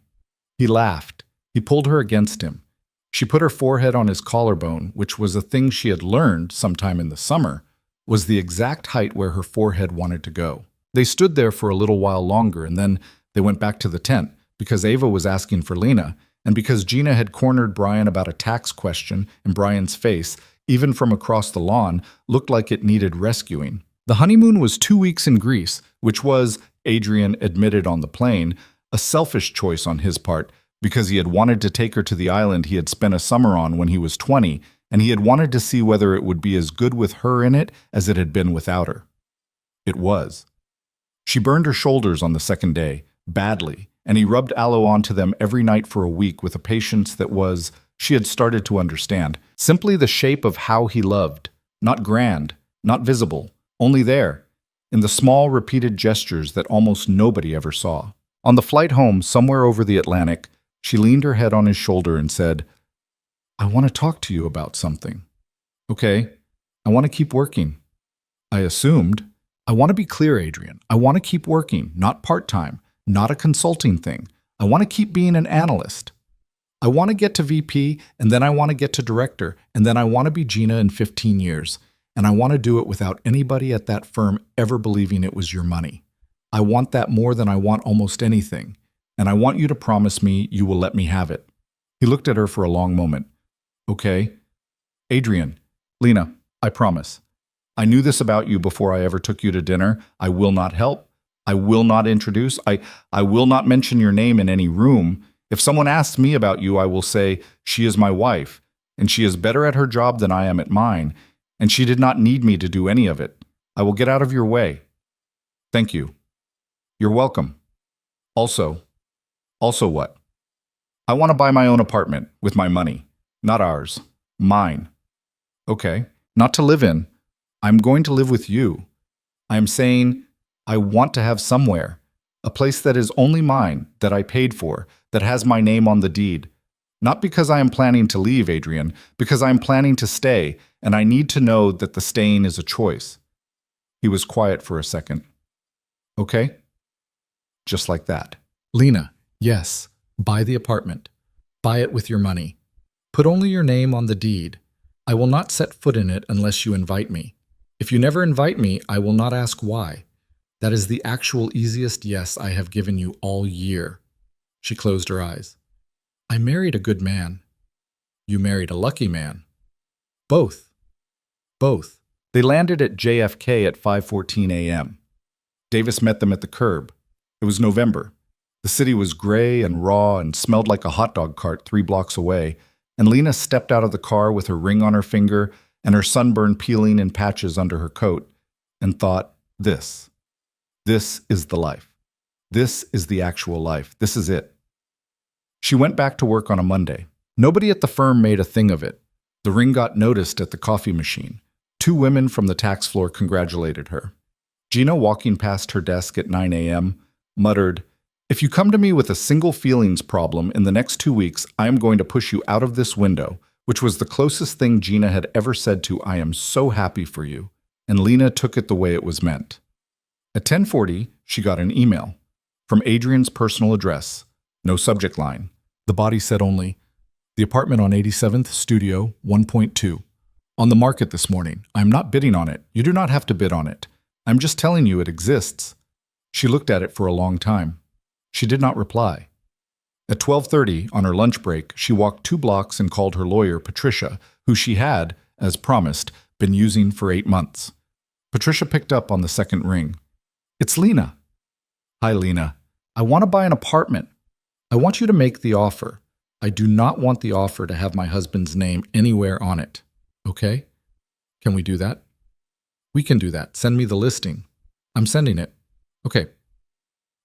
He laughed. He pulled her against him. She put her forehead on his collarbone, which was a thing she had learned sometime in the summer, was the exact height where her forehead wanted to go. They stood there for a little while longer, and then they went back to the tent, because Ava was asking for Lena, and because Gina had cornered Brian about a tax question, and Brian's face, even from across the lawn, looked like it needed rescuing. The honeymoon was 2 weeks in Greece, which was, Adrian admitted on the plane, a selfish choice on his part, because he had wanted to take her to the island he had spent a summer on when he was 20, and he had wanted to see whether it would be as good with her in it as it had been without her. It was. She burned her shoulders on the second day, badly, and he rubbed aloe onto them every night for a week with a patience that was, she had started to understand, simply the shape of how he loved, not grand, not visible, only there, in the small repeated gestures that almost nobody ever saw. On the flight home, somewhere over the Atlantic, she leaned her head on his shoulder and said, I want to talk to you about something. Okay, I want to keep working. I assumed. I want to be clear, Adrian. I want to keep working, not part-time, not a consulting thing. I want to keep being an analyst. I want to get to VP, and then I want to get to director, and then I want to be Gina in 15 years. And I want to do it without anybody at that firm ever believing it was your money. I want that more than I want almost anything. And I want you to promise me you will let me have it. He looked at her for a long moment. Okay. Adrian, Lena, I promise. I knew this about you before I ever took you to dinner. I will not help. I will not introduce. I will not mention your name in any room. If someone asks me about you, I will say, she is my wife, and she is better at her job than I am at mine, and she did not need me to do any of it. I will get out of your way. Thank you. You're welcome. Also, also what? I want to buy my own apartment with my money. Not ours. Mine. Okay. Not to live in. I'm going to live with you. I am saying I want to have somewhere. A place that is only mine, that I paid for, that has my name on the deed. Not because I am planning to leave, Adrian, because I am planning to stay, and I need to know that the staying is a choice. He was quiet for a second. Okay? Just like that. Lena, yes. Buy the apartment. Buy it with your money. Put only your name on the deed. I will not set foot in it unless you invite me. If you never invite me, I will not ask why. That is the actual easiest yes I have given you all year. She closed her eyes. I married a good man. You married a lucky man. Both. Both. They landed at JFK at 5:14 a.m. Davis met them at the curb. It was November. The city was gray and raw and smelled like a hot dog cart 3 blocks away, and Lena stepped out of the car with her ring on her finger and her sunburn peeling in patches under her coat, and thought, this is the life. This is the actual life. This is it. She went back to work on a Monday. Nobody at the firm made a thing of it. The ring got noticed at the coffee machine. 2 women from the tax floor congratulated her. Gina, walking past her desk at 9 a.m., muttered, "If you come to me with a single feelings problem in the next 2 weeks, I am going to push you out of this window," which was the closest thing Gina had ever said to "I am so happy for you," and Lena took it the way it was meant. At 10:40, she got an email from Adrian's personal address. No subject line. The body said only, "The apartment on 87th, Studio, 1.2. On the market this morning. I am not bidding on it. You do not have to bid on it. I'm just telling you it exists." She looked at it for a long time. She did not reply. At 12:30, on her lunch break, she walked 2 blocks and called her lawyer, Patricia, who she had, as promised, been using for 8 months. Patricia picked up on the second ring. "It's Lena." "Hi, Lena. I want to buy an apartment. I want you to make the offer. I do not want the offer to have my husband's name anywhere on it. Okay? Can we do that?" "We can do that. Send me the listing." "I'm sending it." "Okay."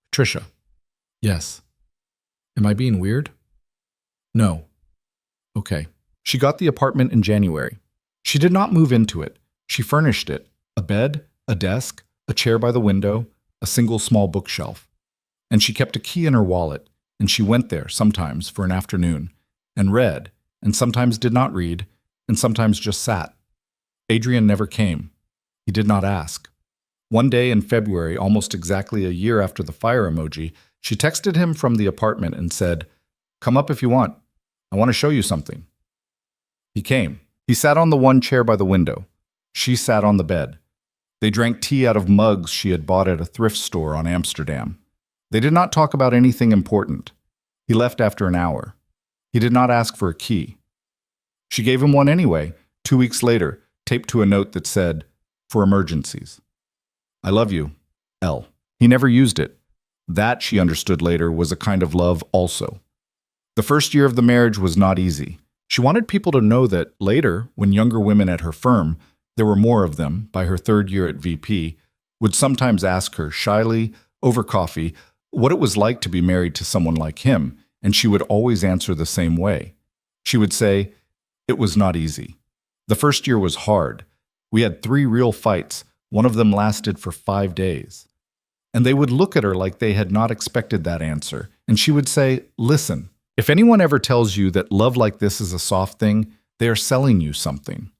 "Patricia." "Yes." "Am I being weird?" "No." "Okay." She got the apartment in January. She did not move into it. She furnished it. A bed, a desk, a chair by the window, a single small bookshelf. And she kept a key in her wallet, and she went there sometimes for an afternoon, and read, and sometimes did not read, and sometimes just sat. Adrian never came. He did not ask. One day in February, almost exactly a year after the fire emoji, she texted him from the apartment and said, "Come up if you want. I want to show you something." He came. He sat on the one chair by the window. She sat on the bed. They drank tea out of mugs she had bought at a thrift store on Amsterdam. They did not talk about anything important. He left after an hour. He did not ask for a key. She gave him one anyway, 2 weeks later, taped to a note that said, "For emergencies. I love you, L." He never used it. That, she understood later, was a kind of love also. The first year of the marriage was not easy. She wanted people to know that later, when younger women at her firm, there were more of them by her 3rd year at VP, would sometimes ask her, shyly, over coffee, what it was like to be married to someone like him, and she would always answer the same way. She would say, "It was not easy. The first year was hard. We had 3 real fights. One of them lasted for 5 days." And they would look at her like they had not expected that answer, and she would say, "Listen, if anyone ever tells you that love like this is a soft thing, they are selling you something.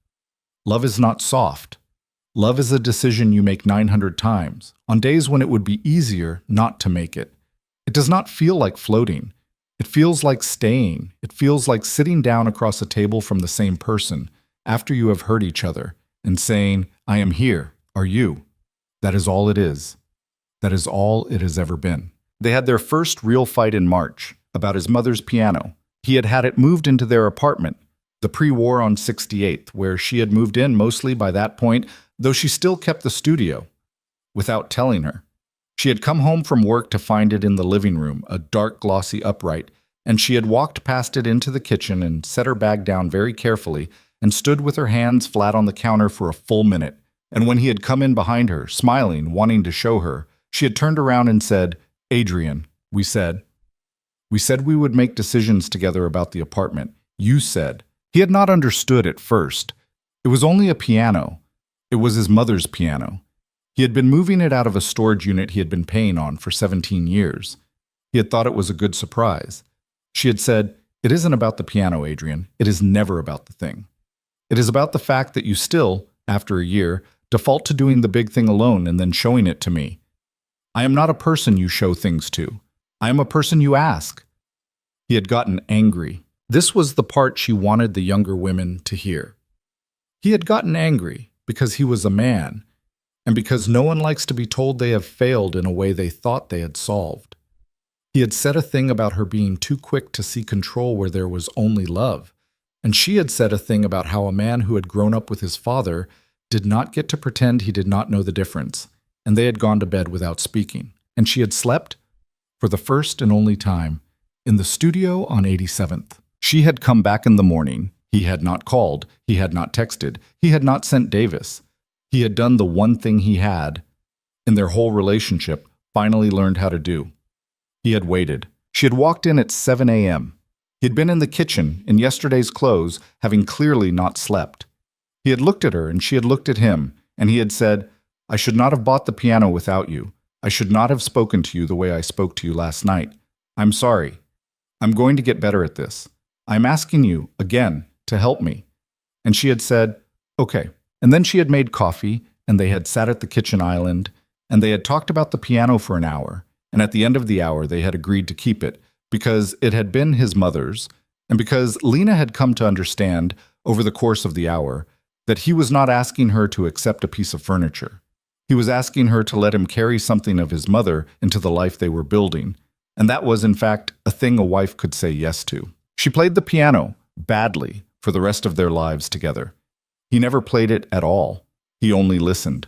Love is not soft. Love is a decision you make 900 times, on days when it would be easier not to make it. It does not feel like floating. It feels like staying. It feels like sitting down across a table from the same person after you have hurt each other and saying, 'I am here. Are you?' That is all it is. That is all it has ever been." They had their first real fight in March about his mother's piano. He had had it moved into their apartment, the pre-war on 68th, where she had moved in mostly by that point, though she still kept the studio, without telling her. She had come home from work to find it in the living room, a dark, glossy upright, and she had walked past it into the kitchen and set her bag down very carefully and stood with her hands flat on the counter for a full minute. And when he had come in behind her, smiling, wanting to show her, she had turned around and said, "Adrian, We said. We said we would make decisions together about the apartment. You said. He had not understood at first. It was only a piano. It was his mother's piano. He had been moving it out of a storage unit he had been paying on for 17 years. He had thought it was a good surprise. She had said, "It isn't about the piano, Adrian. It is never about the thing. It is about the fact that you still, after a year, default to doing the big thing alone and then showing it to me. I am not a person you show things to. I am a person you ask." He had gotten angry. This was the part she wanted the younger women to hear. He had gotten angry because he was a man, and because no one likes to be told they have failed in a way they thought they had solved. He had said a thing about her being too quick to see control where there was only love, and she had said a thing about how a man who had grown up with his father did not get to pretend he did not know the difference, and they had gone to bed without speaking. And she had slept, for the first and only time, in the studio on 87th. She had come back in the morning. He had not called. He had not texted. He had not sent Davis. He had done the one thing he had, in their whole relationship, finally learned how to do. He had waited. She had walked in at 7 a.m. He had been in the kitchen, in yesterday's clothes, having clearly not slept. He had looked at her, and she had looked at him, and he had said, "I should not have bought the piano without you. I should not have spoken to you the way I spoke to you last night. I'm sorry. I'm going to get better at this. I'm asking you, again, to help me." And she had said, "Okay." And then she had made coffee, and they had sat at the kitchen island, and they had talked about the piano for an hour, and at the end of the hour they had agreed to keep it, because it had been his mother's, and because Lena had come to understand, over the course of the hour, that he was not asking her to accept a piece of furniture. He was asking her to let him carry something of his mother into the life they were building, and that was, in fact, a thing a wife could say yes to. She played the piano, badly, for the rest of their lives together. He never played it at all. He only listened.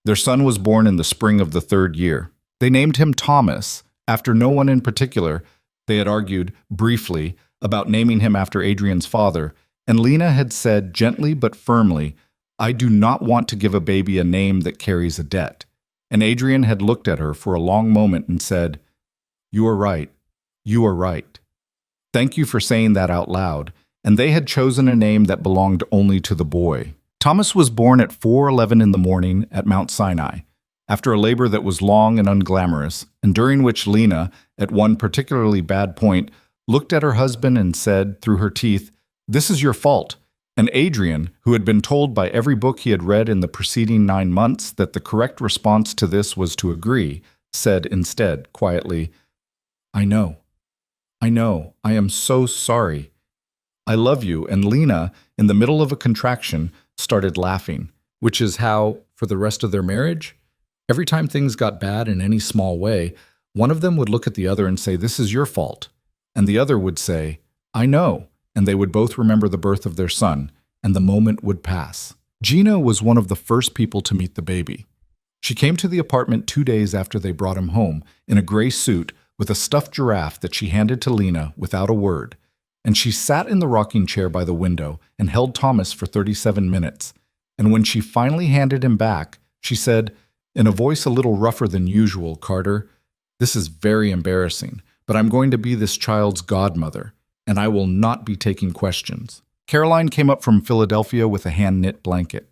Their son was born in the spring of the 3rd year. They named him Thomas, after no one in particular. They had argued, briefly, about naming him after Adrian's father, and Lena had said gently but firmly, "I do not want to give a baby a name that carries a debt." And Adrian had looked at her for a long moment and said, "You are right. You are right. Thank you for saying that out loud." And they had chosen a name that belonged only to the boy. Thomas was born at 4:11 in the morning at Mount Sinai, after a labor that was long and unglamorous, and during which Lena, at one particularly bad point, looked at her husband and said, through her teeth, "This is your fault." And Adrian, who had been told by every book he had read in the preceding 9 months that the correct response to this was to agree, said instead, quietly, I know. I am so sorry. I love you." And Lena, in the middle of a contraction, started laughing, which is how, for the rest of their marriage, every time things got bad in any small way, one of them would look at the other and say, "This is your fault." And the other would say, "I know." And they would both remember the birth of their son, and the moment would pass. Gina was one of the first people to meet the baby. She came to the apartment 2 days after they brought him home, in a gray suit, with a stuffed giraffe that she handed to Lena without a word. And she sat in the rocking chair by the window and held Thomas for 37 minutes. And when she finally handed him back, she said, in a voice a little rougher than usual, "Carter, this is very embarrassing, but I'm going to be this child's godmother, and I will not be taking questions." Caroline came up from Philadelphia with a hand-knit blanket.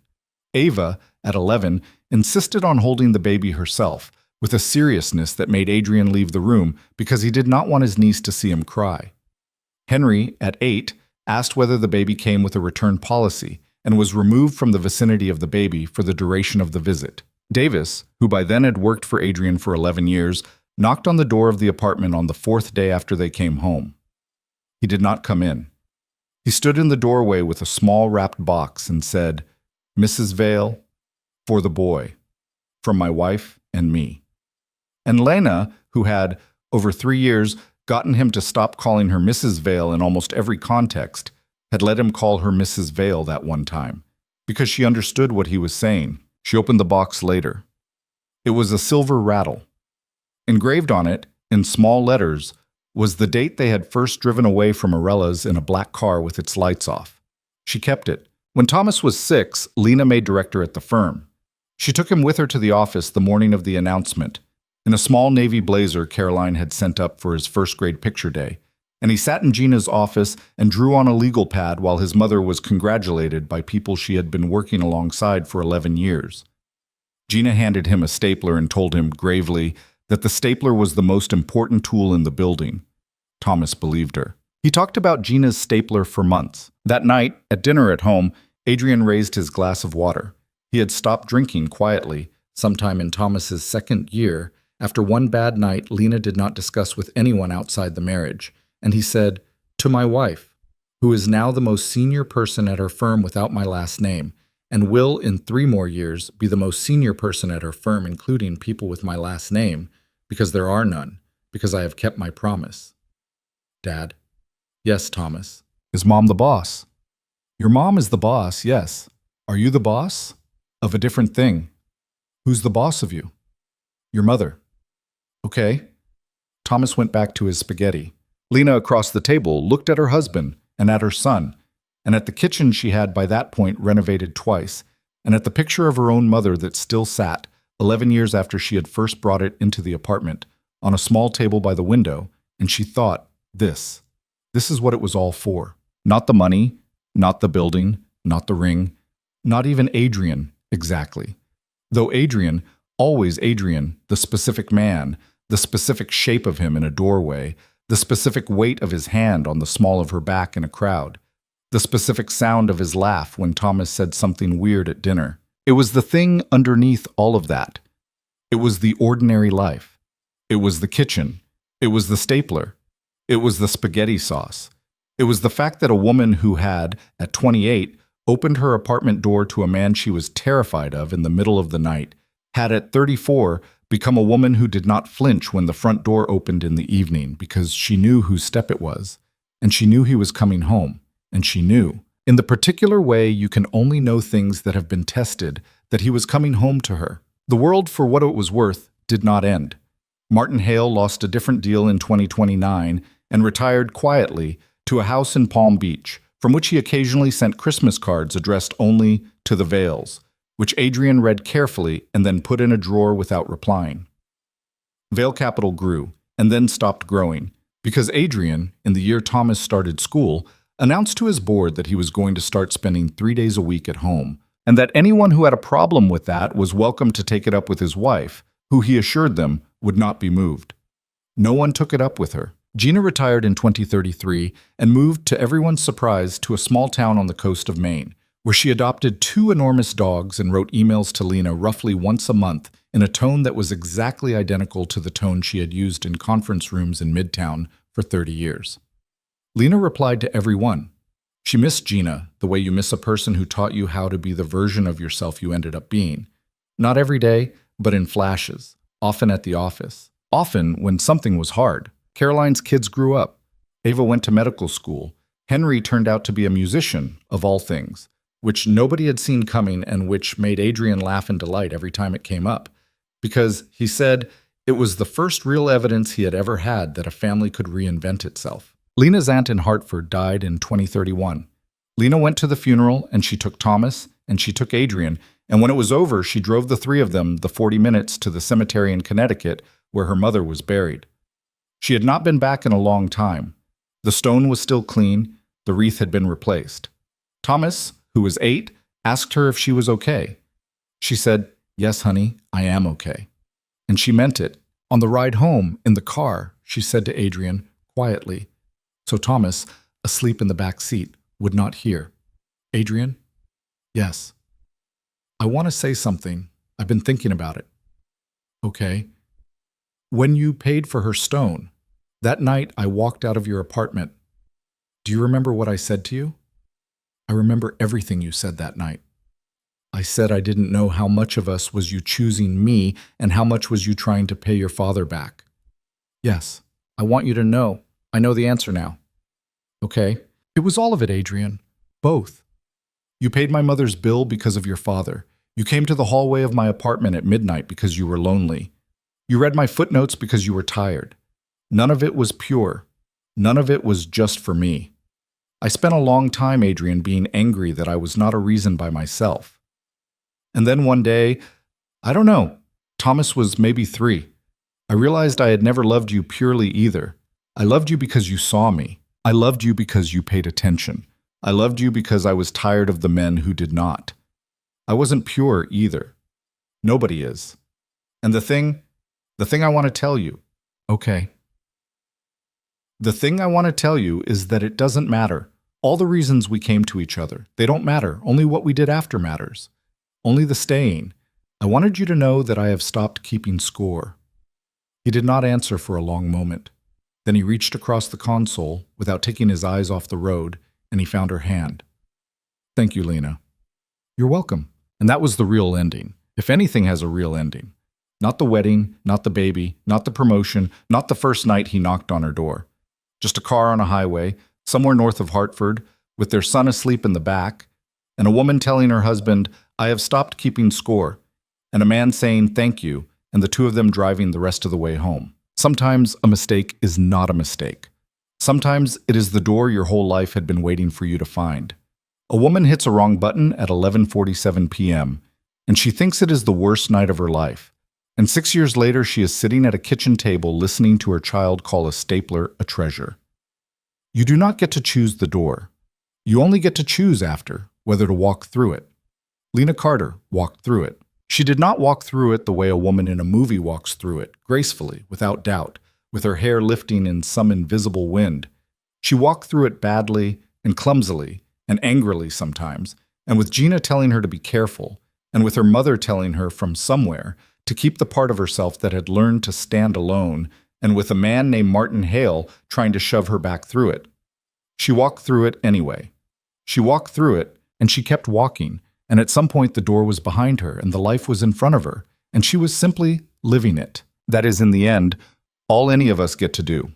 Ava, at 11, insisted on holding the baby herself, with a seriousness that made Adrian leave the room because he did not want his niece to see him cry. Henry, at 8, asked whether the baby came with a return policy and was removed from the vicinity of the baby for the duration of the visit. Davis, who by then had worked for Adrian for 11 years, knocked on the door of the apartment on the 4th day after they came home. He did not come in. He stood in the doorway with a small wrapped box and said, "Mrs. Vale, for the boy, from my wife and me." And Lena, who had, over 3 years, gotten him to stop calling her Mrs. Vale in almost every context, had let him call her Mrs. Vale that one time, because she understood what he was saying. She opened the box later. It was a silver rattle. Engraved on it, in small letters, was the date they had first driven away from Morella's in a black car with its lights off. She kept it. When Thomas was 6, Lena made director at the firm. She took him with her to the office the morning of the announcement, in a small navy blazer Caroline had sent up for his first-grade picture day, and he sat in Gina's office and drew on a legal pad while his mother was congratulated by people she had been working alongside for 11 years. Gina handed him a stapler and told him gravely that the stapler was the most important tool in the building. Thomas believed her. He talked about Gina's stapler for months. That night, at dinner at home, Adrian raised his glass of water. He had stopped drinking quietly, sometime in Thomas's second year. After one bad night, Lena did not discuss with anyone outside the marriage, and he said, "To my wife, who is now the most senior person at her firm without my last name, and will, in 3 more years, be the most senior person at her firm, including people with my last name, because there are none, because I have kept my promise." Dad. Yes, Thomas. Is Mom the boss? Your mom is the boss, yes. Are you the boss? Of a different thing. Who's the boss of you? Your mother. Okay. Thomas went back to his spaghetti. Lena, across the table, looked at her husband and at her son, and at the kitchen she had by that point renovated twice, and at the picture of her own mother that still sat, 11 years after she had first brought it into the apartment, on a small table by the window, and she thought, this is what it was all for. Not the money, not the building, not the ring, not even Adrian, exactly. Though Adrian, always Adrian, the specific man, the specific shape of him in a doorway, the specific weight of his hand on the small of her back in a crowd, the specific sound of his laugh when Thomas said something weird at dinner. It was the thing underneath all of that. It was the ordinary life. It was the kitchen. It was the stapler. It was the spaghetti sauce. It was the fact that a woman who had, at 28, opened her apartment door to a man she was terrified of in the middle of the night, had at 34 become a woman who did not flinch when the front door opened in the evening because she knew whose step it was, and she knew he was coming home, and she knew, in the particular way you can only know things that have been tested, that he was coming home to her. The world, for what it was worth, did not end. Martin Hale lost a different deal in 2029 and retired quietly to a house in Palm Beach, from which he occasionally sent Christmas cards addressed only to the Vales, which Adrian read carefully and then put in a drawer without replying. Vale Capital grew, and then stopped growing, because Adrian, in the year Thomas started school, announced to his board that he was going to start spending 3 days a week at home, and that anyone who had a problem with that was welcome to take it up with his wife, who he assured them would not be moved. No one took it up with her. Gina retired in 2033 and moved, to everyone's surprise, to a small town on the coast of Maine, where she adopted 2 enormous dogs and wrote emails to Lena roughly once a month in a tone that was exactly identical to the tone she had used in conference rooms in Midtown for 30 years. Lena replied to everyone. She missed Gina the way you miss a person who taught you how to be the version of yourself you ended up being. Not every day, but in flashes, often at the office, often when something was hard. Caroline's kids grew up. Ava went to medical school. Henry turned out to be a musician, of all things, which nobody had seen coming and which made Adrian laugh in delight every time it came up, because, he said, it was the first real evidence he had ever had that a family could reinvent itself. Lena's aunt in Hartford died in 2031. Lena went to the funeral, and she took Thomas, and she took Adrian, and when it was over, she drove the 3 of them the 40 minutes to the cemetery in Connecticut where her mother was buried. She had not been back in a long time. The stone was still clean. The wreath had been replaced. Thomas, who was 8, asked her if she was okay. She said, "Yes, honey, I am okay." And she meant it. On the ride home, in the car, she said to Adrian, quietly, so Thomas, asleep in the back seat, would not hear. "Adrian? Yes. I want to say something. I've been thinking about it." "Okay." "When you paid for her stone, that night I walked out of your apartment. Do you remember what I said to you?" "I remember everything you said that night." "I said I didn't know how much of us was you choosing me and how much was you trying to pay your father back." "Yes. I want you to know. I know the answer now." "Okay. It was all of it, Adrian. Both. You paid my mother's bill because of your father. You came to the hallway of my apartment at midnight because you were lonely. You read my footnotes because you were tired. None of it was pure. None of it was just for me. I spent a long time, Adrian, being angry that I was not a reason by myself. And then one day, I don't know, Thomas was maybe 3. I realized I had never loved you purely either. I loved you because you saw me. I loved you because you paid attention. I loved you because I was tired of the men who did not. I wasn't pure either. Nobody is. And the thing I want to tell you, okay. The thing I want to tell you is that it doesn't matter. All the reasons we came to each other, they don't matter. Only what we did after matters. Only the staying. I wanted you to know that I have stopped keeping score. He did not answer for a long moment. Then he reached across the console without taking his eyes off the road, and he found her hand. Thank you, Lena. You're welcome. And that was the real ending. If anything has a real ending. Not the wedding, not the baby, not the promotion, not the first night he knocked on her door. Just a car on a highway, somewhere north of Hartford, with their son asleep in the back, and a woman telling her husband, I have stopped keeping score, and a man saying thank you, and the two of them driving the rest of the way home. Sometimes a mistake is not a mistake. Sometimes it is the door your whole life had been waiting for you to find. A woman hits a wrong button at 11:47 p.m., and she thinks it is the worst night of her life. And 6 years later, she is sitting at a kitchen table listening to her child call a stapler a treasure. You do not get to choose the door. You only get to choose after whether to walk through it. Lena Carter walked through it. She did not walk through it the way a woman in a movie walks through it, gracefully, without doubt, with her hair lifting in some invisible wind. She walked through it badly and clumsily and angrily sometimes, and with Gina telling her to be careful, and with her mother telling her from somewhere to keep the part of herself that had learned to stand alone, and with a man named Martin Hale trying to shove her back through it. She walked through it anyway. She walked through it, and she kept walking, and at some point the door was behind her and the life was in front of her, and she was simply living it. That is, in the end, all any of us get to do.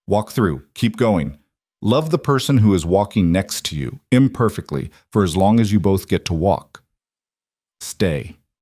Walk through, keep going. Love the person who is walking next to you, imperfectly, for as long as you both get to walk. Stay.